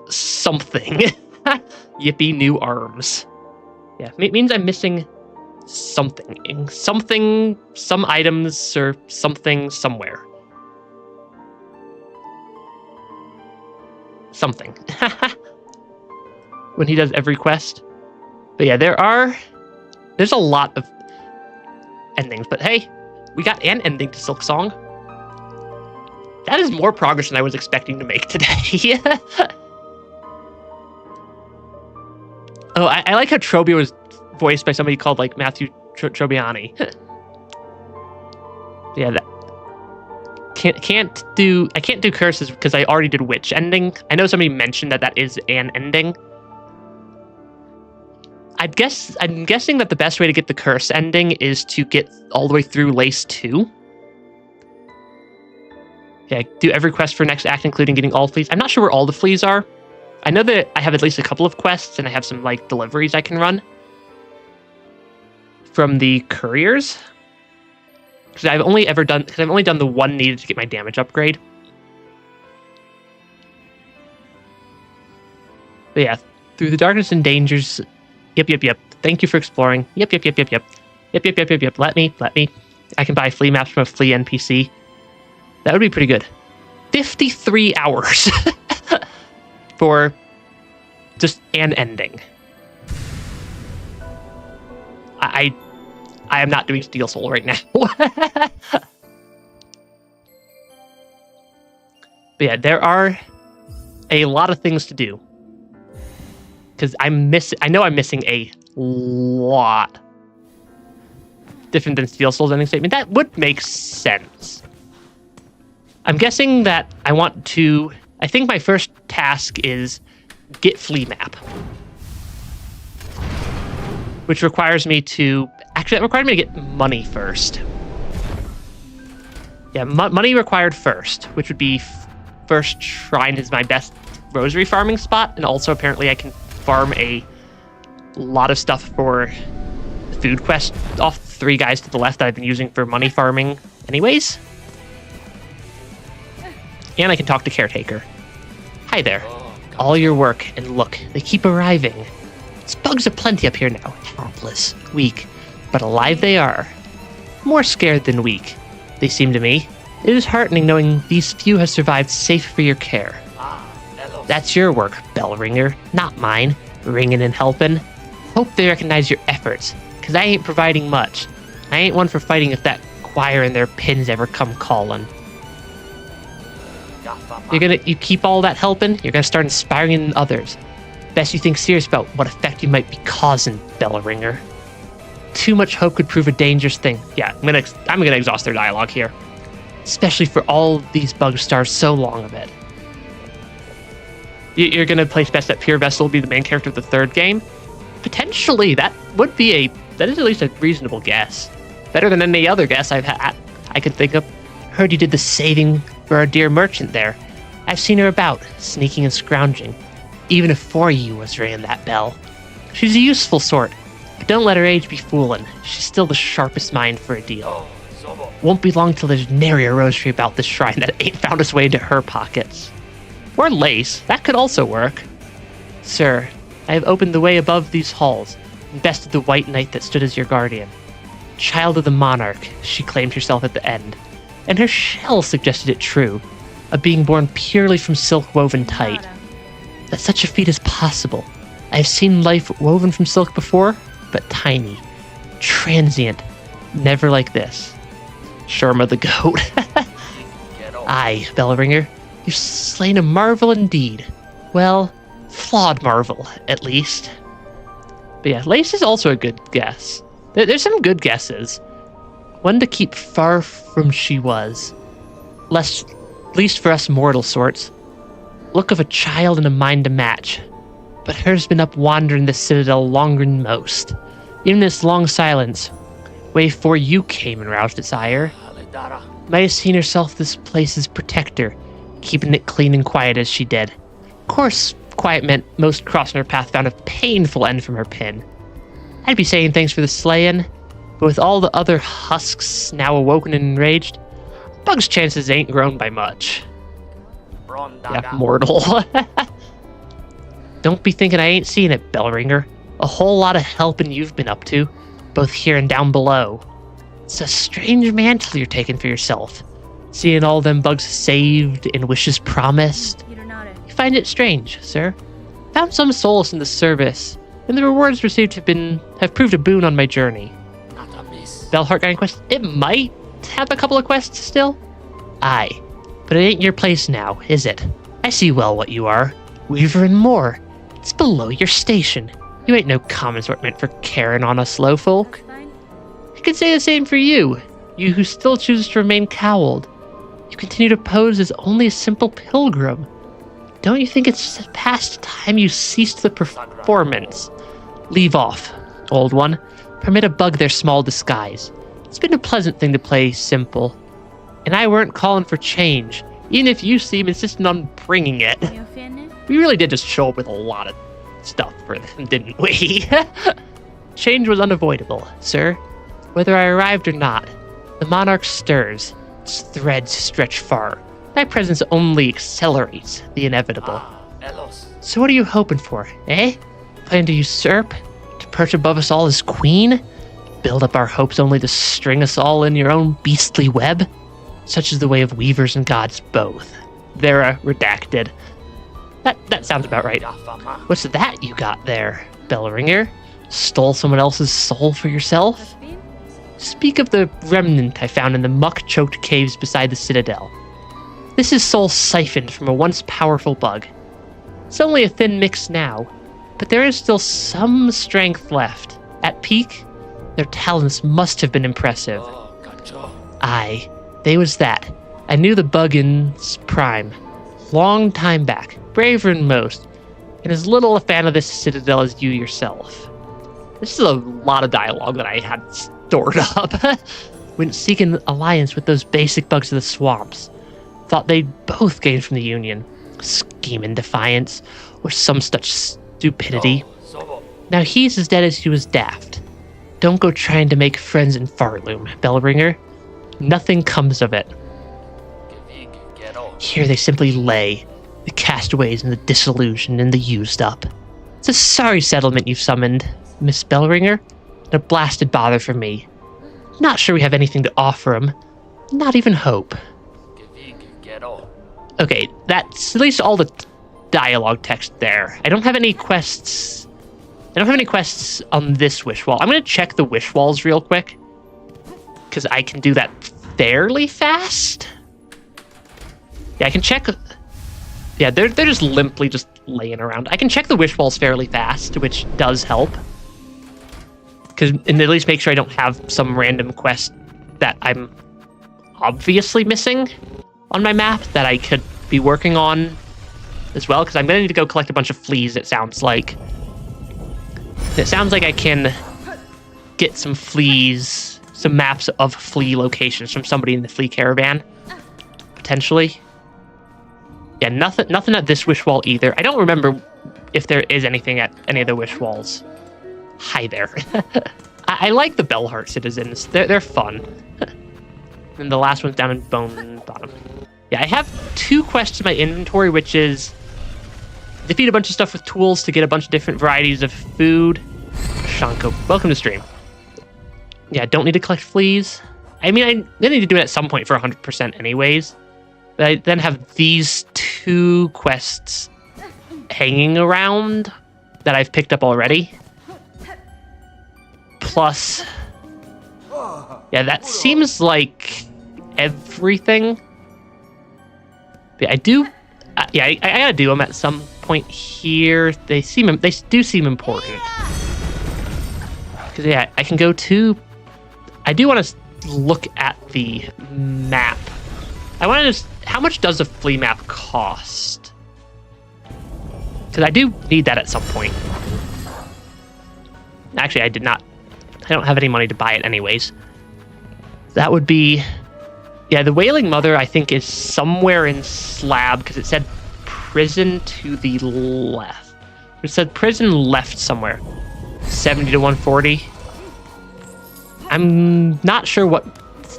something. Yippee, new arms. Yeah, it means I'm missing something. Something, some items, or something somewhere. Something. When he does every quest. But yeah, there's a lot of endings, but hey, we got an ending to Silksong. That is more progress than I was expecting to make today. Oh, I like how Trobio was voiced by somebody called like Matthew Trobiani. Yeah, that I can't do curses because I already did witch ending. I know somebody mentioned that is an ending. I'm guessing that the best way to get the curse ending is to get all the way through Lace 2. Yeah, do every quest for next act, including getting all fleas. I'm not sure where all the fleas are. I know that I have at least a couple of quests, and I have some like deliveries I can run from the couriers. Because I've only done the one needed to get my damage upgrade. But yeah, through the darkness and dangers. Yep. Thank you for exploring. Yep. Let me. I can buy flea maps from a flea NPC. That would be pretty good. 53 hours for just an ending. I am not doing Steel Soul right now. But yeah, there are a lot of things to do. Because I know I'm missing a lot. Different than Steel Soul's ending statement. That would make sense. I'm guessing that I think my first task is get flea map. Which requires me to... Actually, that required me to get money first. Yeah, money required first, which would be first shrine is my best rosary farming spot, and also apparently I can farm a lot of stuff for food quest off 3 guys to the left that I've been using for money farming anyways. And I can talk to Caretaker. Hi there. All your work, and look, they keep arriving. There's bugs aplenty up here now. Helpless, weak, but alive they are. More scared than weak, they seem to me. It is heartening knowing these few have survived safe for your care. That's your work, bell ringer, not mine. Ringing and helping. Hope they recognize your efforts, cause I ain't providing much. I ain't one for fighting if that choir and their pins ever come calling. You keep all that helping, you're gonna start inspiring others. Best you think serious about what effect you might be causing, bell ringer. Too much hope could prove a dangerous thing. Yeah, I'm gonna exhaust their dialogue here. Especially for all these bugs starved so long of it. You're gonna place best that Pure Vessel will be the main character of the 3rd game? Potentially, that is at least a reasonable guess. Better than any other guess I could think of. Heard you did the saving for our dear merchant there. I've seen her about, sneaking and scrounging. Even afore you was ringing that bell. She's a useful sort, but don't let her age be foolin'. She's still the sharpest mind for a deal. Won't be long till there's nary a rosary about this shrine that ain't found its way into her pockets. Or lace, that could also work. Sir, I have opened the way above these halls, and bested the white knight that stood as your guardian. Child of the monarch, she claimed herself at the end, and her shell suggested it true, a being born purely from silk woven tight. That such a feat is possible. I have seen life woven from silk before, but tiny, transient, never like this. Sherma the goat. Aye, Bellringer, you've slain a marvel indeed. Well, flawed marvel, at least. But yeah, Lace is also a good guess. There's some good guesses. One to keep far from she was. Least for us mortal sorts. Look of a child and a mind to match. But hers been up wandering the citadel longer than most. Even this long silence, way before you came and roused its ire. Might have seen herself this place's protector, keeping it clean and quiet as she did. Of course, quiet meant most crossing her path found a painful end from her pin. I'd be saying thanks for the slaying, but with all the other husks now awoken and enraged, Bug's chances ain't grown by much. Yeah, mortal. Don't be thinking I ain't seen it, Bellringer. A whole lot of helping you've been up to, both here and down below. It's a strange mantle you're taking for yourself. Seeing all them bugs saved and wishes promised. You find it strange, sir. Found some solace in the service, and the rewards received have proved a boon on my journey. Bellheart Guiding Quest, it might have a couple of quests still. Aye, But it ain't your place now, is it? I see well what you are. Weaver and more. It's below your station. You ain't no common sort meant for carrying on us slow folk. I could say the same for you. You who still chooses to remain cowled. You continue to pose as only a simple pilgrim. Don't you think it's past time you ceased the performance? Leave off, old one. Permit a bug their small disguise. It's been a pleasant thing to play simple. And I weren't calling for change, even if you seem insistent on bringing it. We really did just show up with a lot of stuff for them, didn't we? Change was unavoidable, sir. Whether I arrived or not, the monarch stirs. Its threads stretch far. My presence only accelerates the inevitable. So what are you hoping for, eh? Plan to usurp? To perch above us all as queen? Build up our hopes only to string us all in your own beastly web? Such is the way of weavers and gods both. Vera redacted. That sounds about right. What's that you got there, Bellringer? Stole someone else's soul for yourself? Speak of the remnant I found in the muck-choked caves beside the citadel. This is soul siphoned from a once powerful bug. It's only a thin mix now, but there is still some strength left. At peak, their talents must have been impressive. Aye, they was that. I knew the bug in its prime. Long time back, braver than most, and as little a fan of this citadel as you yourself. This is a lot of dialogue that I had stored up. Went seeking alliance with those basic bugs of the swamps. Thought they'd both gain from the Union. Scheme and defiance, or some such stupidity. Now he's as dead as he was daft. Don't go trying to make friends in Pharloom, Bellringer. Nothing comes of it. Here they simply lay, the castaways and the disillusioned and the used up. It's a sorry settlement you've summoned, Miss Bellringer, and a blasted bother for me. Not sure we have anything to offer him, not even hope. Okay, that's at least all the dialogue text there. I don't have any quests. I don't have any quests on this wish wall. I'm going to check the wish walls real quick, because I can do that fairly fast. Yeah, I can check. Yeah, they're just limply just laying around. I can check the wish walls fairly fast, which does help. And at least make sure I don't have some random quest that I'm obviously missing on my map that I could be working on as well, because I'm going to need to go collect a bunch of fleas, it sounds like. It sounds like I can get some fleas, some maps of flea locations from somebody in the flea caravan, potentially. Yeah, nothing at this wish wall either. I don't remember if there is anything at any of the wish walls. Hi there. I like the Bellheart citizens. They're fun. And the last one's down in Bone Bottom. Yeah, I have 2 quests in my inventory, which is defeat a bunch of stuff with tools to get a bunch of different varieties of food. Shanko, welcome to stream. Yeah, don't need to collect fleas. I mean, I need to do it at some point for 100% anyways. But I then have these 2 quests hanging around that I've picked up already. Plus, yeah, that seems like everything. Yeah, I do gotta do them at some point here. They do seem important. Because yeah, I can go to. I do want to look at the map. I want to just. How much does a flea map cost? Because I do need that at some point. Actually, I did not. I don't have any money to buy it anyways. That would be... Yeah, the Wailing Mother, I think, is somewhere in Slab, because it said prison to the left. It said prison left somewhere. 70 to 140. I'm not sure what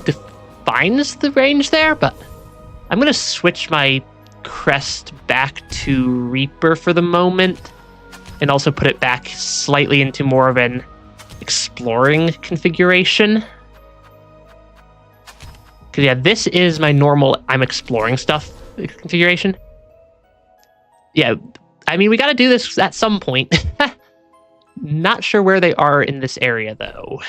defines the range there, but I'm going to switch my crest back to Reaper for the moment, and also put it back slightly into more of an exploring configuration. Because yeah, this is my normal I'm exploring stuff configuration. Yeah, I mean, we got to do this at some point. Not sure where they are in this area, though.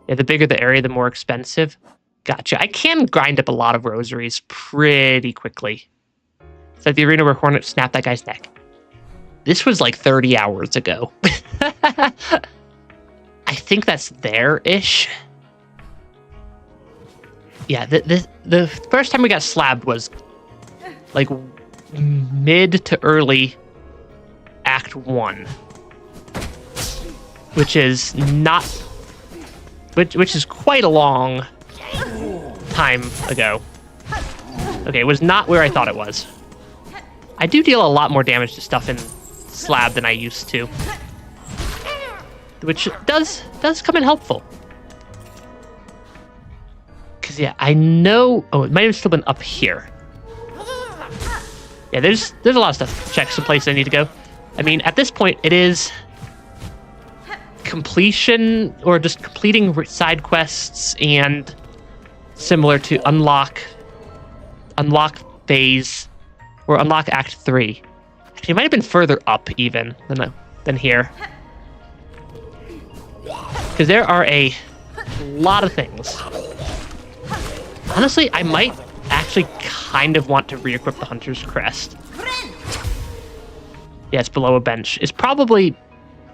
Yeah, the bigger the area, the more expensive. Gotcha. I can grind up a lot of rosaries pretty quickly. It's like the arena where Hornet snapped that guy's neck. This was like 30 hours ago. I think that's there-ish. Yeah, the first time we got slabbed was like mid to early Act 1. Which is not... Which is quite a long time ago. Okay, it was not where I thought it was. I do deal a lot more damage to stuff in slab than I used to. Which does come in helpful. Because, yeah, I know... Oh, it might have still been up here. Yeah, there's a lot of stuff. Checks some places I need to go. I mean, at this point, it is... completion, or just completing side quests, and similar to unlock phase, or unlock Act 3. Actually, it might have been further up even than here. Because there are a lot of things. Honestly, I might actually kind of want to re-equip the Hunter's Crest. Yeah, it's below a bench. It's probably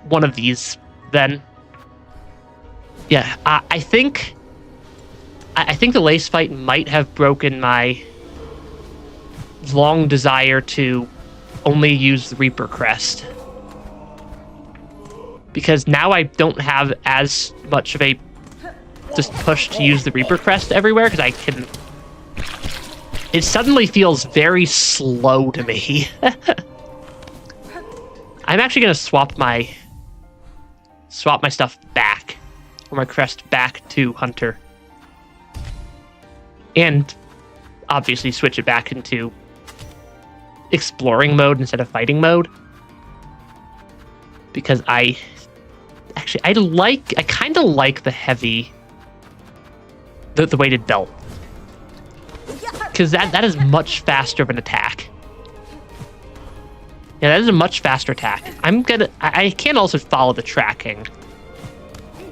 one of these, then. Yeah, I think the lace fight might have broken my long desire to only use the Reaper Crest. Because now I don't have as much of a just push to use the Reaper Crest everywhere, because I can... It suddenly feels very slow to me. I'm actually going to swap my stuff back, or my crest back to Hunter. And obviously switch it back into exploring mode instead of fighting mode. Because I kind of like the heavy, the weighted belt. Because that is much faster of an attack. Yeah, that is a much faster attack. I can also follow the tracking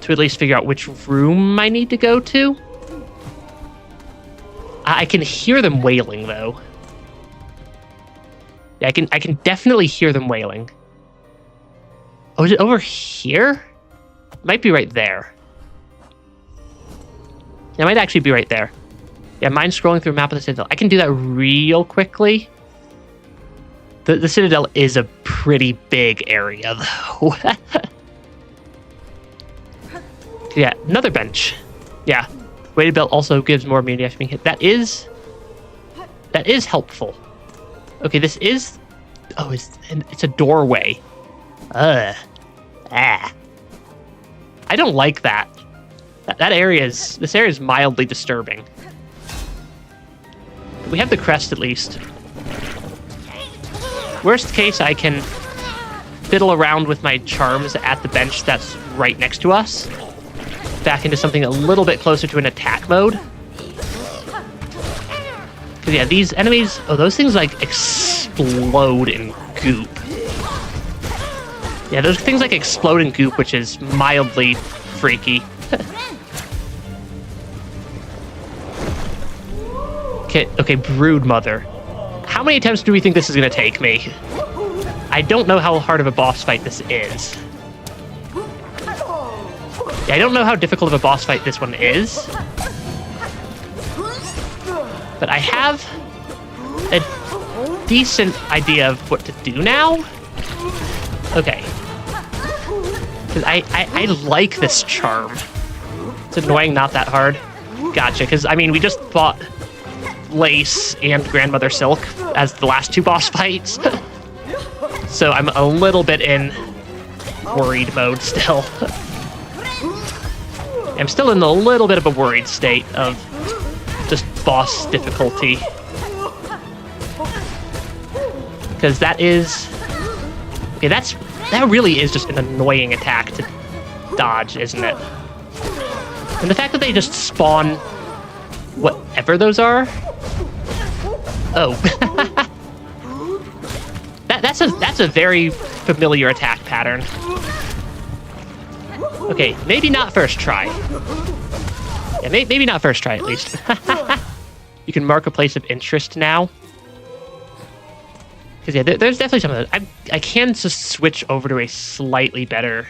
to at least figure out which room I need to go to. I can hear them wailing, though. Yeah, I can definitely hear them wailing. Oh, is it over here? It might be right there. Yeah, it might actually be right there. Yeah, mind scrolling through a map of the Citadel. I can do that real quickly. The Citadel is a pretty big area, though. Yeah, another bench. Yeah, weighted belt also gives more immunity after being hit. That is helpful. Okay, this is... Oh, it's a doorway. I don't like that. This area is mildly disturbing. We have the crest at least. Worst case, I can fiddle around with my charms at the bench that's right next to us. Back into something a little bit closer to an attack mode. Because yeah, these enemies, those things like explode in goop. Yeah, those things like explode in goop, which is mildly freaky. Okay, Broodmother. How many attempts do we think this is going to take me? I don't know how hard of a boss fight this is. Yeah, I don't know how difficult of a boss fight this one is. But I have a decent idea of what to do now. Okay. Because I like this charm. It's annoying, not that hard. Gotcha, because, I mean, we just fought Lace and Grandmother Silk as the last two boss fights. So I'm a little bit in worried mode still. I'm still in a little bit of a worried state of just boss difficulty. Because that is... Okay, that really is just an annoying attack to dodge, isn't it? And the fact that they just spawn whatever those are... Oh. That's a very familiar attack pattern. Okay, maybe not first try. Yeah, maybe not first try, at least. You can mark a place of interest now. Because, yeah, there's definitely some of those. I can just switch over to a slightly better...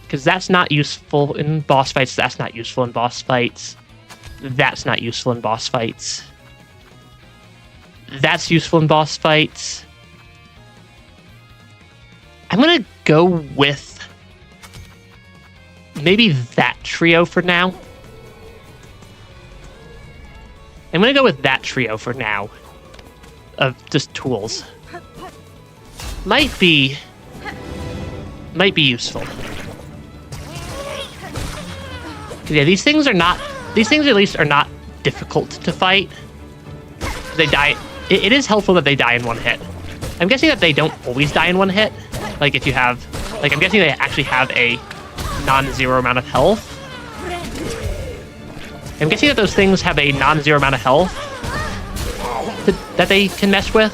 Because that's not useful in boss fights. That's not useful in boss fights. That's not useful in boss fights. That's useful in boss fights. I'm going to go with maybe that trio for now. I'm going to go with that trio for now of just tools. Might be useful. Yeah, these things at least are not difficult to fight. They die. It is helpful that they die in one hit. I'm guessing that they don't always die in one hit. Like if you have, like I'm guessing they actually have a non-zero amount of health. I'm guessing that those things have a non-zero amount of health that they can mess with,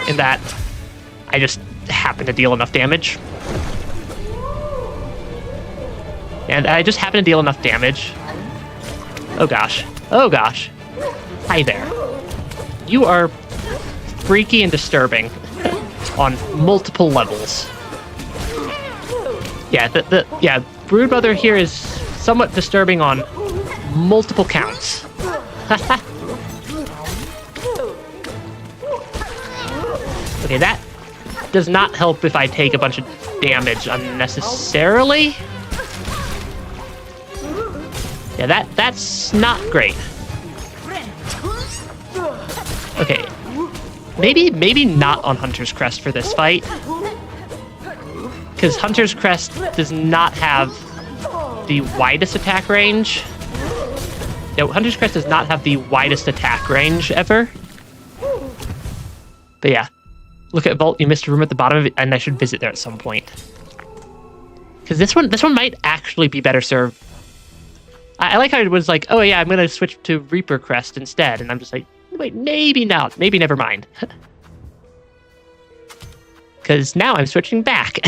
in that I just happen to deal enough damage. And I just happen to deal enough damage. Oh gosh. Oh gosh. Hi there. You are freaky and disturbing on multiple levels. Yeah, yeah, Broodmother here is somewhat disturbing on multiple counts. Okay, that does not help if I take a bunch of damage unnecessarily. Yeah, that's not great. Okay, maybe not on Hunter's Crest for this fight, because Hunter's Crest does not have the widest attack range. No, Hunter's Crest does not have the widest attack range ever. But yeah, look at Vault. You missed a room at the bottom of it, and I should visit there at some point. Because this one might actually be better served. I like how it was like, oh yeah, I'm going to switch to Reaper Crest instead. And I'm just like, wait, maybe not. Maybe never mind. Because now I'm switching back.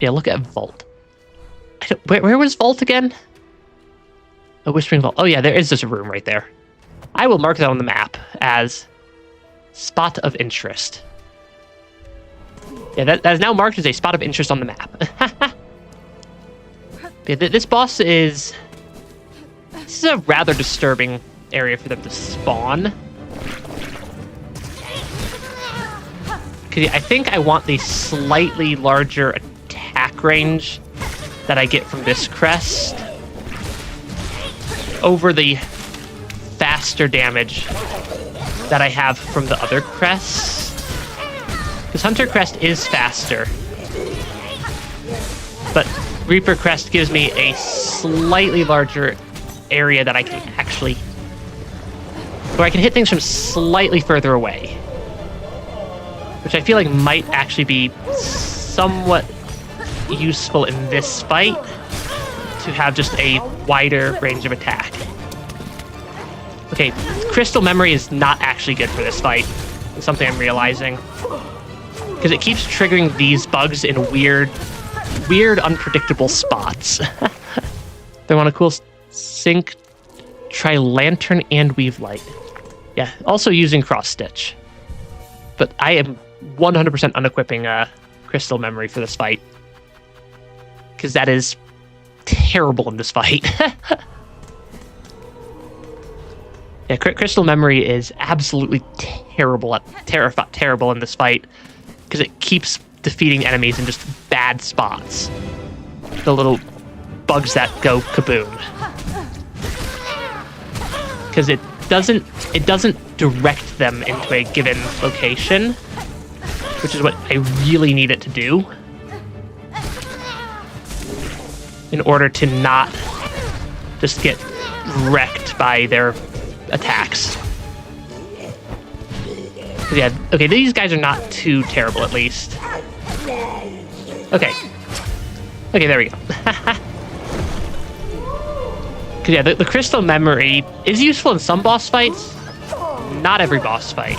Yeah, look at Vault. Where was Vault again? A Whispering Vault. Oh yeah, there is just a room right there. I will mark that on the map as Spot of Interest. Yeah, that is now marked as a Spot of Interest on the map. Yeah, this boss is... This is a rather disturbing area for them to spawn. Because I think I want the slightly larger attack range that I get from this crest over the faster damage that I have from the other crests. Because Hunter Crest is faster. But Reaper Crest gives me a slightly larger area that I can actually... where I can hit things from slightly further away. Which I feel like might actually be somewhat useful in this fight, to have just a wider range of attack. Okay, Crystal Memory is not actually good for this fight. It's something I'm realizing. Because it keeps triggering these bugs in weird, unpredictable spots. They want a cool sync, try Lantern and Weave Light. Yeah, also using Cross Stitch. But I am 100% unequipping Crystal Memory for this fight. Because that is terrible in this fight. Yeah, Crystal Memory is absolutely terrible in this fight. Because it keeps defeating enemies in just bad spots. The little bugs that go kaboom. Because it doesn't direct them into a given location, which is what I really need it to do in order to not just get wrecked by their attacks. Yeah, okay, these guys are not too terrible, at least. Okay. Okay, there we go. Because yeah, the Crystal Memory is useful in some boss fights, not every boss fight.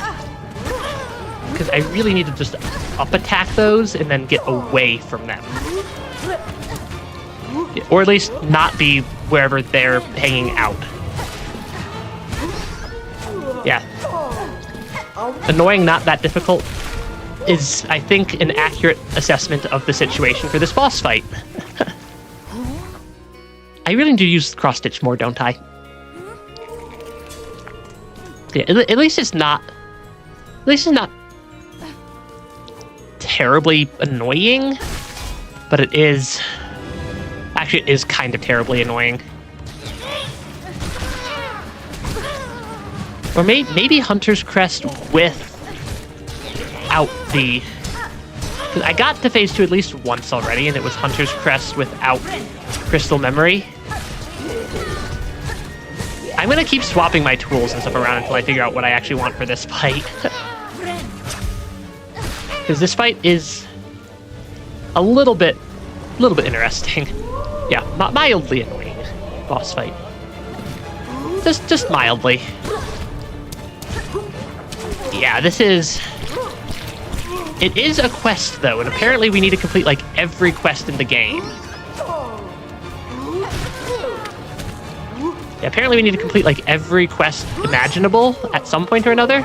Because I really need to just up attack those and then get away from them. Or at least not be wherever they're hanging out. Yeah. Annoying, not that difficult, is, I think, an accurate assessment of the situation for this boss fight. I really do use cross-stitch more, don't I? Yeah, at least it's not... At least it's not terribly annoying, but it is... Actually, it is kind of terribly annoying. Or maybe Hunter's Crest without the... I got to phase 2 at least once already, and it was Hunter's Crest without Crystal Memory. I'm going to keep swapping my tools and stuff around until I figure out what I actually want for this fight. Because this fight is a little bit interesting. Yeah, mildly annoying boss fight. Just mildly. Yeah, this is... It is a quest, though, and apparently we need to complete, like, every quest in the game. Yeah, apparently we need to complete, like, every quest imaginable at some point or another.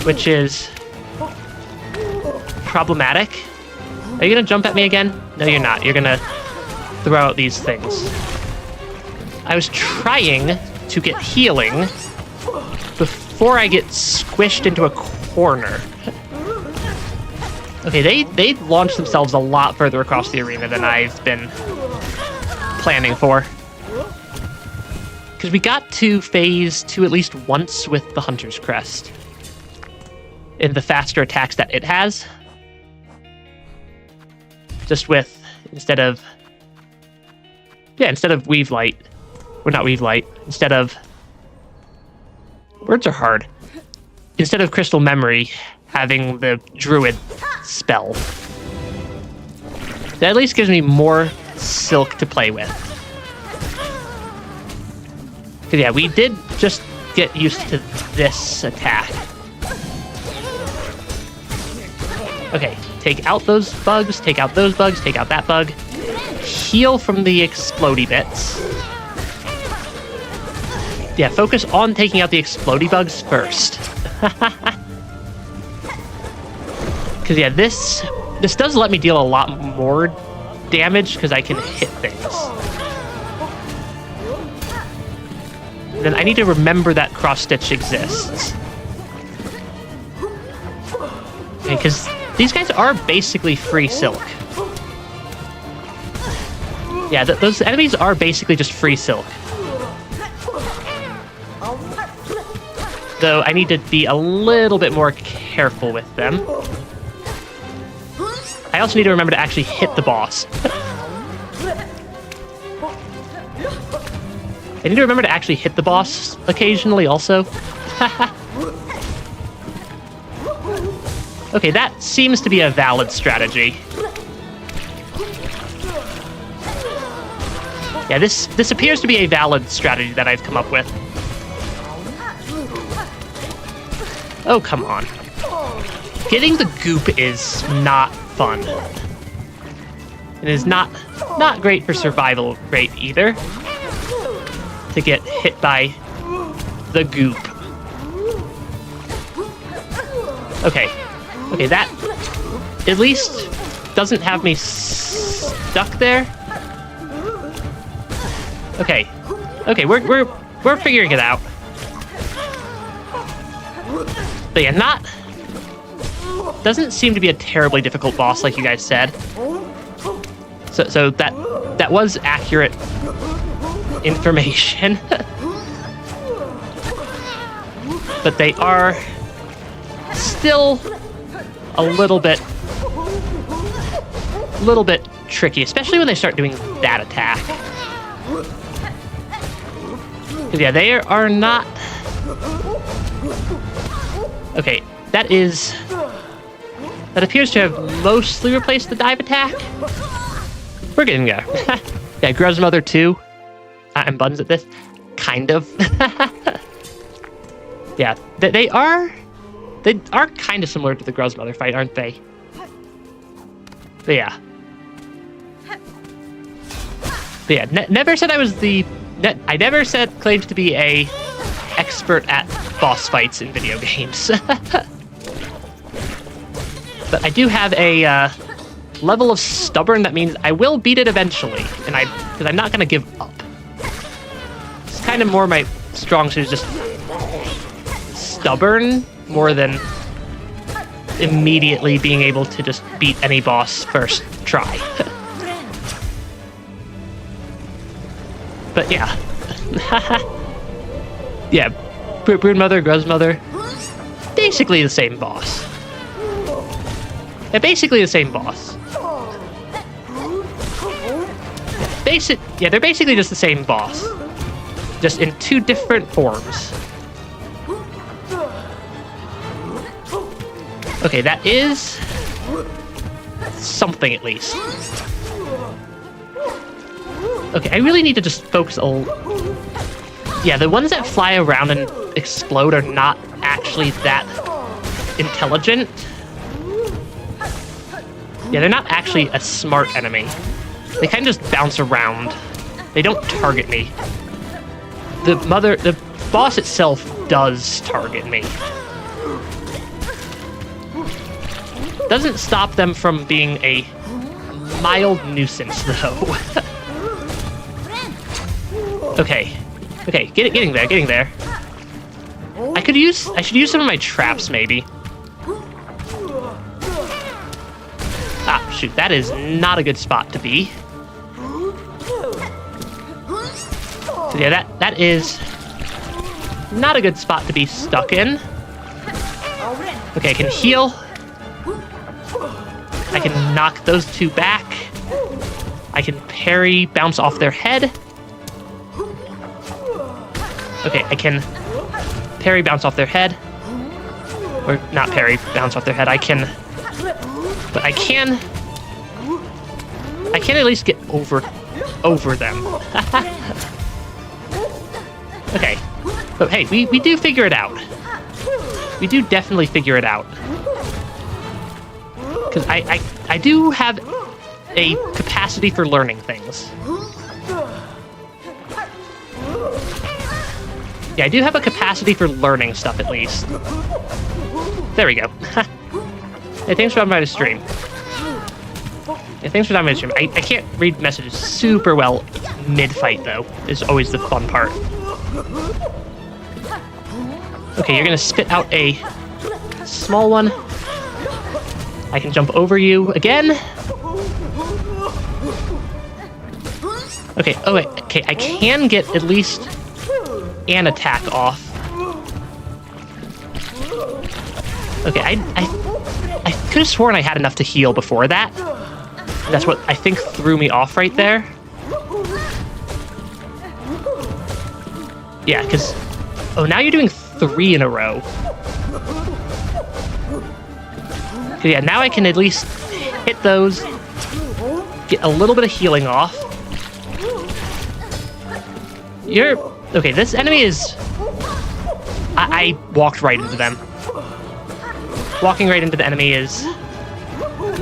Which is... problematic. Are you gonna jump at me again? No, you're not. You're gonna throw out these things. I was trying to get healing before I get squished into a corner. Okay, they launched themselves a lot further across the arena than I've been planning for. Because we got to phase 2 at least once with the Hunter's Crest. In the faster attacks that it has. Just with, instead of Weave Light, or not Weave Light, instead of, words are hard, instead of Crystal Memory, having the Druid spell. That at least gives me more Silk to play with. Because yeah, we did just get used to this attack. Okay, take out those bugs, take out those bugs, take out that bug. Heal from the explodey bits. Yeah, focus on taking out the explodey bugs first. Because yeah, this does let me deal a lot more damage because I can hit things. And then I need to remember that cross-stitch exists. Okay, because these guys are basically free Silk. Yeah, those enemies are basically just free Silk. Though I need to be a little bit more careful with them. I also need to remember to actually hit the boss. I need to remember to actually hit the boss occasionally also. Okay, that seems to be a valid strategy. Yeah, this appears to be a valid strategy that I've come up with. Oh, come on. Getting the goop is not fun. It is not great for survival rate either. To get hit by the goop. Okay, that at least doesn't have me stuck there. Okay, we're figuring it out. But yeah, doesn't seem to be a terribly difficult boss like you guys said. So that was accurate information. But they are still a little bit tricky, especially when they start doing that attack. 'Cause yeah, they are not... Okay, that appears to have mostly replaced the dive attack. We're getting there. Yeah, Grub's Mother 2. I'm buns at this. Kind of. Yeah, they are kind of similar to the Grub's Mother fight, aren't they? But yeah. But yeah, never said I was I never claimed to be a expert at boss fights in video games. But I do have a level of stubborn that means I will beat it eventually, and because I'm not gonna give up. It's kind of more my strong suit is just stubborn more than immediately being able to just beat any boss first try. But yeah. Yeah, Broodmother, Gruzmother, basically the same boss. Yeah, basically the same boss. Yeah, they're basically just the same boss. Just in two different forms. Okay, that is something at least. Okay, I really need to just focus a little. Yeah, the ones that fly around and explode are not actually that intelligent. Yeah, they're not actually a smart enemy. They kind of just bounce around. They don't target me. The boss itself does target me. Doesn't stop them from being a mild nuisance, though. Okay, getting there. I should use some of my traps, maybe. Ah, shoot, that is not a good spot to be. So yeah, that is not a good spot to be stuck in. Okay, I can heal. I can knock those two back. I can parry, bounce off their head. Okay, I can parry, bounce off their head. Or not parry, bounce off their head. I can at least get over them. Okay. But hey, we do figure it out. We do definitely figure it out. Because I do have a capacity for learning things. Yeah, I do have a capacity for learning stuff, at least. There we go. Hey, thanks for stopping by the stream. Yeah, thanks for stopping by the stream. I can't read messages super well mid-fight, though. Is always the fun part. Okay, you're gonna spit out a small one. I can jump over you again. Okay, oh wait, okay, I can get at least an attack off. Okay, I could have sworn I had enough to heal before that. That's what I think threw me off right there. Yeah, because... Oh, now you're doing 3 in a row. Okay, yeah, now I can at least hit those, get a little bit of healing off. Okay, this enemy is... I walked right into them. Walking right into the enemy is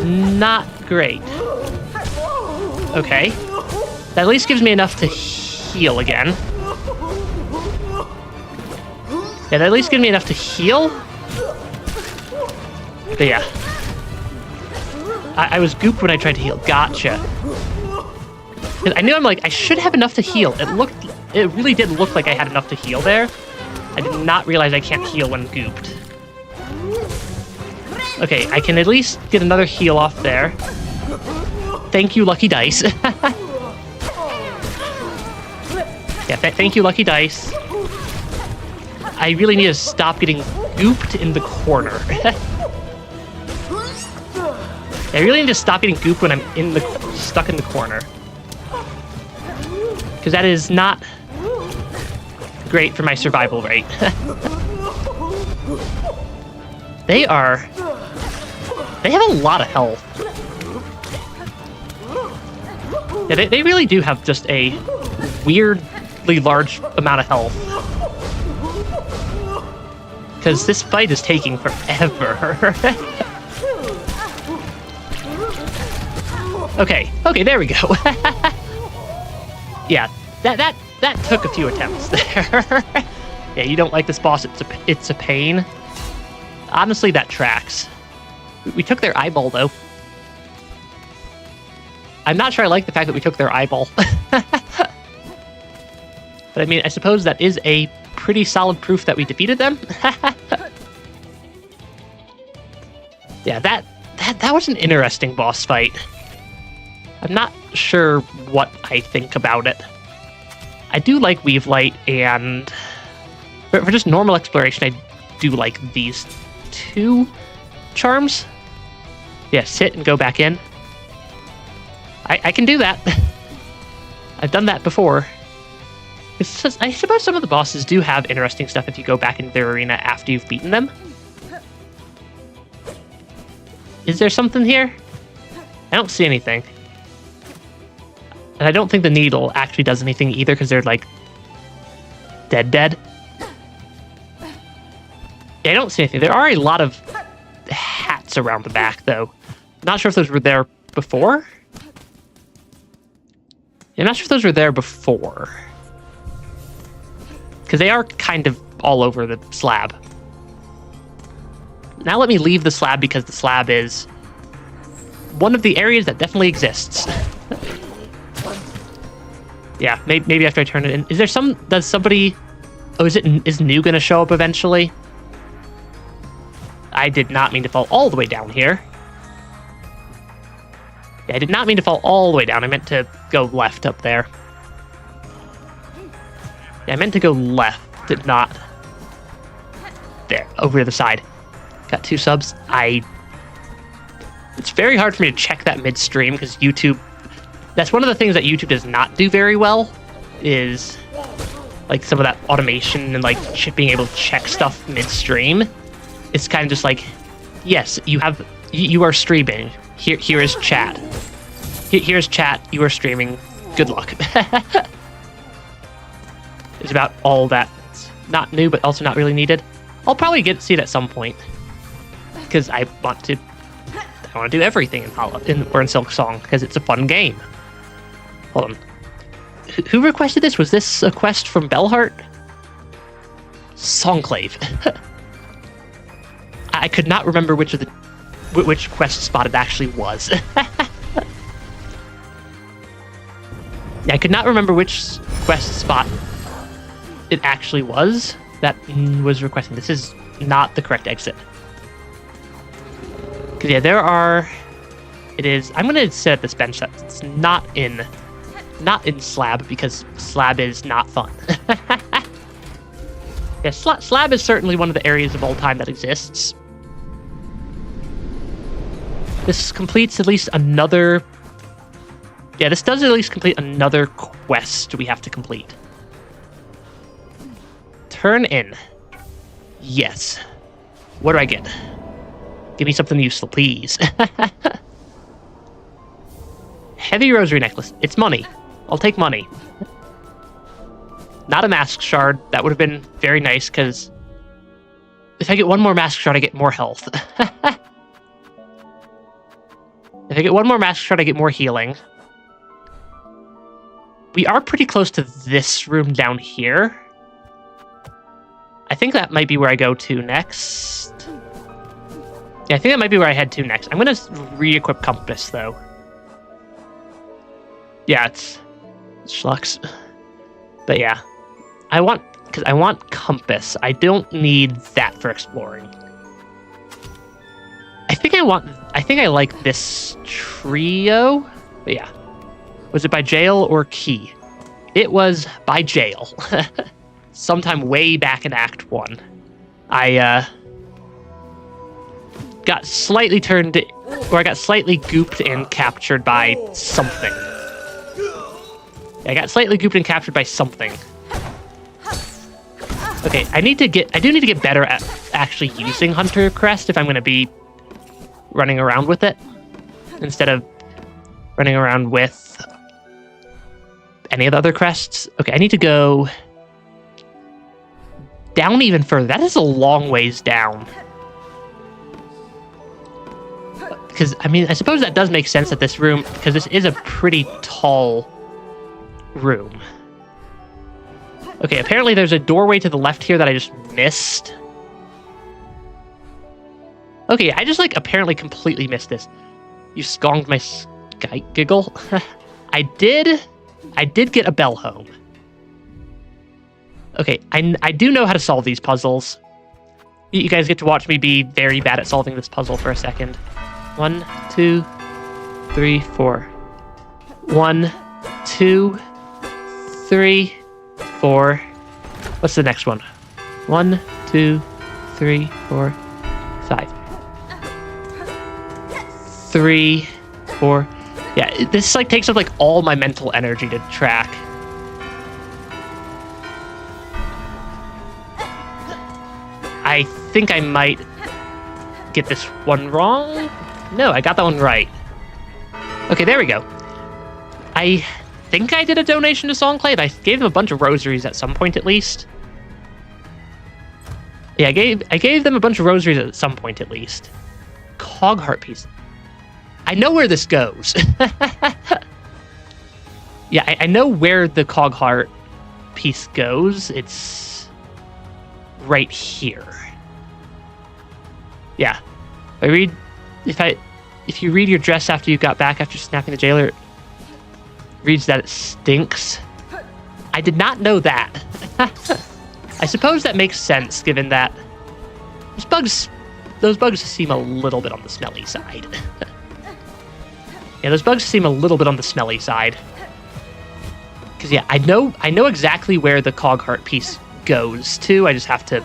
not great. Okay. That at least gives me enough to heal again. Yeah, that at least gives me enough to heal. But yeah. I was gooped when I tried to heal. Gotcha. I knew I should have enough to heal. It really did look like I had enough to heal there. I did not realize I can't heal when gooped. Okay, I can at least get another heal off there. Thank you, Lucky Dice. Yeah, thank you, Lucky Dice. I really need to stop getting gooped in the corner. I really need to stop getting gooped when I'm stuck in the corner. Because that is not great for my survival rate. They have a lot of health. Yeah, they really do have just a weirdly large amount of health. Because this fight is taking forever. Okay, there we go. Yeah, that took a few attempts there. Yeah, you don't like this boss, it's a pain. Honestly, that tracks. We took their eyeball, though. I'm not sure I like the fact that we took their eyeball. But I mean, I suppose that is a pretty solid proof that we defeated them. Yeah, that was an interesting boss fight. I'm not sure what I think about it. I do like Weave Light, and for just normal exploration, I do like these two charms. Yeah, sit and go back in. I can do that. I've done that before. I suppose some of the bosses do have interesting stuff if you go back into their arena after you've beaten them. Is there something here? I don't see anything. And I don't think the needle actually does anything either, because they're, like, dead. Yeah, I don't see anything. There are a lot of hats around the back, though. Not sure if those were there before. Yeah, I'm not sure if those were there before. Because they are kind of all over the slab. Now let me leave the slab, because the slab is one of the areas that definitely exists. Yeah, maybe after I turn it in. Is there does somebody... Oh, is New gonna show up eventually? I did not mean to fall all the way down here. Yeah, I did not mean to fall all the way down. I meant to go left up there. Yeah, I meant to go left, did not. There, over to the side. Got 2 subs. It's very hard for me to check that midstream, because YouTube... That's one of the things that YouTube does not do very well, is like some of that automation and like being able to check stuff midstream. It's kind of just like, yes, you are streaming. Here is chat. Here's chat. You are streaming. Good luck. It's about all that's not new, but also not really needed. I'll probably see it at some point, because I want to do everything in Silksong, because it's a fun game. Hold on. Who requested this? Was this a quest from Bellheart? Songclave. I could not remember which quest spot it actually was. Yeah, I could not remember which quest spot it actually was that was requesting. This is not the correct exit. Because yeah, there are... It is... I'm going to sit at this bench that's not in slab, because slab is not fun. Yeah, slab is certainly one of the areas of all time that exists. This completes at least another... Yeah, this does at least complete another quest we have to complete. Turn in. Yes. What do I get? Give me something useful, please. Heavy rosary necklace. It's money. I'll take money. Not a mask shard. That would have been very nice, because if I get one more mask shard, I get more health. If I get one more mask shard, I get more healing. We are pretty close to this room down here. I think that might be where I go to next. Yeah, I think that might be where I head to next. I'm going to re-equip Compass, though. Yeah, it's Schlux. But yeah, I want Compass. I don't need that for exploring. I think I like this trio. But yeah. Was it by jail or key? It was by jail. Sometime way back in Act 1. I got slightly gooped and captured by something. I got slightly gooped and captured by something. Okay, I do need to get better at actually using Hunter Crest if I'm going to be running around with it, instead of running around with any of the other crests. Okay, I need to go down even further. That is a long ways down. Because, I mean, I suppose that does make sense that this room, because this is a pretty tall room. Okay, apparently there's a doorway to the left here that I just missed. Okay, I just, like, apparently completely missed this. You skonged my sky giggle. I did get a bell home. Okay, I do know how to solve these puzzles. You guys get to watch me be very bad at solving this puzzle for a second. 1, 2, 3, 4. 1, 2, 3, 4. What's the next one? 1, 2, 3, 4, 5. 3, 4. Yeah, this like takes up like all my mental energy to track. I think I might get this one wrong. No, I got that one right. Okay, there we go. I think I did a donation to Songclave. I gave them a bunch of rosaries at some point, at least. Yeah, I gave them a bunch of rosaries at some point, at least. Cog heart piece. I know where this goes. Yeah, I know where the cog heart piece goes. It's right here. Yeah. If you read your dress after you got back after snapping the jailer, it reads that it stinks. I did not know that. I suppose that makes sense given that those bugs seem a little bit on the smelly side. Yeah, those bugs seem a little bit on the smelly side. Because yeah, I know exactly where the cog heart piece goes to. I just have to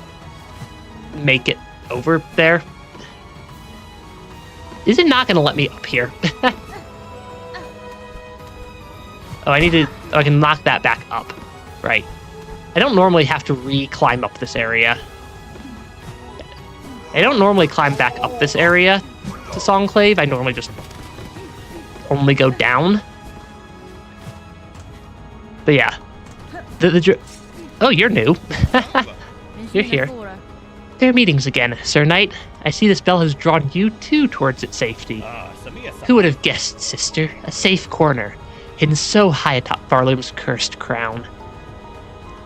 make it over there. Is it not going to let me up here? Oh, I can knock that back up. Right. I don't normally have to re-climb up this area. I don't normally climb back up this area to Songclave. I normally just only go down. But yeah. Oh, you're new. You're here. There are meetings again, Sir Knight. I see this bell has drawn you too towards its safety. Who would have guessed, sister? A safe corner, hidden so high atop Pharloom's cursed crown.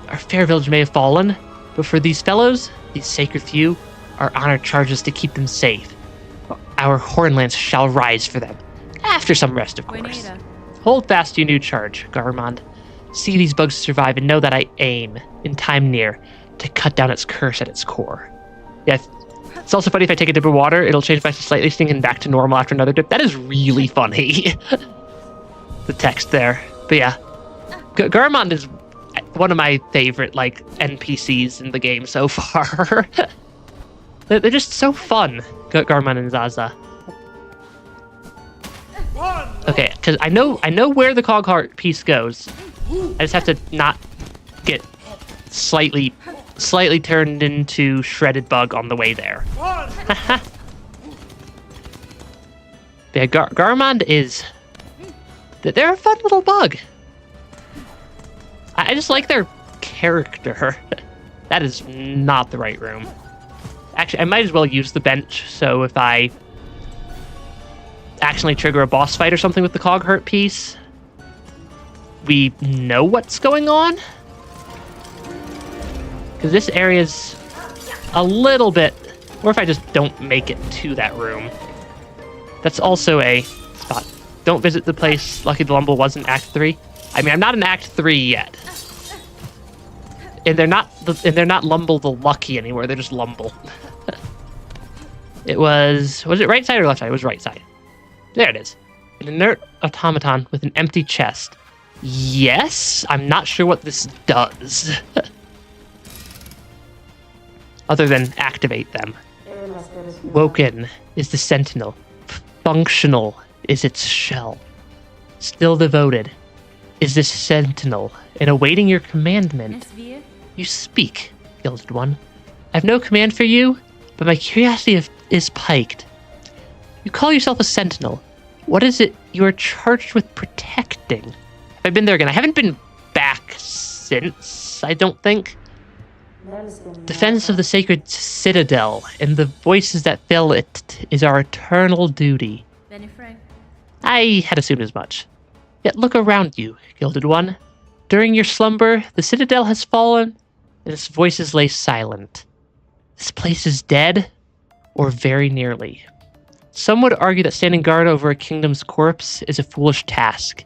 Our fair village may have fallen, but for these fellows, these sacred few, our honor charges to keep them safe. Our Hornlands shall rise for them, after some rest, of course. Hold fast to your new charge, Garmond. See these bugs survive and know that I aim, in time near, to cut down its curse at its core. Yeah, it's also funny if I take a dip of water, it'll change back to slightly stinging back to normal after another dip. That is really funny. The text there. But yeah, Garmond is one of my favorite, like, NPCs in the game so far. They're just so fun, Garmond and Zaza. Okay, because I know where the cog heart piece goes. I just have to not get slightly turned into shredded bug on the way there. Yeah, Garmond is... They're a fun little bug. I just like their character. That is not the right room. Actually, I might as well use the bench, so if I accidentally trigger a boss fight or something with the cog heart piece, we know what's going on. Because this area's a little bit... Or if I just don't make it to that room. That's also a spot. Don't visit the place Lucky the Lumble was in Act 3. I mean, I'm not in Act 3 yet. And they're not Lumble the Lucky anymore. They're just Lumble. It was it right side or left side? It was right side. There it is. An inert automaton with an empty chest. Yes, I'm not sure what this does. Other than activate them. Woken is the sentinel. Functional is its shell. Still devoted is this sentinel, and awaiting your commandment. You speak, Gilded One. I have no command for you, but my curiosity is piqued. You call yourself a sentinel. What is it you are charged with protecting? I've been there again. I haven't been back since, I don't think. Defense of the sacred citadel and the voices that fill it is our eternal duty. I had assumed as much. Yet look around you, Gilded One. During your slumber, the citadel has fallen, and its voices lay silent. This place is dead, or very nearly. Some would argue that standing guard over a kingdom's corpse is a foolish task,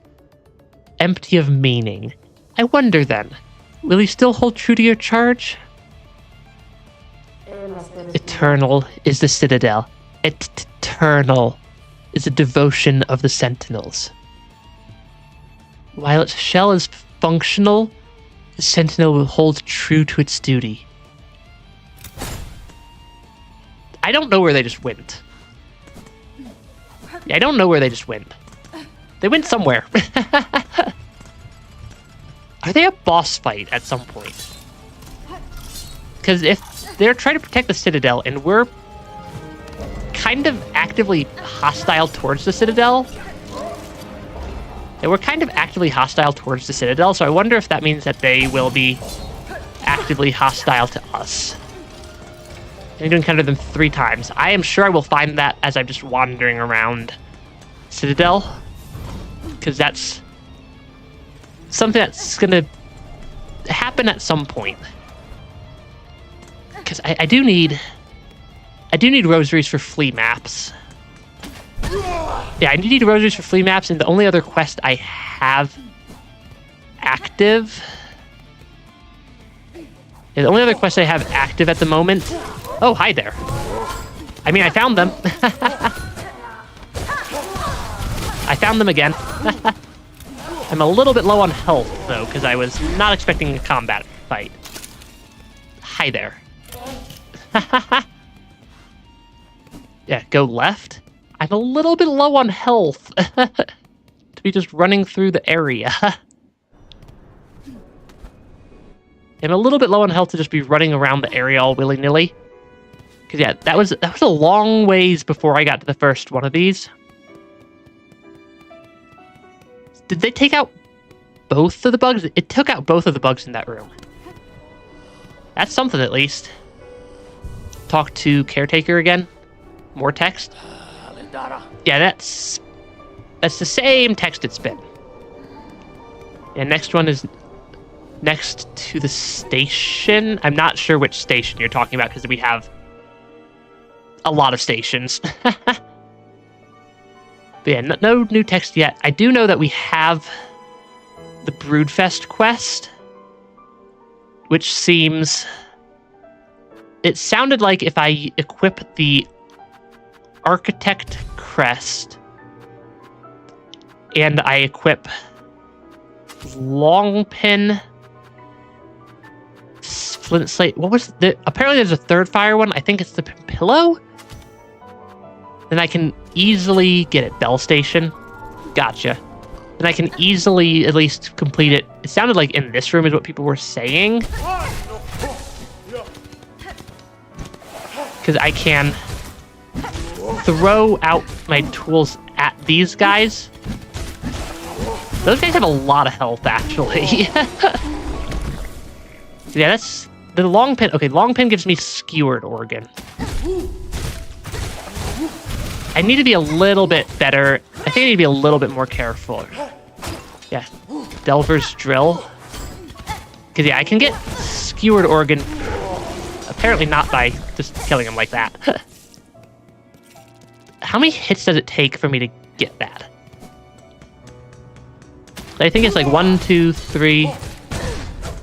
empty of meaning. I wonder then, will you still hold true to your charge? Eternal is the citadel. Eternal is the devotion of the sentinels. While its shell is functional, the sentinel will hold true to its duty. I don't know where they just went. Yeah, I don't know where they just went. They went somewhere. Are they a boss fight at some point? Because if they're trying to protect the citadel and we're kind of actively hostile towards the citadel, so I wonder if that means that they will be actively hostile to us. I'm going to encounter them 3 times. I am sure I will find that as I'm just wandering around Citadel, because that's something that's going to happen at some point. Because I do need rosaries for flea maps. Yeah, I need rosaries for flea maps, and the only other quest I have active... Yeah, the only other quest I have active at the moment... Oh, hi there. I mean, I found them. I found them again. I'm a little bit low on health, though, because I was not expecting a combat fight. Hi there. Yeah, go left. I'm a little bit low on health to be just running through the area. I'm a little bit low on health to just be running around the area all willy-nilly. Because yeah, that was a long ways before I got to the first one of these. Did they take out both of the bugs? It took out both of the bugs in that room. That's something, at least. Talk to Caretaker again. More text. Yeah, that's the same text it's been. And next one is next to the station. I'm not sure which station you're talking about because we have a lot of stations. But yeah, no new text yet. I do know that we have the Broodfest quest, which seems... It sounded like if I equip the Architect Crest and I equip Longpin, Flint Slate, what was the... Apparently there's a third fire one. I think it's the Pillow? Then I can easily get it. Bell Station. Gotcha. Then I can easily at least complete it. It sounded like in this room is what people were saying. Because I can throw out my tools at these guys. Those guys have a lot of health, actually. Yeah, that's... The long pin... Okay, long pin gives me skewered organ. I need to be a little bit better. I think I need to be a little bit more careful. Yeah. Delver's drill. Because, yeah, I can get skewered organ. Apparently not by just killing him like that. How many hits does it take for me to get that? I think it's like 1, 2, 3,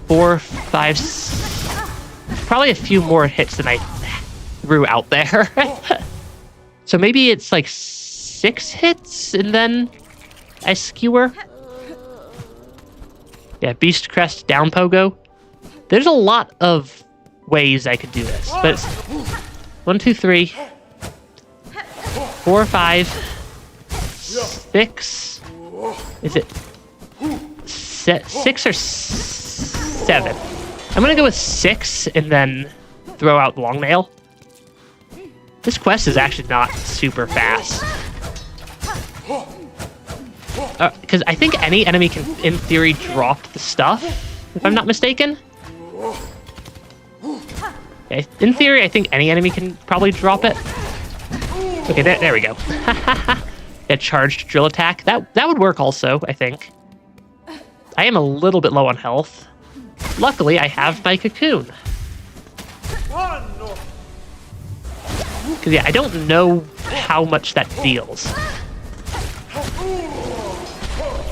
4, 5... Probably a few more hits than I threw out there. So maybe it's like 6 hits and then I skewer. Yeah, Beast Crest, down pogo. There's a lot of ways I could do this, but it's 1, 2, 3, 4, 5, 6. Is it 6 or 7? I'm gonna go with 6 and then throw out long nail. This quest is actually not super fast. Because I think any enemy can, in theory, drop the stuff, if I'm not mistaken. Okay, in theory, I think any enemy can probably drop it. Okay, there we go. A charged drill attack. That would work also, I think. I am a little bit low on health. Luckily, I have my cocoon. Because, yeah, I don't know how much that deals.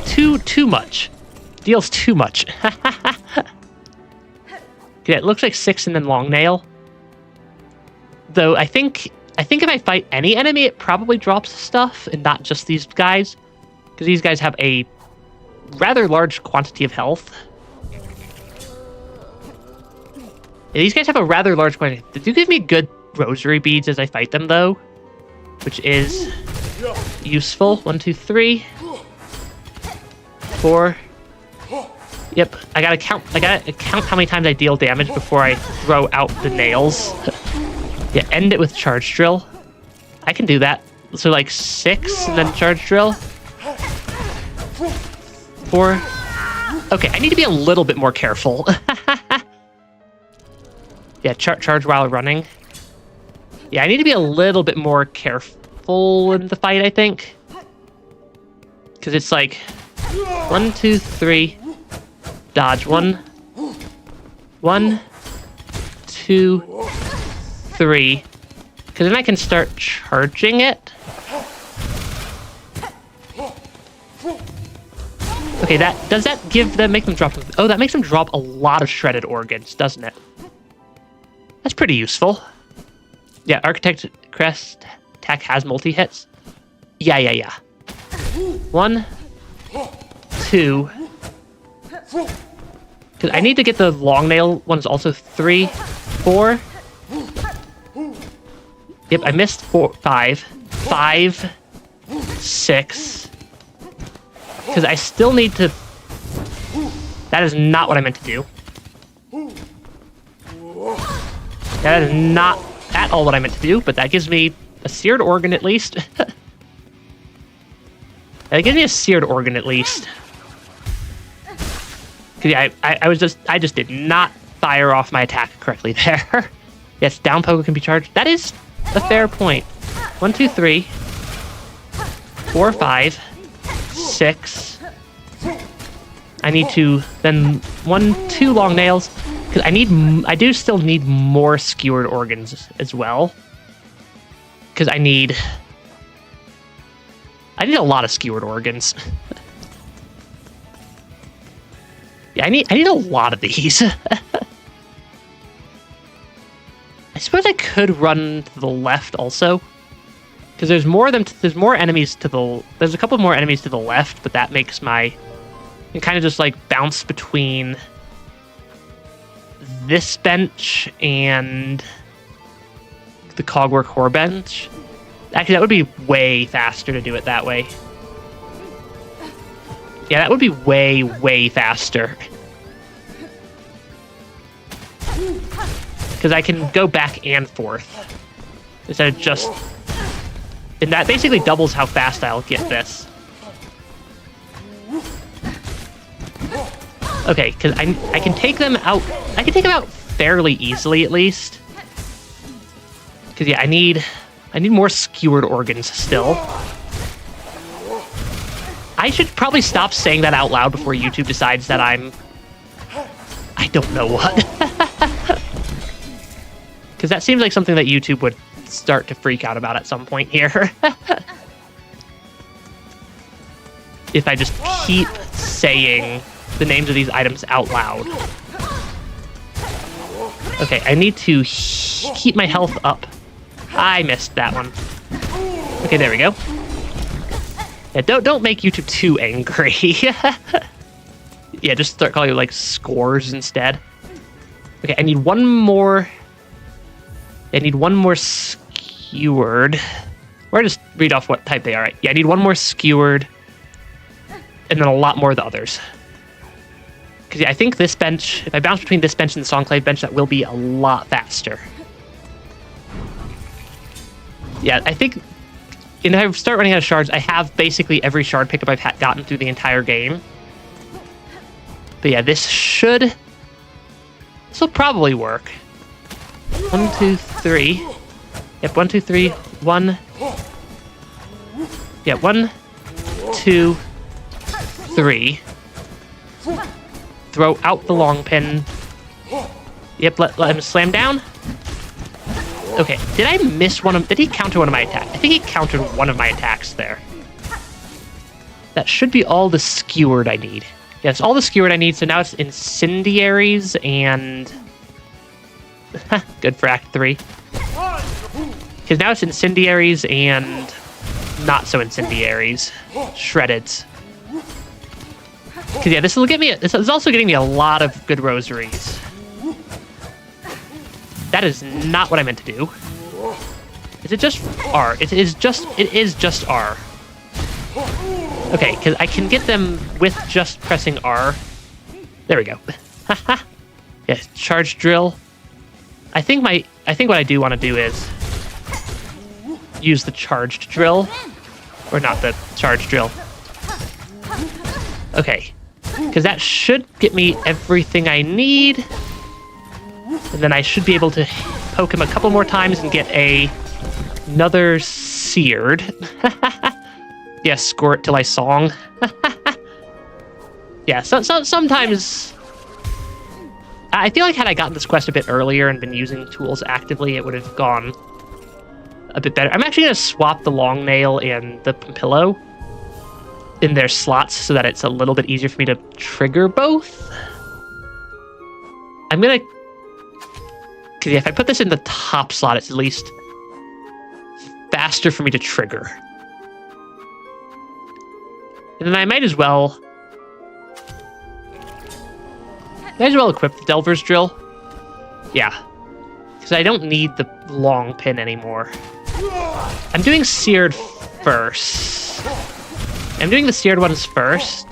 Too much. Deals too much. Yeah, it looks like 6 and then long nail. Though I think if I fight any enemy, it probably drops stuff and not just these guys. Because these guys have a rather large quantity of health. Yeah, these guys have a rather large quantity. They do give me good rosary beads as I fight them, though. Which is useful. 1, 2, 3. 4. Yep, I gotta count how many times I deal damage before I throw out the nails. Yeah, end it with charge drill. I can do that. So like 6 and then charge drill. 4. Okay, I need to be a little bit more careful. Yeah, charge while running. Yeah, I need to be a little bit more careful in the fight, I think. Because it's like 1, 2, 3. Dodge. 1, 2, 3. Because then I can start charging it. Okay, does that make them drop? Oh, that makes them drop a lot of shredded organs, doesn't it? That's pretty useful. Yeah, Architect Crest attack has multi-hits. Yeah. 1, 2. Because I need to get the long nail ones also. 3, 4. Yep, I missed 4, 5. 5, 6. Because I still need to... That is not what I meant to do. That is not at all what I meant to do, but that gives me a seared organ at least. That gives me a seared organ at least. Cause yeah, I just did not fire off my attack correctly there. Yes, down pogo can be charged. That is a fair point. 1, 2, 3, 4, 5, 6. I need to then 1, 2 long nails. Cause I do still need more skewered organs as well. Cause I need a lot of skewered organs. Yeah, I need a lot of these. I suppose I could run to the left also, because there's more enemies to the. There's a couple more enemies to the left, but that makes I can kind of just like bounce between this bench and the Cogwork Core bench. Actually, that would be way faster to do it that way. Yeah, that would be way, way faster. Because I can go back and forth. Instead of just... And that basically doubles how fast I'll get this. Okay, because I can take them out... I can take them out fairly easily, at least. Because, yeah, I need more skewered organs still. I should probably stop saying that out loud before YouTube decides that I don't know what. Because that seems like something that YouTube would start to freak out about at some point here. If I just keep saying the names of these items out loud. Okay, I need to keep my health up. I missed that one. Okay, there we go. Yeah, don't make YouTube too angry. Yeah, just start calling it like scores instead. Okay, I need one more. I need one more skewered. Or just read off what type they are. Right? Yeah, I need one more skewered, and then a lot more of the others. Because yeah, I think this bench, if I bounce between this bench and the Songclave bench, that will be a lot faster. Yeah, I think. And if I start running out of shards, I have basically every shard pickup I've gotten through the entire game. But yeah, this will probably work. 1, 2, 3. Yep, 1, 2, 3. 1. Yeah, 1, 2, 3. Throw out the long pin. Yep, let him slam down. Okay, did I miss one of... Did he counter one of my attacks? I think he countered one of my attacks there. That should be all the skewered I need. Yes, all the skewered I need, so now it's incendiaries and... Good for Act 3. Because now it's incendiaries and not so incendiaries. Shreddeds. Because yeah, this is also getting me a lot of good rosaries. That is not what I meant to do. Is it just R? It is just R. Okay, because I can get them with just pressing R. There we go. Yeah, charge drill. I think what I do want to do is use the charged drill, or not the charged drill. Okay, because that should get me everything I need, and then I should be able to poke him a couple more times and get another seared. Yeah, score it till I song. Yeah, so sometimes I feel like had I gotten this quest a bit earlier and been using tools actively, it would have gone a bit better. I'm actually going to swap the long nail and the pillow in their slots so that it's a little bit easier for me to trigger both. I'm going to... Because if I put this in the top slot, it's at least faster for me to trigger. And then I might as well equip the Delver's Drill. Yeah. Because I don't need the long pin anymore. I'm doing seared first. I'm doing the seared ones first.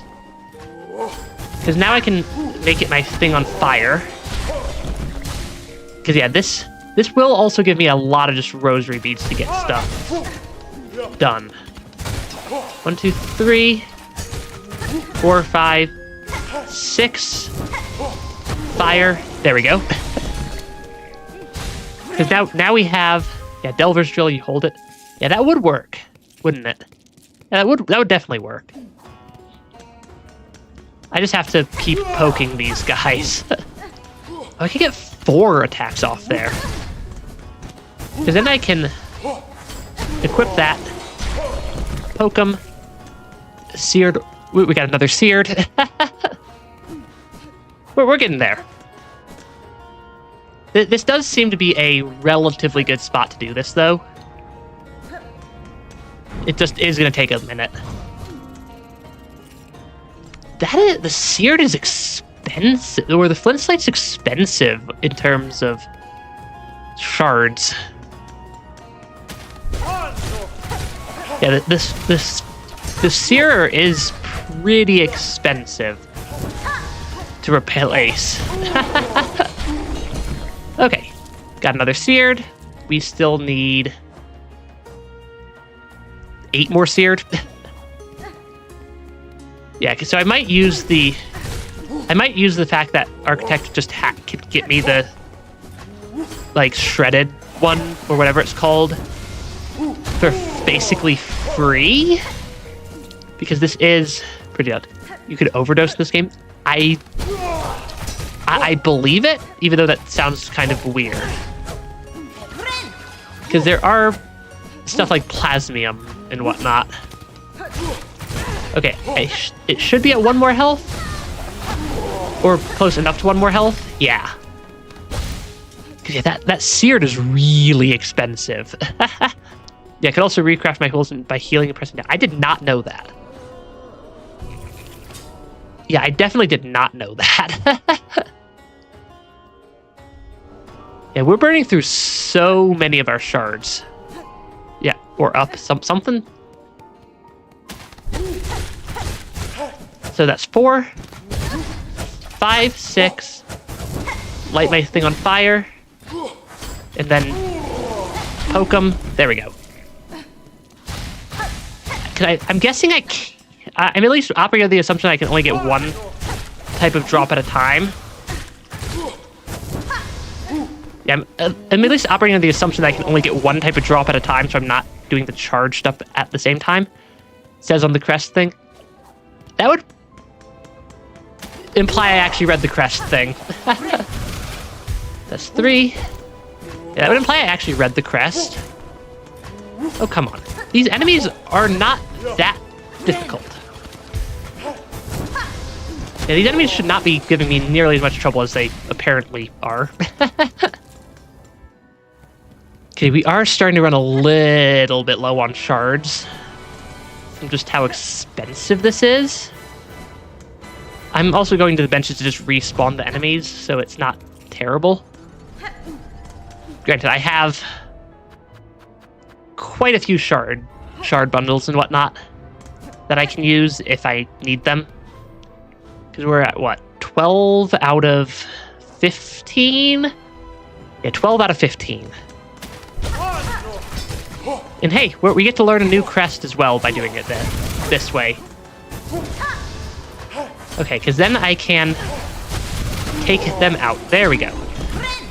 Because now I can make it my thing on fire. Because yeah, this will also give me a lot of just rosary beads to get stuff done. 1, 2, 3, 4, 5, 6. Fire. There we go. Because now we have Delver's Drill. You hold it. Yeah, that would work, wouldn't it? Yeah, that would definitely work. I just have to keep poking these guys. Oh, I can get 4 attacks off there. Because then I can equip that. Poke them. Seared. We got another seared. We're getting there. This does seem to be a relatively good spot to do this, though. It just is going to take a minute. The seared is expensive, or the flint slate's expensive in terms of shards. Yeah, the searer is pretty expensive to replace. Okay, got another seared. We still need 8 more seared. Yeah, so I might use the fact that Architect just could get me the shredded one or whatever it's called for basically free, because this is pretty odd. You could overdose this game. I believe it, even though that sounds kind of weird. Because there are stuff like plasmium and whatnot. Okay, it should be at 1 more health. Or close enough to 1 more health. Yeah. Because yeah, that seared is really expensive. Yeah, I could also recraft my heals by healing and pressing down. I did not know that. Yeah, I definitely did not know that. Yeah, we're burning through so many of our shards. Yeah, or up something. So that's 4, 5, 6. Light my thing on fire. And then poke them. There we go. I'm guessing I'm at least operating on the assumption I can only get 1 type of drop at a time. Yeah, I'm at least operating on the assumption that I can only get 1 type of drop at a time, so I'm not doing the charge stuff at the same time. It says on the crest thing. That would... imply I actually read the crest thing. That's 3. Yeah, that would imply I actually read the crest. Oh, come on. These enemies are not that difficult. Yeah, these enemies should not be giving me nearly as much trouble as they apparently are. Okay, we are starting to run a little bit low on shards from just how expensive this is. I'm also going to the benches to just respawn the enemies, so it's not terrible. Granted, I have quite a few shard bundles and whatnot that I can use if I need them. Because we're at, what, 12 out of 15? Yeah, 12 out of 15. And hey, we get to learn a new crest as well by doing it this way. Okay, because then I can take them out. There we go.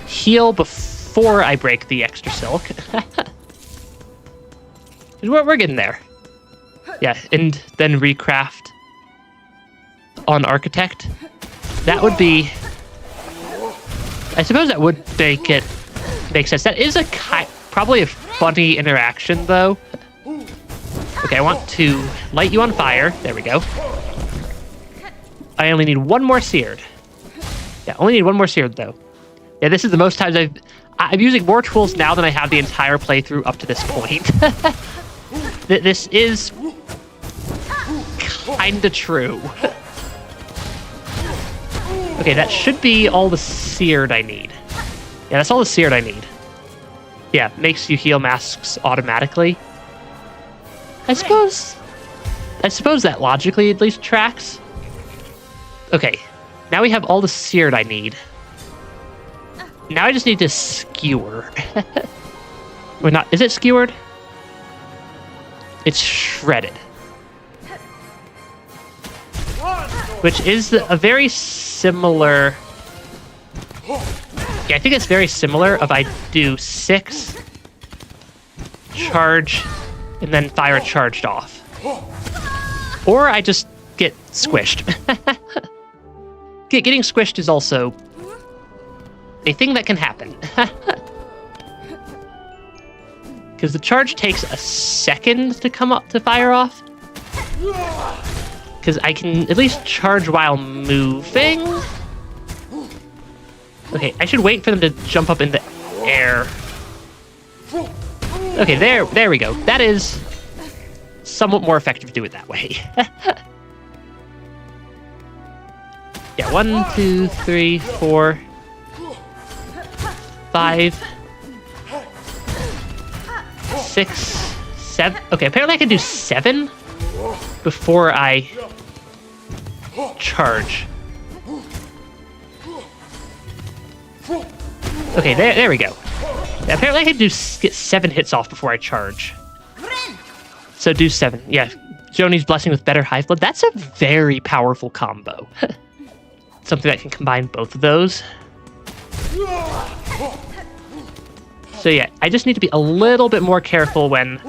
Heal before I break the extra silk. We're getting there. Yeah, and then recraft on Architect. That would be... I suppose that would make sense. That is probably a funny interaction, though. Okay, I want to light you on fire. There we go. I only need one more seared. Yeah, only need one more seared, though. Yeah, this is the most times I'm using more tools now than I have the entire playthrough up to this point. This is kinda true. Okay, that should be all the seared I need. Yeah, that's all the seared I need. Yeah, makes you heal masks automatically. I suppose that logically at least tracks. Okay, now we have all the seared I need. Now I just need to skewer. We're not. Is it skewered? It's shredded. Which is a very similar... Yeah, I think it's very similar if I do 6, charge, and then fire charged off. Or I just get squished. Getting squished is also a thing that can happen. Because the charge takes a second to come up to fire off. Because I can at least charge while moving. Okay, I should wait for them to jump up in the air. Okay, there we go. That is somewhat more effective to do it that way. Yeah, 1, 2, 3, 4, 5, 6, 7. Okay, apparently I can do 7 before I charge. Okay, there we go. Yeah, apparently I can get 7 hits off before I charge. So do 7. Yeah, Joni's Blessing with better Hive Blood. That's a very powerful combo. Something that can combine both of those. So yeah, I just need to be a little bit more careful when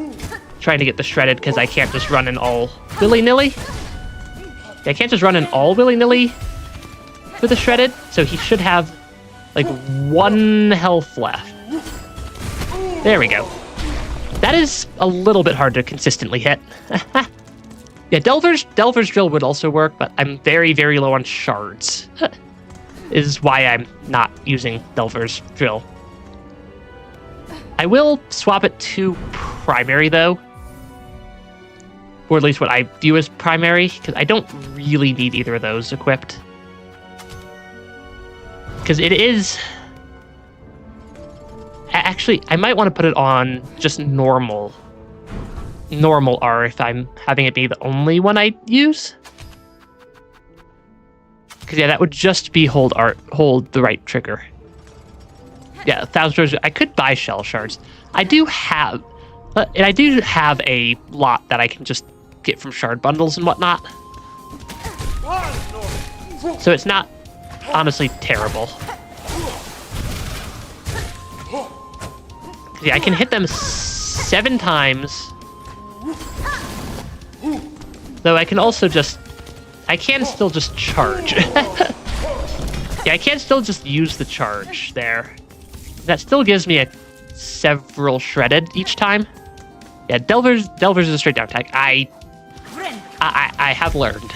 trying to get the shredded, because I can't just run in all willy-nilly. Yeah, I can't just run in all willy-nilly with the shredded, so he should have like 1 health left. There we go. That is a little bit hard to consistently hit. Yeah, Delver's Drill would also work, but I'm very, very low on shards. Is why I'm not using Delver's Drill. I will swap it to primary, though. Or at least what I view as primary, because I don't really need either of those equipped. Because it is... Actually, I might want to put it on just normal R if I'm having it be the only one I use. Because yeah, that would just be hold the right trigger. Yeah, 1,000 shards. I could buy shell shards. I do have a lot that I can just get from shard bundles and whatnot. So it's not honestly terrible. Yeah, I can hit them 7 times. Though I can also just I can still just charge. Yeah, I can still just use the charge there. That still gives me several shredded each time. Yeah, Delvers is a straight down attack. I have learned.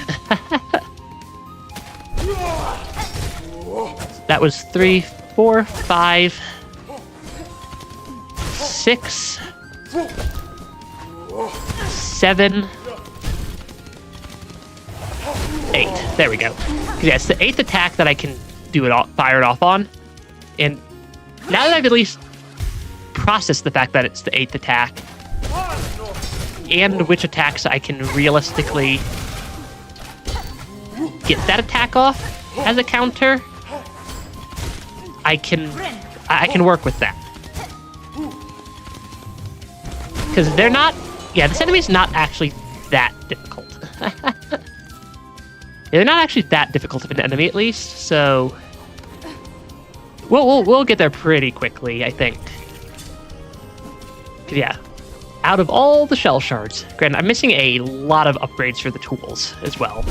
That was 3, 4, 5, 6, 7, 8. There we go. Yeah, it's the 8th attack that I can fire it off on. And now that I've at least processed the fact that it's the 8th attack, and which attacks I can realistically get that attack off as a counter, I can work with that. Because they're not... Yeah, this enemy's not actually that difficult. They're not actually that difficult of an enemy, at least, so... We'll get there pretty quickly, I think. 'Cause yeah, out of all the shell shards, granted, I'm missing a lot of upgrades for the tools as well.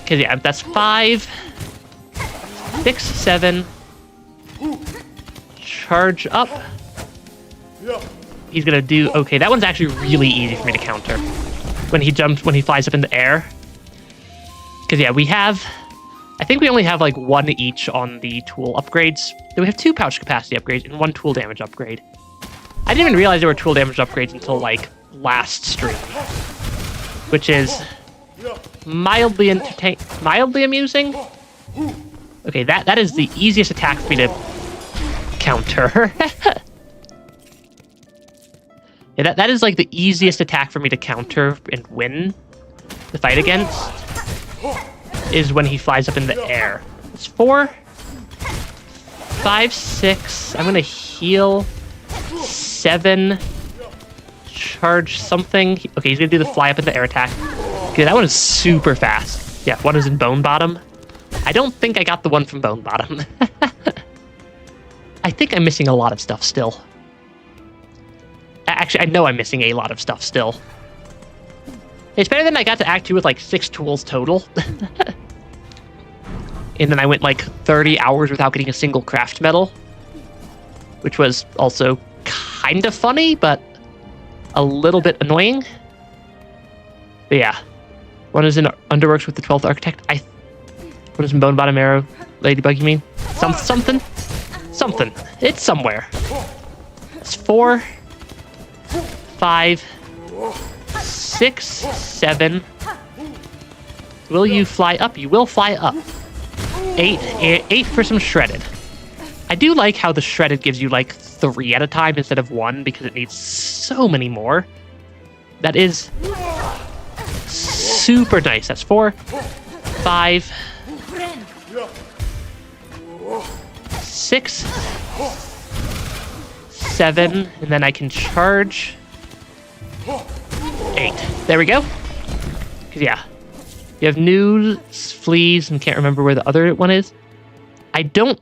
Because yeah, that's 5, 6, 7. Charge up. He's gonna do okay. That one's actually really easy for me to counter when he flies up in the air. Because yeah, I think we only have like 1 each on the tool upgrades. Then we have 2 pouch capacity upgrades and 1 tool damage upgrade. I didn't even realize there were tool damage upgrades until like last stream, which is mildly amusing. Okay, that is the easiest attack for me to counter. Yeah, that is like the easiest attack for me to counter and win the fight against, is when he flies up in the air. It's 4, 5, 6. I'm gonna heal 7. Charge something. Okay, he's gonna do the fly up in the air attack. Okay, that one is super fast. Yeah, one is in Bone Bottom. I don't think I got the one from Bone Bottom. I think I'm missing a lot of stuff still. Actually, I know I'm missing a lot of stuff still. It's better than I got to Act 2 with like 6 tools total. And then I went like 30 hours without getting a single craft medal, which was also kind of funny, but a little bit annoying. But yeah, one is in Underworks with the 12th Architect. One is in Bone Bottom Arrow. Ladybug, you mean? Something? Something. It's somewhere. It's 4, 5, 6, 7. Will you fly up? You will fly up. 8 for some shredded. I do like how the shredded gives you like 3 at a time instead of 1 because it needs so many more. That is super nice. That's 4, 5, 6, 7, and then I can charge 8. There we go. 'Cause yeah, you have news, fleas, and can't remember where the other one is. I don't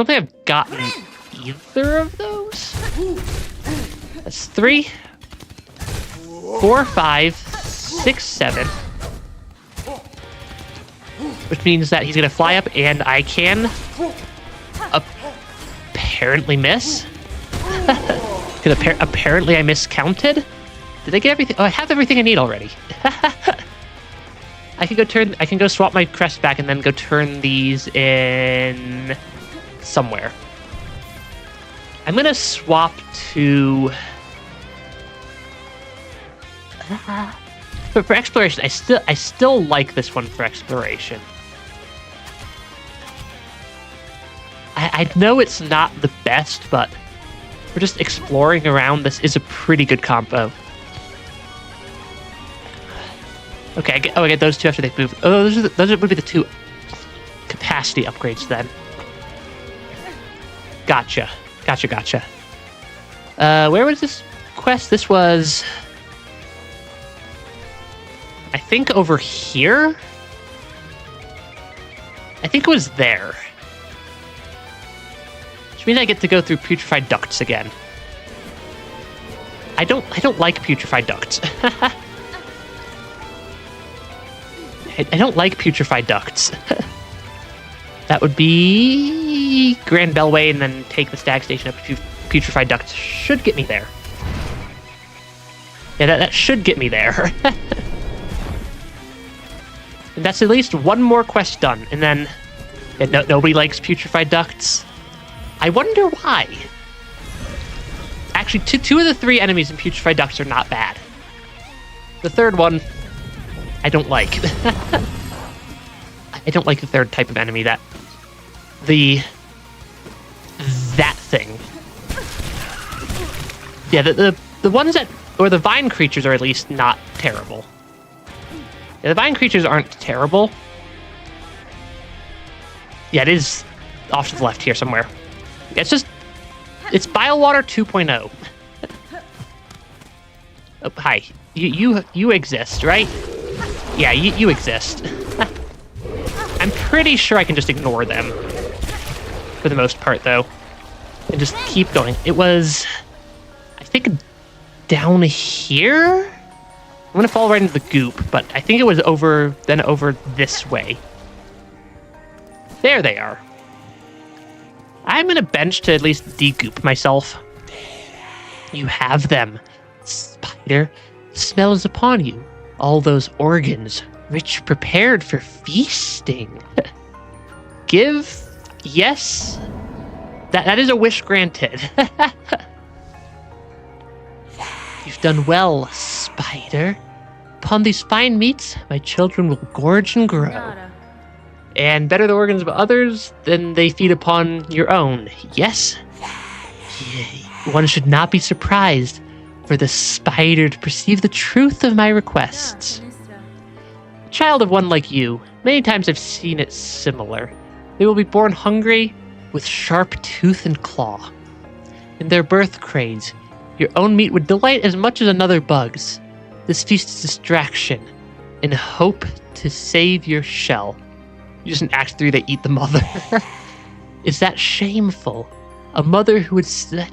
think I've gotten either of those. That's 3, 4, 5, 6, 7. Which means that he's gonna fly up and I can apparently miss. Because apparently I miscounted. Did I get everything? Oh, I have everything I need already. I can go swap my crest back and then go turn these in somewhere. I'm gonna swap to for exploration. I still like this one for exploration. I know it's not the best, but for just exploring around, this is a pretty good combo. Okay, I get those 2 after they move. Oh, those would be the 2 capacity upgrades then. Gotcha. Where was this quest? This was, I think, over here? I think it was there. Which means I get to go through Putrefied Ducts again. I don't like putrefied ducts. I don't like putrefied ducts. That would be Grand Bellway and then take the stag station up to putrefied ducts. Should get me there. Yeah, that should get me there. And that's at least one more quest done. And then nobody likes putrefied ducts. I wonder why. Actually, two of the 3 enemies in putrefied ducts are not bad. The third one, I don't like. I don't like the third type of enemy. That thing. Yeah, the ones that, or the vine creatures are at least not terrible. Yeah, the vine creatures aren't terrible. Yeah, it is off to the left here somewhere. Yeah, it's Bilewater 2.0. Oh, hi. You exist, right? Yeah, you exist. I'm pretty sure I can just ignore them. For the most part, though. And just keep going. It was, I think, down here? I'm gonna fall right into the goop, but I think it was over this way. There they are. I'm gonna bench to at least degoop myself. You have them. Spider, smell is upon you. All those organs, rich prepared for feasting. Give, yes. That is a wish granted. You've done well, Spider. Upon these fine meats, my children will gorge and grow. And better the organs of others than they feed upon your own. Yes? One should not be surprised for the spider to perceive the truth of my requests. Child of one like you, many times I've seen it similar. They will be born hungry, with sharp tooth and claw. In their birth craze, your own meat would delight as much as another bug's. This feast is distraction, in hope to save your shell. Just in Act 3, they eat the mother. Is that shameful? A mother who would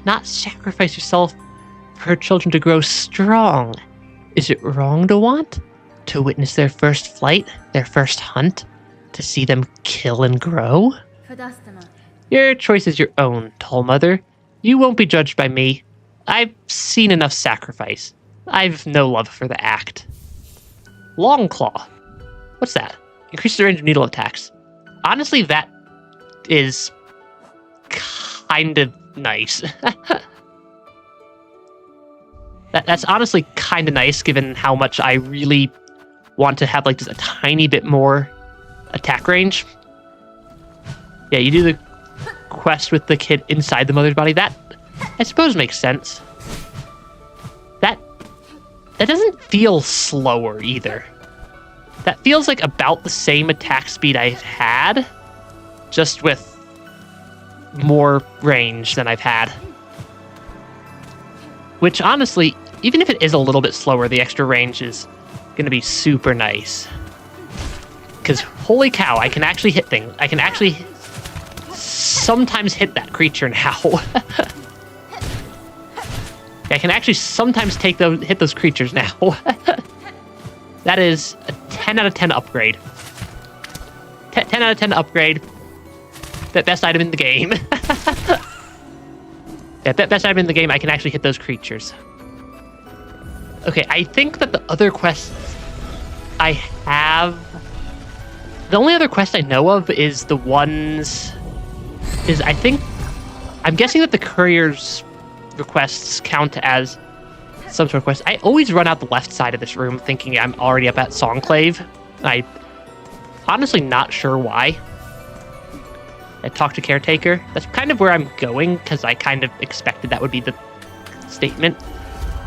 not sacrifice herself for her children to grow strong. Is it wrong to want? To witness their first flight, their first hunt? To see them kill and grow? Your choice is your own, Tall Mother. You won't be judged by me. I've seen enough sacrifice. I've no love for the act. Long Claw. What's that? Increases the range of needle attacks. Honestly, that is kind of nice. That's honestly kind of nice, given how much I really want to have like just a tiny bit more attack range. Yeah, you do the quest with the kid inside the mother's body. That, I suppose, makes sense. That doesn't feel slower either. That feels like about the same attack speed I've had, just with more range than I've had. Which, honestly, even if it is a little bit slower, the extra range is going to be super nice. Because, holy cow, I can actually hit things. I can actually sometimes hit that creature now. I can actually sometimes hit those creatures now. That is a 10 out of 10 upgrade. 10 out of 10 upgrade. The best item in the game. Yeah, best item in the game, I can actually hit those creatures. Okay, I think that the other quests I have... The only other quest I know of is the ones... I'm guessing that the courier's requests count as some sort of quest. I always run out the left side of this room thinking I'm already up at Songclave. I'm honestly not sure why. I talked to Caretaker. That's kind of where I'm going, because I kind of expected that would be the statement.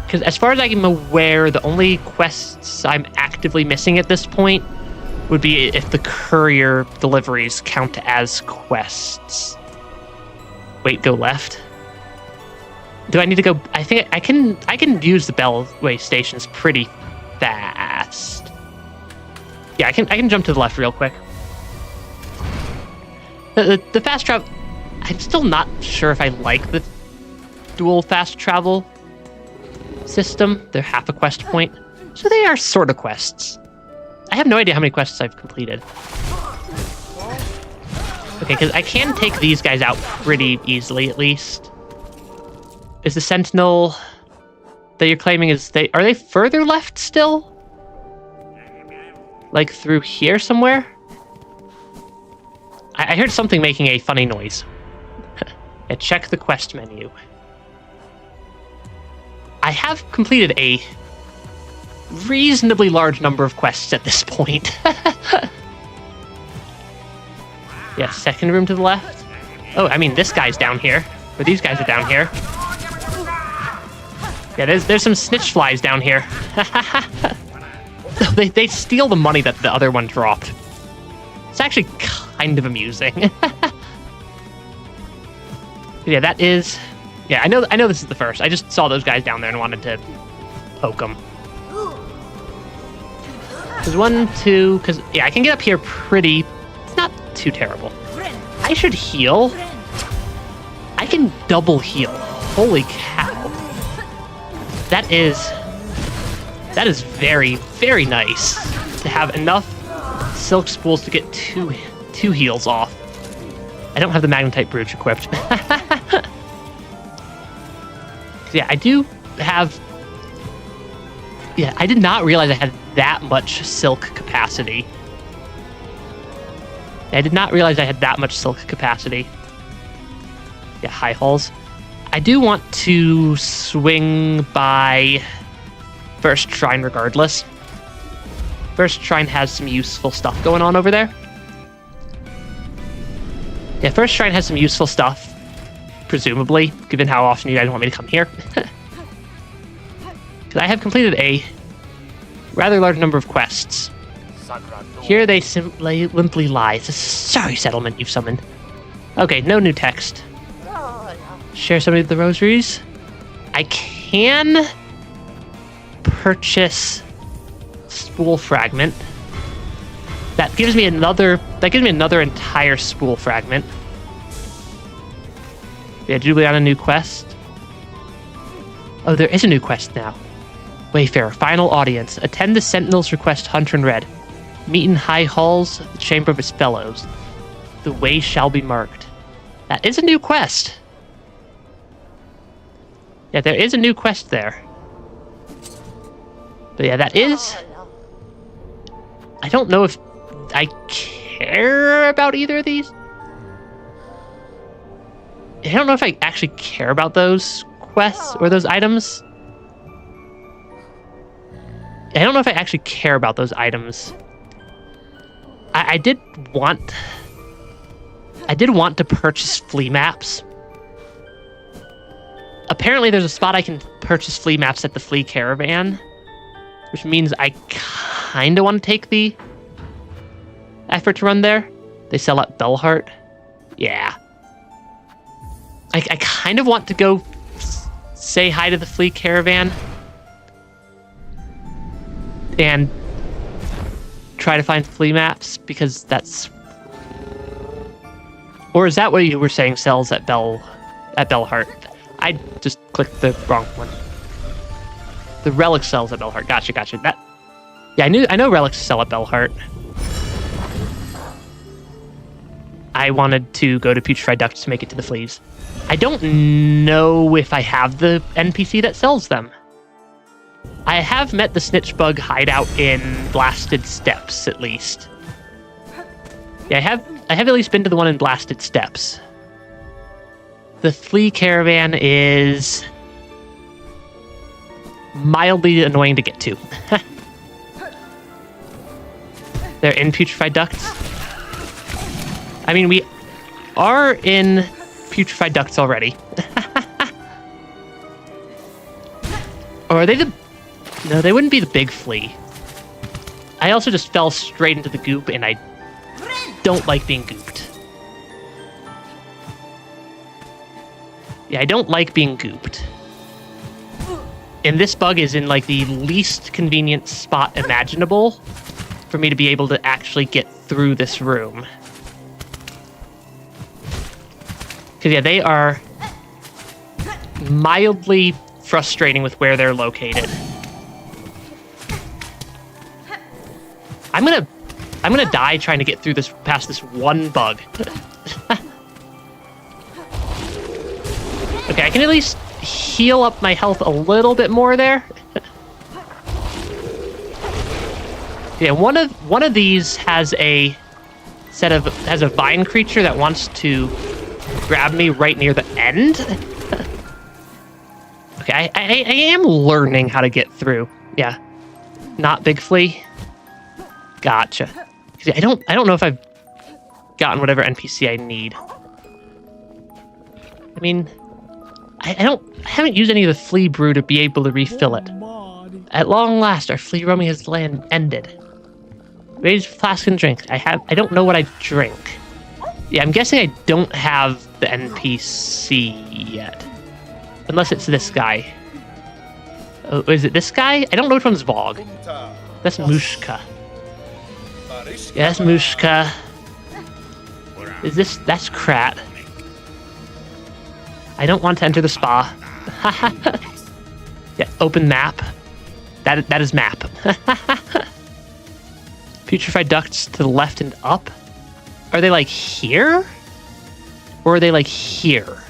Because as far as I'm aware, the only quests I'm actively missing at this point would be if the courier deliveries count as quests. Wait, go left? Do I need to go? I think I can use the Bellway stations pretty fast. Yeah, I can jump to the left real quick. The fast travel, I'm still not sure if I like the dual fast travel. system. They're half a quest point. So they are sort of quests. I have no idea how many quests I've completed. Okay, because I can take these guys out pretty easily, at least. Is the Sentinel that you're claiming, are they further left still? Like through here somewhere? I heard something making a funny noise. Yeah, check the quest menu. I have completed a reasonably large number of quests at this point. Yeah, second room to the left. Oh, I mean, this guy's down here. Or these guys are down here. Yeah, there's some snitch flies down here. They steal the money that the other one dropped. It's actually kind of amusing. Yeah, that is... Yeah, I know this is the first. I just saw those guys down there and wanted to poke them. There's 1, 2... Because, yeah, I can get up here pretty... It's not too terrible. I should heal. I can double heal. Holy cow. That is very, very nice to have enough silk spools to get two heals off. I don't have the magnetite brooch equipped. Yeah, I do have... Yeah, I did not realize I had that much silk capacity. I did not realize I had that much silk capacity. Yeah, high halls. I do want to swing by First Shrine regardless. First Shrine has some useful stuff going on over there. Yeah, First Shrine has some useful stuff, presumably, given how often you guys want me to come here. Because I have completed a rather large number of quests. Here they limply lie. It's a sorry settlement you've summoned. Okay, no new text. Share some of the rosaries. I can purchase spool fragment. That gives me another entire spool fragment. Yeah, Juliana, new quest. Oh, there is a new quest now. Wayfarer, final audience. Attend the Sentinel's request, Hunter in Red. Meet in high halls, the chamber of his fellows. The way shall be marked. That is a new quest. Yeah, there is a new quest there. But yeah, that is... I don't know if I care about either of these. I don't know if I actually care about those quests or those items. I don't know if I actually care about those items. I did want to purchase flea maps. Apparently there's a spot I can purchase flea maps at the flea caravan, which means I kind of want to take the effort to run there. They sell at Bellheart. Yeah. I kind of want to go say hi to the flea caravan and try to find flea maps, because that's... Or is that what you were saying sells at Bellheart? I just clicked the wrong one. The relic sells at Bellheart. Gotcha. That... Yeah, I know relics sell at Bellheart. I wanted to go to Putrefied Ducts to make it to the fleas. I don't know if I have the NPC that sells them. I have met the snitch bug hideout in Blasted Steps, at least. Yeah, I have at least been to the one in Blasted Steps. The flea caravan is mildly annoying to get to. They're in Putrefied Ducts. I mean, we are in Putrefied Ducts already. Or are they the... No, they wouldn't be the big flea. I also just fell straight into the goop, and I don't like being gooped. Yeah, I don't like being gooped. And this bug is in, like, the least convenient spot imaginable for me to be able to actually get through this room. Because, yeah, they are mildly frustrating with where they're located. I'm gonna die trying to get through this past this one bug. Okay, I can at least heal up my health a little bit more there. Yeah, one of these has a vine creature that wants to grab me right near the end. Okay, I am learning how to get through. Yeah, not big flea. Gotcha. I don't know if I've gotten whatever NPC I need. I mean, I haven't used any of the flea brew to be able to refill it. At long last, our flea roaming has ended. Raise flask and drink. I don't know what I drink. Yeah, I'm guessing I don't have the NPC yet. Unless it's this guy. Oh, is it this guy? I don't know which one's Vogue. That's Mushka. Yeah, that's Mushka. That's Krat. I don't want to enter the spa. Yeah, open map. That is map. Putrefied ducts to the left and up. Are they like here? Or are they like here?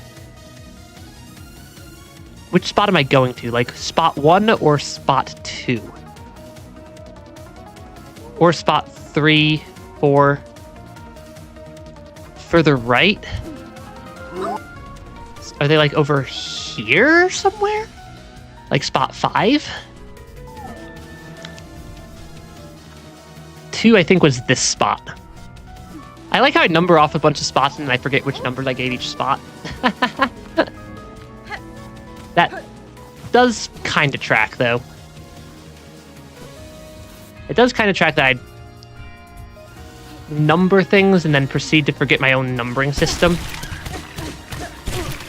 Which spot am I going to? Like spot 1 or spot 2? Or spot 3, 4? Further right? Are they like over here somewhere? Like spot 5? 2, I think, was this spot. I like how I number off a bunch of spots and then I forget which numbers I gave each spot. That does kind of track, though. It does kind of track that I number things and then proceed to forget my own numbering system.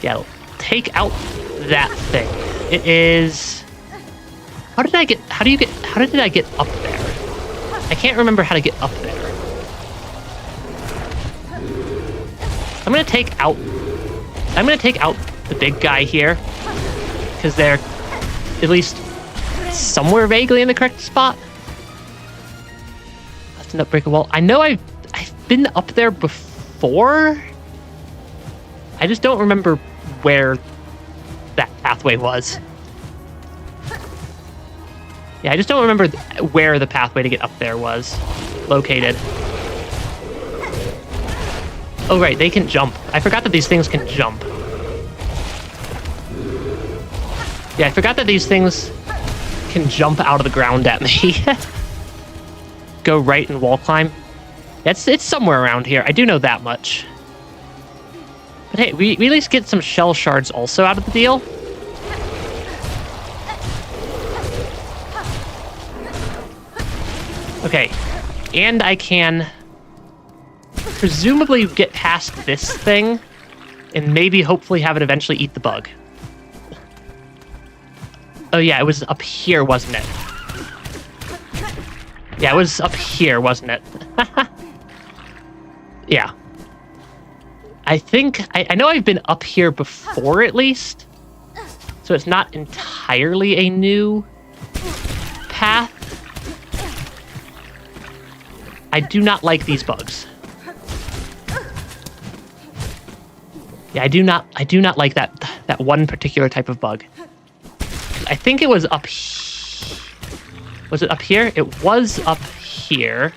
Yeah, take out that thing. It is... How did I get up there? I can't remember how to get up there. I'm gonna take out the big guy here, because they're at least somewhere vaguely in the correct spot. Left and up, break a wall. I know I've been up there before. I just don't remember where that pathway was. Yeah, I just don't remember where the pathway to get up there was located. Oh, right, they can jump. I forgot that these things can jump. Yeah, I forgot that these things can jump out of the ground at me. Go right and wall climb. It's somewhere around here. I do know that much. But hey, we at least get some shell shards also out of the deal. Okay, and I can presumably get past this thing and maybe hopefully have it eventually eat the bug. Oh yeah, it was up here, wasn't it? Yeah, it was up here, wasn't it? Yeah. I think, I know I've been up here before at least, so it's not entirely a new path. I do not like these bugs. Yeah, I do not like that one particular type of bug. I think it was up here. Was it up here? It was up here.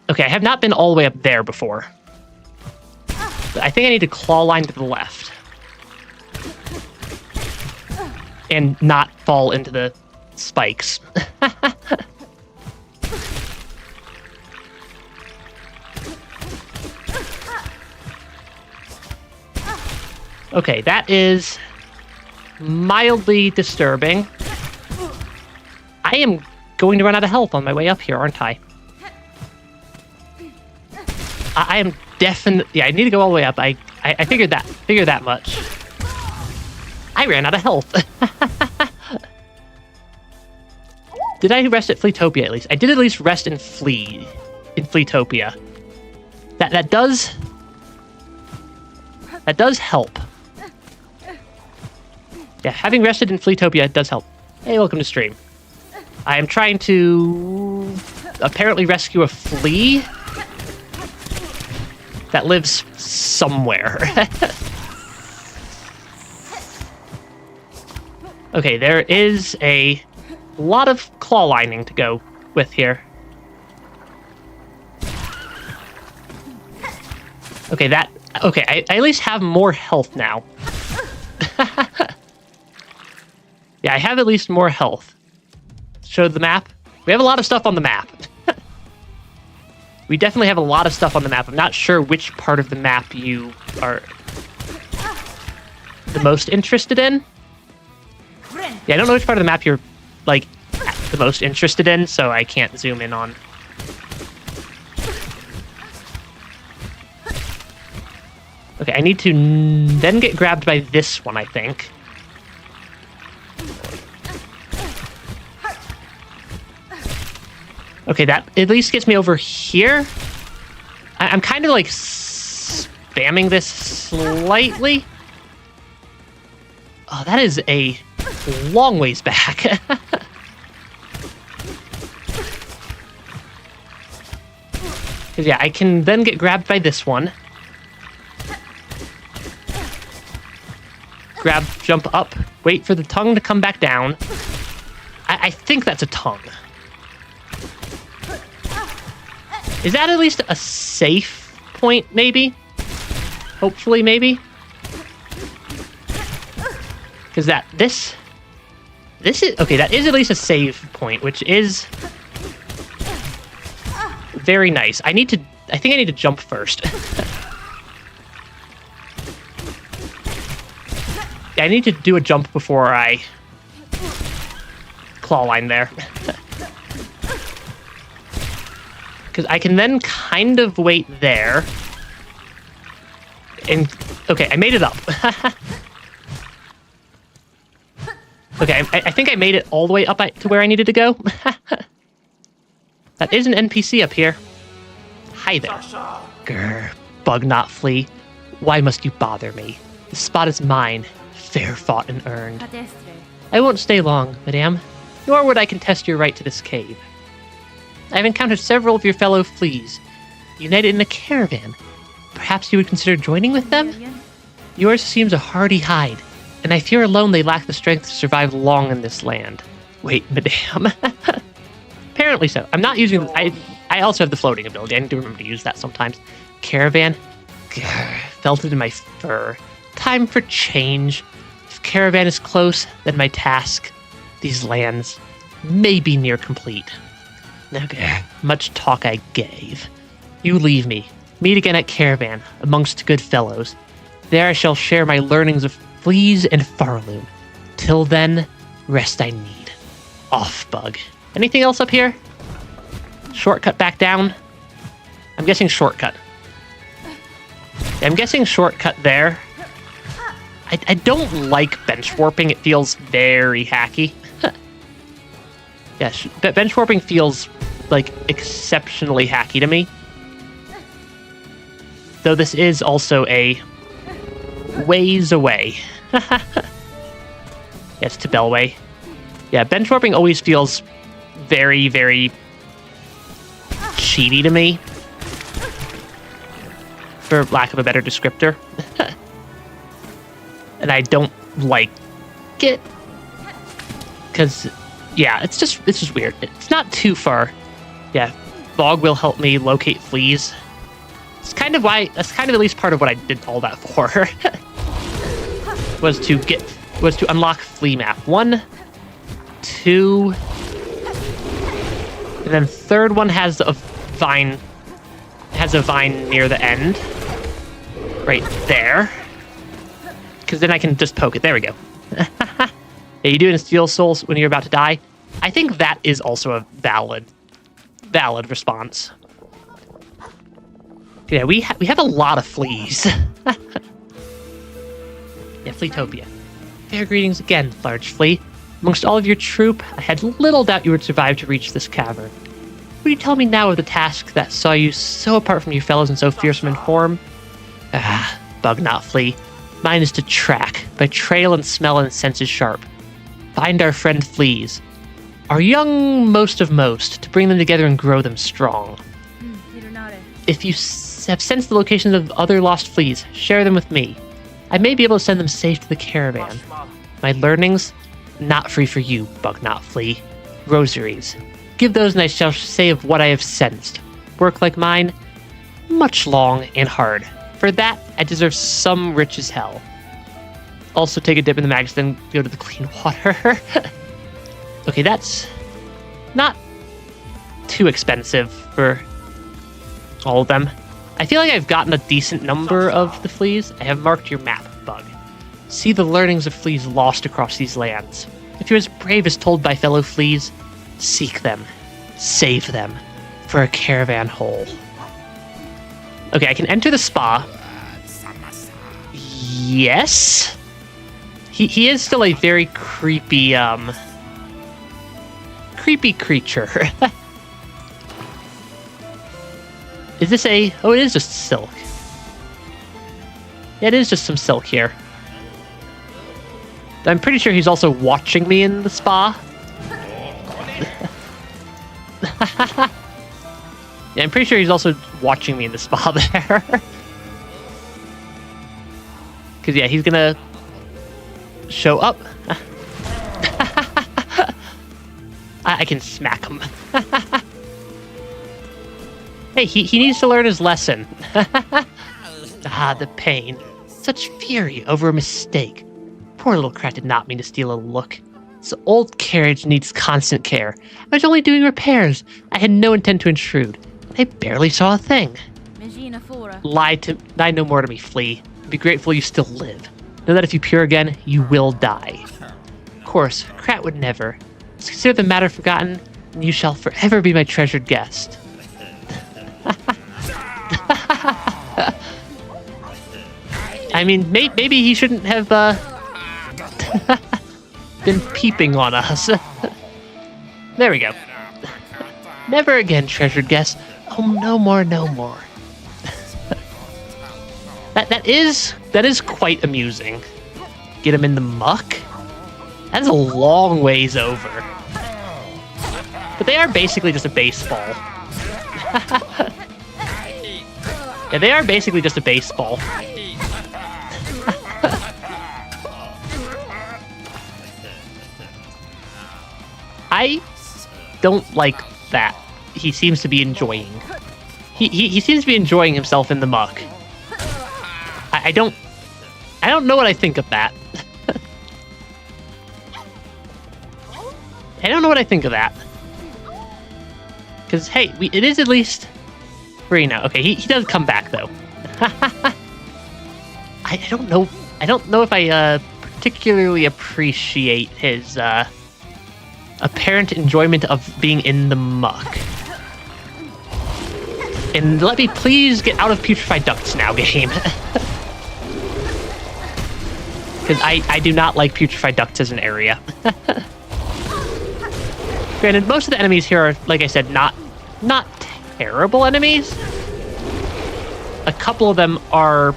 Okay, I have not been all the way up there before. But I think I need to claw line to the left. And not fall into the spikes. Okay, that is mildly disturbing. I am going to run out of health on my way up here, aren't I? I am definitely... Yeah, I need to go all the way up. I figured that much. I ran out of health. Did I rest at Fleetopia at least? I did at least rest in Fleetopia. That does help. Yeah, having rested in Fleetopia does help. Hey, welcome to stream. I am trying to apparently rescue a flea that lives somewhere. Okay, there is a lot of claw lining to go with here. Okay, I at least have more health now. Yeah, I have at least more health. Show the map. We have a lot of stuff on the map. We definitely have a lot of stuff on the map. I'm not sure which part of the map you are the most interested in. Yeah, I don't know which part of the map you're, like, the most interested in, so I can't zoom in on. Okay, I need to then get grabbed by this one, I think. Okay, that at least gets me over here. I'm kind of like spamming this slightly. Oh, that is a long ways back. Because yeah, I can then get grabbed by this one. Grab, jump up, wait for the tongue to come back down. I think that's a tongue. Is that at least a safe point, maybe? Hopefully, maybe? Because this is, okay, that is at least a save point, which is very nice. I think I need to jump first. Yeah, I need to do a jump before I claw line there. Because I can then kind of wait there. And, okay, I made it up. Okay, I think I made it all the way up to where I needed to go. That is an NPC up here. Hi there. Grr, bug not flea. Why must you bother me? The spot is mine, fair fought and earned. I won't stay long, madame, nor would I contest your right to this cave. I have encountered several of your fellow fleas, united in a caravan. Perhaps you would consider joining with them? Yours seems a hardy hide, and I fear alone they lack the strength to survive long in this land. Wait, madame. Apparently so. I'm not using... I also have the floating ability. I need to remember to use that sometimes. Caravan? Grr, felt it in my fur. Time for change. If caravan is close, then my task, these lands, may be near complete. Okay, much talk I gave. You leave me. Meet again at Caravan, amongst good fellows. There I shall share my learnings of fleas and Pharloom. Till then, rest I need. Off, bug. Anything else up here? Shortcut back down? I'm guessing shortcut. Yeah, I'm guessing shortcut there. I don't like bench warping. It feels very hacky. Yeah, bench warping feels like exceptionally hacky to me. Though this is also a ways away. Yes, to Bellway. Yeah, bench warping always feels very, very cheaty to me. For lack of a better descriptor. And I don't like it. Because, yeah, it's just weird. It's not too far. Yeah, Fog will help me locate fleas. That's kind of at least part of what I did all that for. was to unlock flea map. 1, 2, and then third one has a vine near the end. Right there. Because then I can just poke it. There we go. Yeah, you do it in Steel Souls when you're about to die. I think that is also a valid response. Yeah, we have a lot of fleas. Yeah, Fleetopia. Fair greetings again, large flea. Amongst all of your troop, I had little doubt you would survive to reach this cavern. Will you tell me now of the task that saw you so apart from you fellows and so fearsome in form? Ah, bug not flea. Mine is to track, by trail and smell and senses sharp. Find our friend fleas. Are young most of most, to bring them together and grow them strong. If you have sensed the locations of other lost fleas, share them with me. I may be able to send them safe to the caravan. My learnings, not free for you, bug not flea. Rosaries. Give those and I shall say of what I have sensed. Work like mine, much long and hard. For that, I deserve some rich as hell. Also take a dip in the mags, then go to the clean water. Okay, that's not too expensive for all of them. I feel like I've gotten a decent number of the fleas. I have marked your map, bug. See the learnings of fleas lost across these lands. If you're as brave as told by fellow fleas, seek them, save them, for a caravan whole. Okay, I can enter the spa. Yes. He is still a very creepy, creepy creature. Is this a... Oh, it is just silk. Yeah, it is just some silk here. I'm pretty sure he's also watching me in the spa. Yeah, I'm pretty sure he's also watching me in the spa there. Because, yeah, he's gonna show up. I can smack him. Hey, he needs to learn his lesson. Ah, the pain. Such fury over a mistake. Poor little Krat did not mean to steal a look. This old carriage needs constant care. I was only doing repairs. I had no intent to intrude. I barely saw a thing. Lie no more to me, flea. Be grateful you still live. Know that if you peer again, you will die. Of course, Krat would never. Consider the matter forgotten, and you shall forever be my treasured guest. I mean, maybe he shouldn't have been peeping on us. There we go. Never again, treasured guest. Oh, no more, no more. That is quite amusing. Get him in the muck? That's a long ways over. But they are basically just a baseball. Yeah, they are basically just a baseball. I don't like that. He seems to be enjoying. He seems to be enjoying himself in the muck. I don't know what I think of that. I don't know what I think of that. Because, hey, it is at least free now. Okay, he does come back, though. I don't know. I don't know if I particularly appreciate his apparent enjoyment of being in the muck. And let me please get out of putrefied ducts now, game. Because I do not like putrefied ducts as an area. Granted, most of the enemies here are, like I said, not terrible enemies. A couple of them are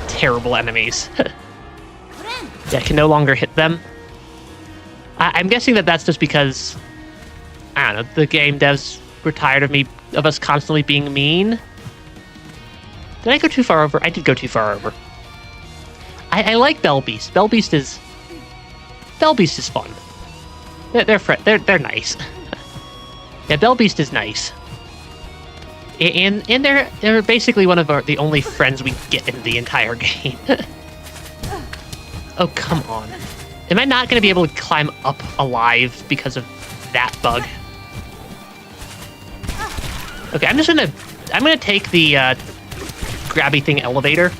terrible enemies. Yeah, I can no longer hit them. I'm guessing that's just because, I don't know, the game devs were tired of us constantly being mean. Did I go too far over? I did go too far over. I like Bellbeast. Bellbeast is fun. They're nice. Yeah, Bellbeast is nice. And they're basically one of the only friends we get in the entire game. Oh, come on. Am I not going to be able to climb up alive because of that bug? Okay, I'm gonna take the grabby thing elevator.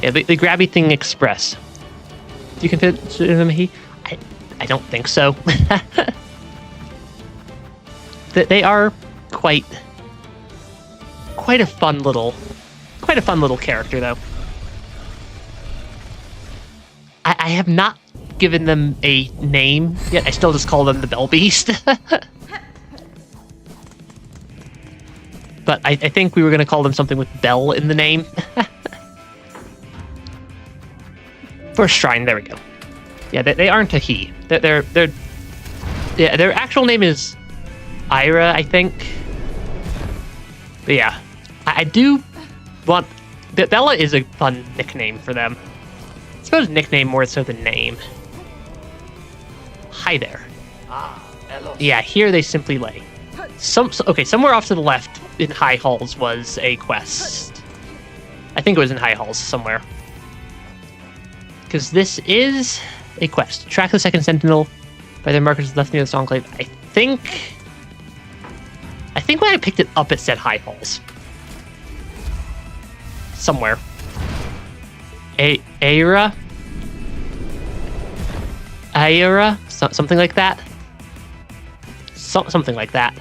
Yeah, the grabby thing express. Do you consider me? I don't think so. They are quite a fun little character, though. I have not given them a name yet. I still just call them the Bellbeast. But I think we were going to call them something with Bell in the name. First shrine, there we go. Yeah, they aren't a he. Yeah, their actual name is Ira, I think. But yeah, I do want... Bella is a fun nickname for them. I suppose nickname more so than name. Hi there. Yeah, here they simply lay. Okay, somewhere off to the left in High Halls was a quest. I think it was in High Halls somewhere. Because this is a quest. Track the second sentinel by their markers left near the enclave. I think when I picked it up, it said High Halls. Somewhere. Aira? Something like that? Something like that.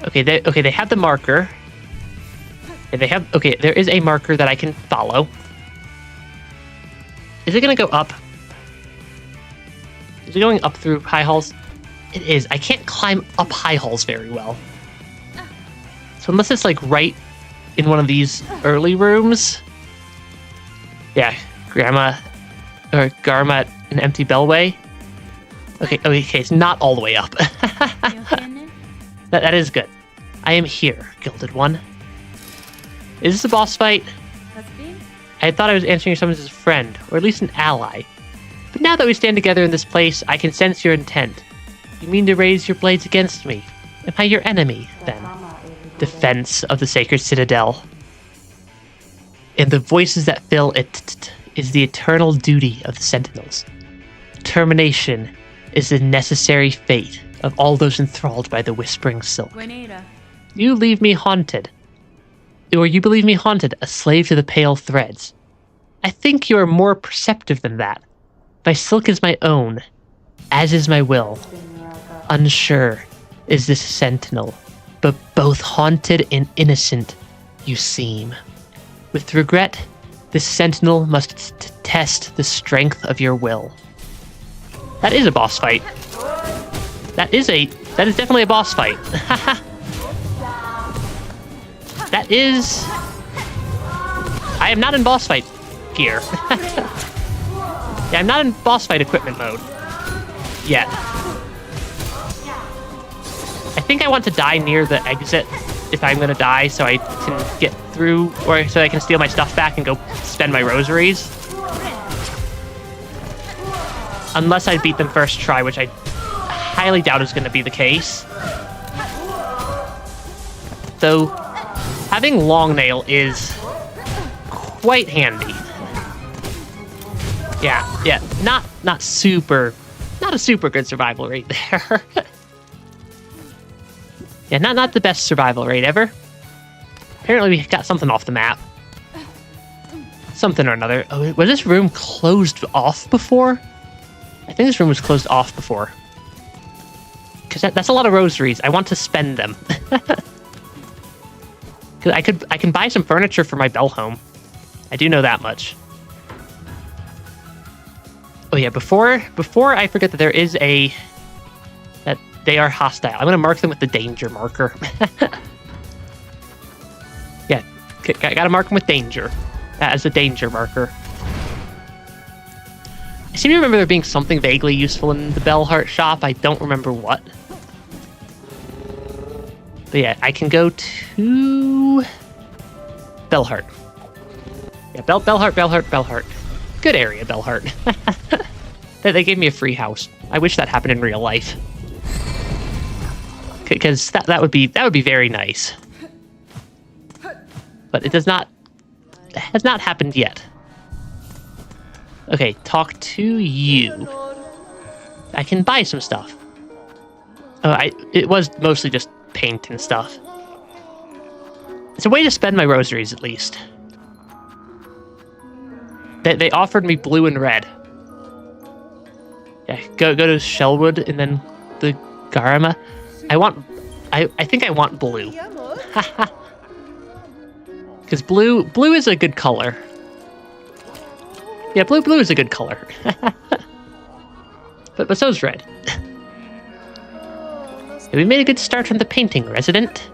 Okay, they have the marker. Okay, there is a marker that I can follow. Is it gonna go up? Is it going up through High Halls? It is. I can't climb up High Halls very well. So unless it's like right in one of these early rooms. Yeah, Garma an empty bellway. Okay, it's not all the way up. That is good. I am here, Gilded One. Is this a boss fight? I thought I was answering your summons as a friend, or at least an ally. But now that we stand together in this place, I can sense your intent. You mean to raise your blades against me? Am I your enemy, then? Defense of the Sacred Citadel. And the voices that fill it is the eternal duty of the Sentinels. Termination is the necessary fate of all those enthralled by the Whispering Silk. You leave me haunted. Or you believe me haunted, a slave to the pale threads. I think you are more perceptive than that. My silk is my own, as is my will. Unsure is this sentinel, but both haunted and innocent you seem. With regret, this sentinel must test the strength of your will. That is a boss fight. That is definitely a boss fight. That is... I am not in boss fight gear. Yeah, I'm not in boss fight equipment mode. Yet. I think I want to die near the exit if I'm gonna die so I can get through, or so I can steal my stuff back and go spend my rosaries. Unless I beat them first try, which I highly doubt is gonna be the case. Though, having long nail is quite handy. Yeah, not a super good survival rate there. Yeah, not the best survival rate ever. Apparently we got something off the map. Something or another. Oh, was this room closed off before? I think this room was closed off before. Because that's a lot of rosaries. I want to spend them. Because I can buy some furniture for my bell home. I do know that much. Oh yeah, before I forget that there is that they are hostile. I'm gonna mark them with the danger marker. Yeah, gotta mark them with danger. As a danger marker. I seem to remember there being something vaguely useful in the Bellheart shop. I don't remember what. But yeah, I can go to Bellheart. Yeah, Bellheart. Good area, Bellheart. They gave me a free house. I wish that happened in real life. Because that would be very nice. But it has not happened yet. Okay, talk to you. I can buy some stuff. Oh, it was mostly just paint and stuff. It's a way to spend my rosaries, at least. They offered me blue and red. Yeah, go to Shellwood and then the Garma. I think I want blue. Because blue is a good color. Yeah, blue is a good color. but so's red. Yeah, we made a good start on the painting, resident.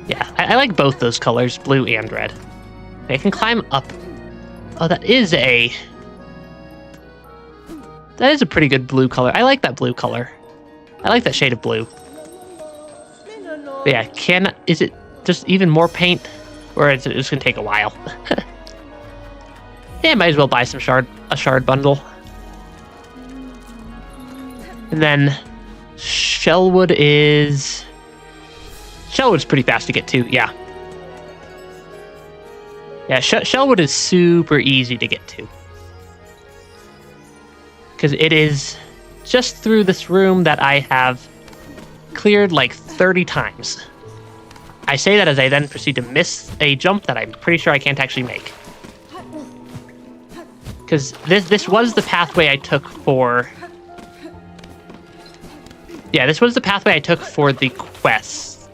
Yeah, I like both those colors, blue and red. I can climb up. Oh, that is a pretty good blue color. I like that blue color. I like that shade of blue. But yeah, is it just even more paint? Or is it just gonna take a while? Yeah, might as well buy a shard bundle. And then Shellwood's pretty fast to get to, yeah. Yeah, Shellwood is super easy to get to. Because it is just through this room that I have cleared like 30 times. I say that as I then proceed to miss a jump that I'm pretty sure I can't actually make. Because this was the pathway I took for... Yeah, this was the pathway I took for the quest.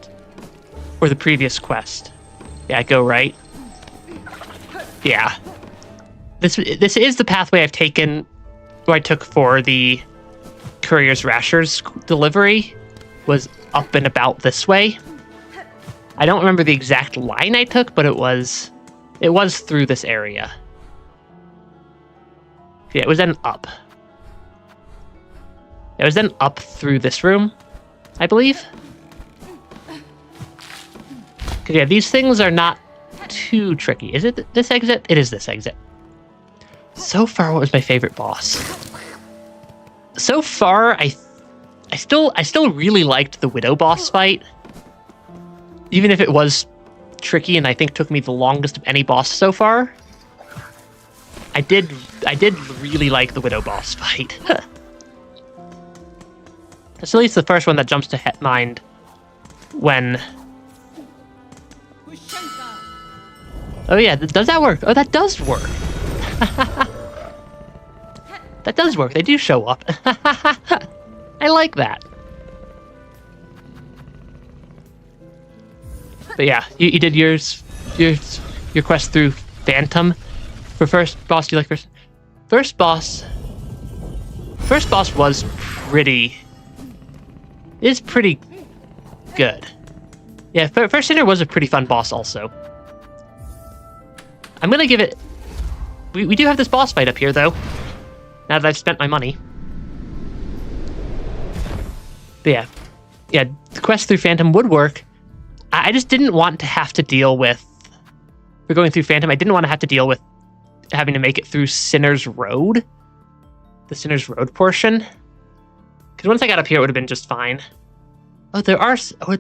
Or the previous quest. Yeah, go right. Yeah. This is the pathway I've taken... Or I took for the Courier's Rashers delivery. Was up and about this way. I don't remember the exact line I took, but it was through this area. Yeah, it was then up. It was then up through this room, I believe. Because yeah, these things are not too tricky. Is it this exit? It is this exit. So far, what was my favorite boss? So far, I still really liked the Widow boss fight. Even if it was tricky and I think took me the longest of any boss so far. I did really like the Widow boss fight. That's at least the first one that jumps to mind when... Oh yeah, does that work? Oh, that does work. That does work. They do show up. I like that. But yeah, you did your quest through Phantom. For first boss, do you like first? First boss was pretty good. Yeah, First Sinner was a pretty fun boss also. I'm gonna give it... We do have this boss fight up here, though. Now that I've spent my money. But yeah, the quest through Phantom would work. I just didn't want to have to deal with... For going through Phantom, I didn't want to have to deal with having to make it through Sinner's Road. The Sinner's Road portion. Because once I got up here, it would have been just fine. Oh, the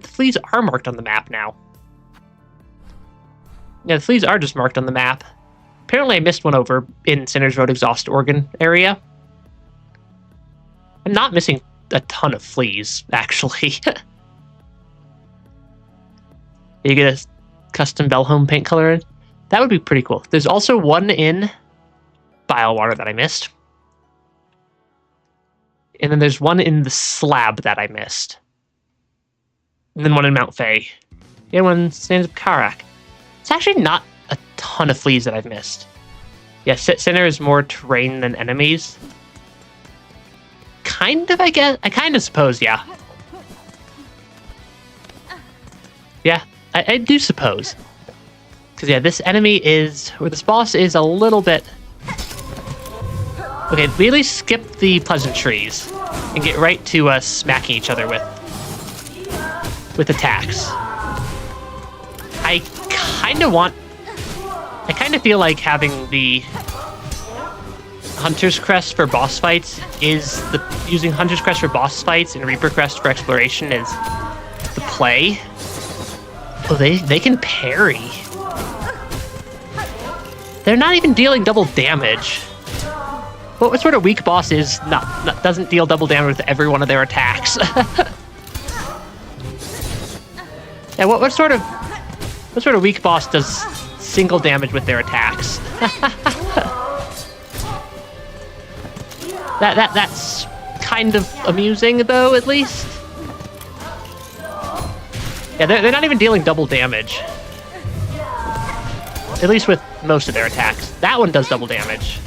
fleas are marked on the map now. Yeah, the fleas are just marked on the map. Apparently I missed one over in Sinner's Road Exhaust Organ area. I'm not missing a ton of fleas, actually. You get a custom Bellhome paint color in? That would be pretty cool. There's also one in Bilewater that I missed. And then there's one in the Slab that I missed. And then one in Mount Fay. And one in Sands of Karak. It's actually not a ton of fleas that I've missed. Yeah, Sinner is more terrain than enemies. Kind of, I guess. I kind of suppose, yeah. Yeah, I do suppose. Because, yeah, this boss is a little bit... Okay, we at least skip the pleasantries and get right to smacking each other with attacks. I kind of feel like having the Hunter's Crest for boss fights using Hunter's Crest for boss fights and Reaper Crest for exploration is the play. Oh, they can parry. They're not even dealing double damage. What sort of weak boss doesn't deal double damage with every one of their attacks? Yeah, what sort of weak boss does single damage with their attacks? That's kind of amusing, though, at least. Yeah, they're not even dealing double damage. At least with most of their attacks. That one does double damage.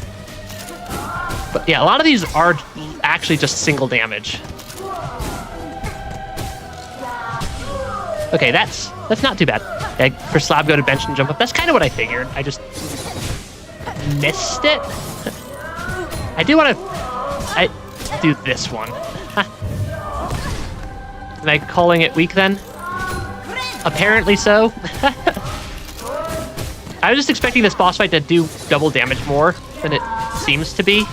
But yeah, a lot of these are actually just single damage. Okay, that's not too bad. Yeah, for Slab, go to bench and jump up. That's kind of what I figured. missed it. I do want to do this one. Am I calling it weak then? Apparently so. I was just expecting this boss fight to do double damage more than it seems to be.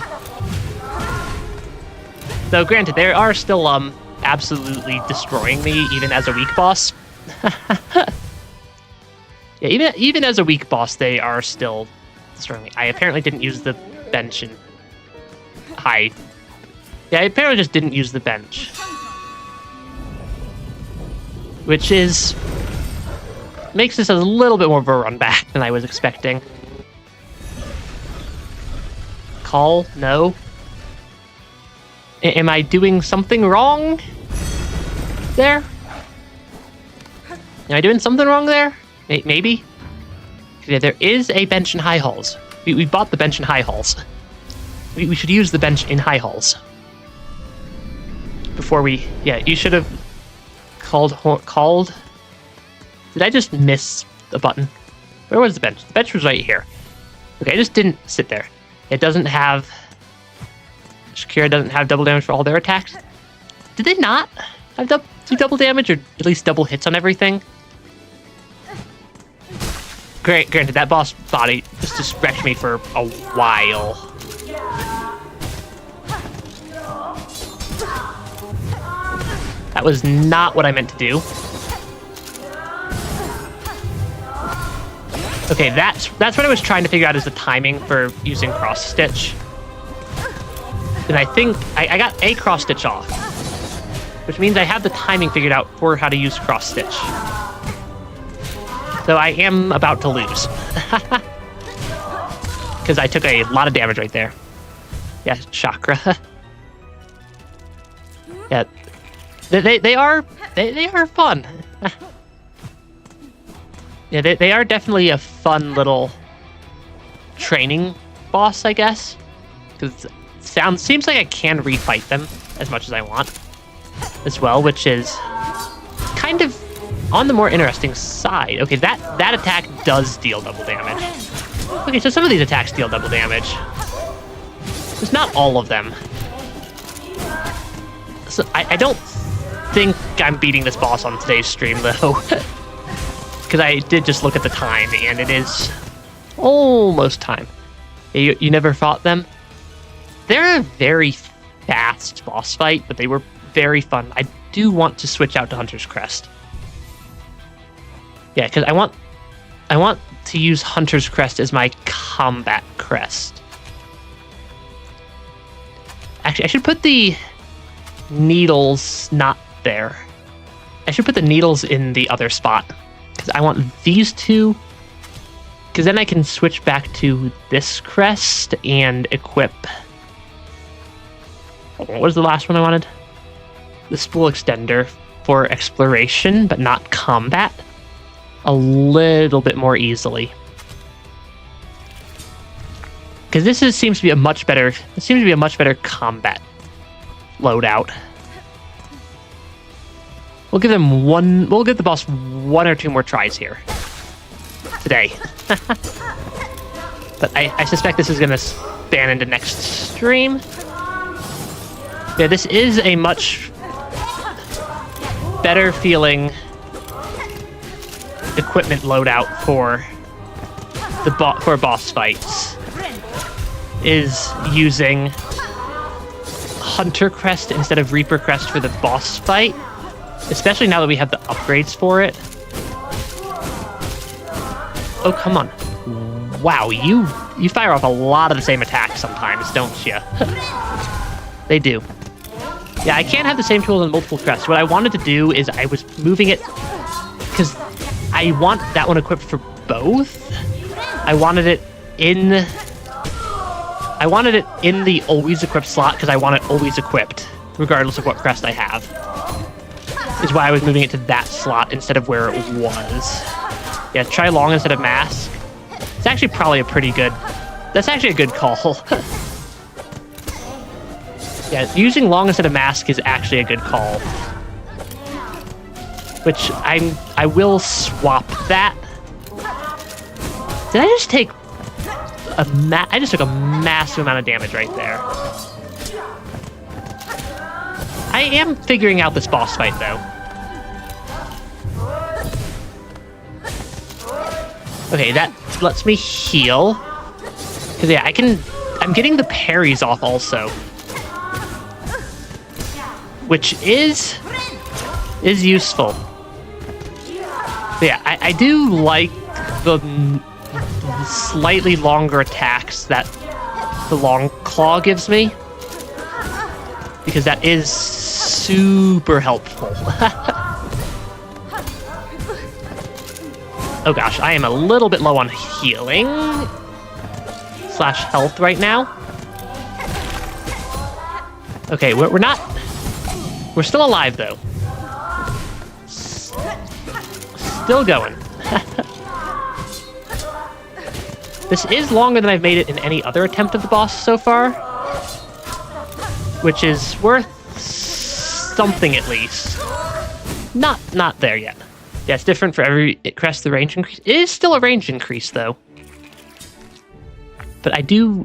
Though granted, they are still absolutely destroying me even as a weak boss. Yeah, even as a weak boss, they are still destroying me. I apparently didn't use the bench in high. Yeah, I apparently just didn't use the bench. Which makes this a little bit more of a run back than I was expecting. Call? No. Am I doing something wrong there? Am I doing something wrong there? Maybe? Yeah, there is a bench in high halls. We bought the bench in high halls. We should use the bench in high halls. Before we... Yeah, you should have called... Did I just miss the button? Where was the bench? The bench was right here. Okay, I just didn't sit there. It doesn't have... Shakira doesn't have double damage for all their attacks. Did they not have double damage, or at least double hits on everything? Granted, that boss body just wrecked me for a while. That was not what I meant to do. Okay, that's what I was trying to figure out, is the timing for using cross stitch. And I think I got a cross stitch off, which means I have the timing figured out for how to use cross stitch. So I am about to lose. Because I took a lot of damage right there. Yeah, chakra. Yeah. They are fun. Yeah, they are definitely a fun little training boss, I guess. Because it seems like I can refight them as much as I want as well, which is kind of on the more interesting side. Okay, that attack does deal double damage. Okay, so some of these attacks deal double damage. Just not all of them. So I don't think I'm beating this boss on today's stream, though. Because I did just look at the time, and it is almost time. You never fought them? They're a very fast boss fight, but they were very fun. I do want to switch out to Hunter's Crest. Yeah, because I want to use Hunter's Crest as my combat crest. Actually, I should put the needles not there. I should put the needles in the other spot. Because I want these two. Because then I can switch back to this crest and equip... What was the last one I wanted? The spool extender for exploration, but not combat. A little bit more easily. Because this seems to be a much better combat loadout. We'll give the boss one or two more tries here today. But I suspect this is going to span into next stream. Yeah, this is a much better feeling equipment loadout for boss fights. Is using Hunter Crest instead of Reaper Crest for the boss fight. Especially now that we have the upgrades for it. Oh, come on. Wow, you fire off a lot of the same attacks sometimes, don't you? They do. Yeah, I can't have the same tools on multiple crests. What I wanted to do is I was moving it because I want that one equipped for both. I wanted it in the always equipped slot because I want it always equipped, regardless of what crest I have. Is why I was moving it to that slot instead of where it was. Yeah, try long instead of mask. It's actually probably that's actually a good call. Yeah, using long instead of mask is actually a good call. Which I will swap that. Did I just take I just took a massive amount of damage right there. I am figuring out this boss fight, though. Okay, that lets me heal. Because, yeah, I'm getting the parries off also. Which is useful. But yeah, I do like the slightly longer attacks that the long claw gives me. Because that is super helpful. Oh gosh, I am a little bit low on healing / health right now. Okay, we're not... We're still alive, though. Still going. This is longer than I've made it in any other attempt of the boss so far. Which is worth something at least. Not there yet. Yeah, it's different for every crest the range increase. It is still a range increase, though. But I do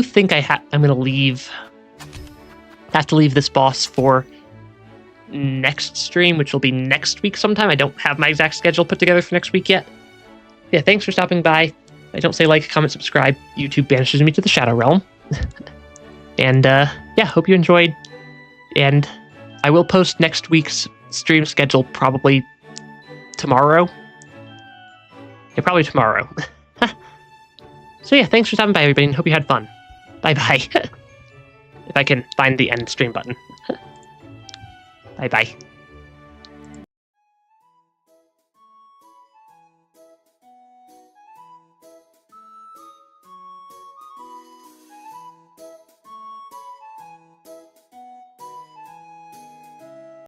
think I'm gonna have to leave this boss for next stream, which will be next week sometime. I don't have my exact schedule put together for next week yet. Yeah, thanks for stopping by. I don't say like, comment, subscribe. YouTube banishes me to the Shadow Realm. And yeah, hope you enjoyed. And I will post next week's stream schedule probably tomorrow. Yeah, probably tomorrow. So yeah, thanks for stopping by, everybody, and hope you had fun. Bye-bye. If I can find the end stream button. Bye-bye.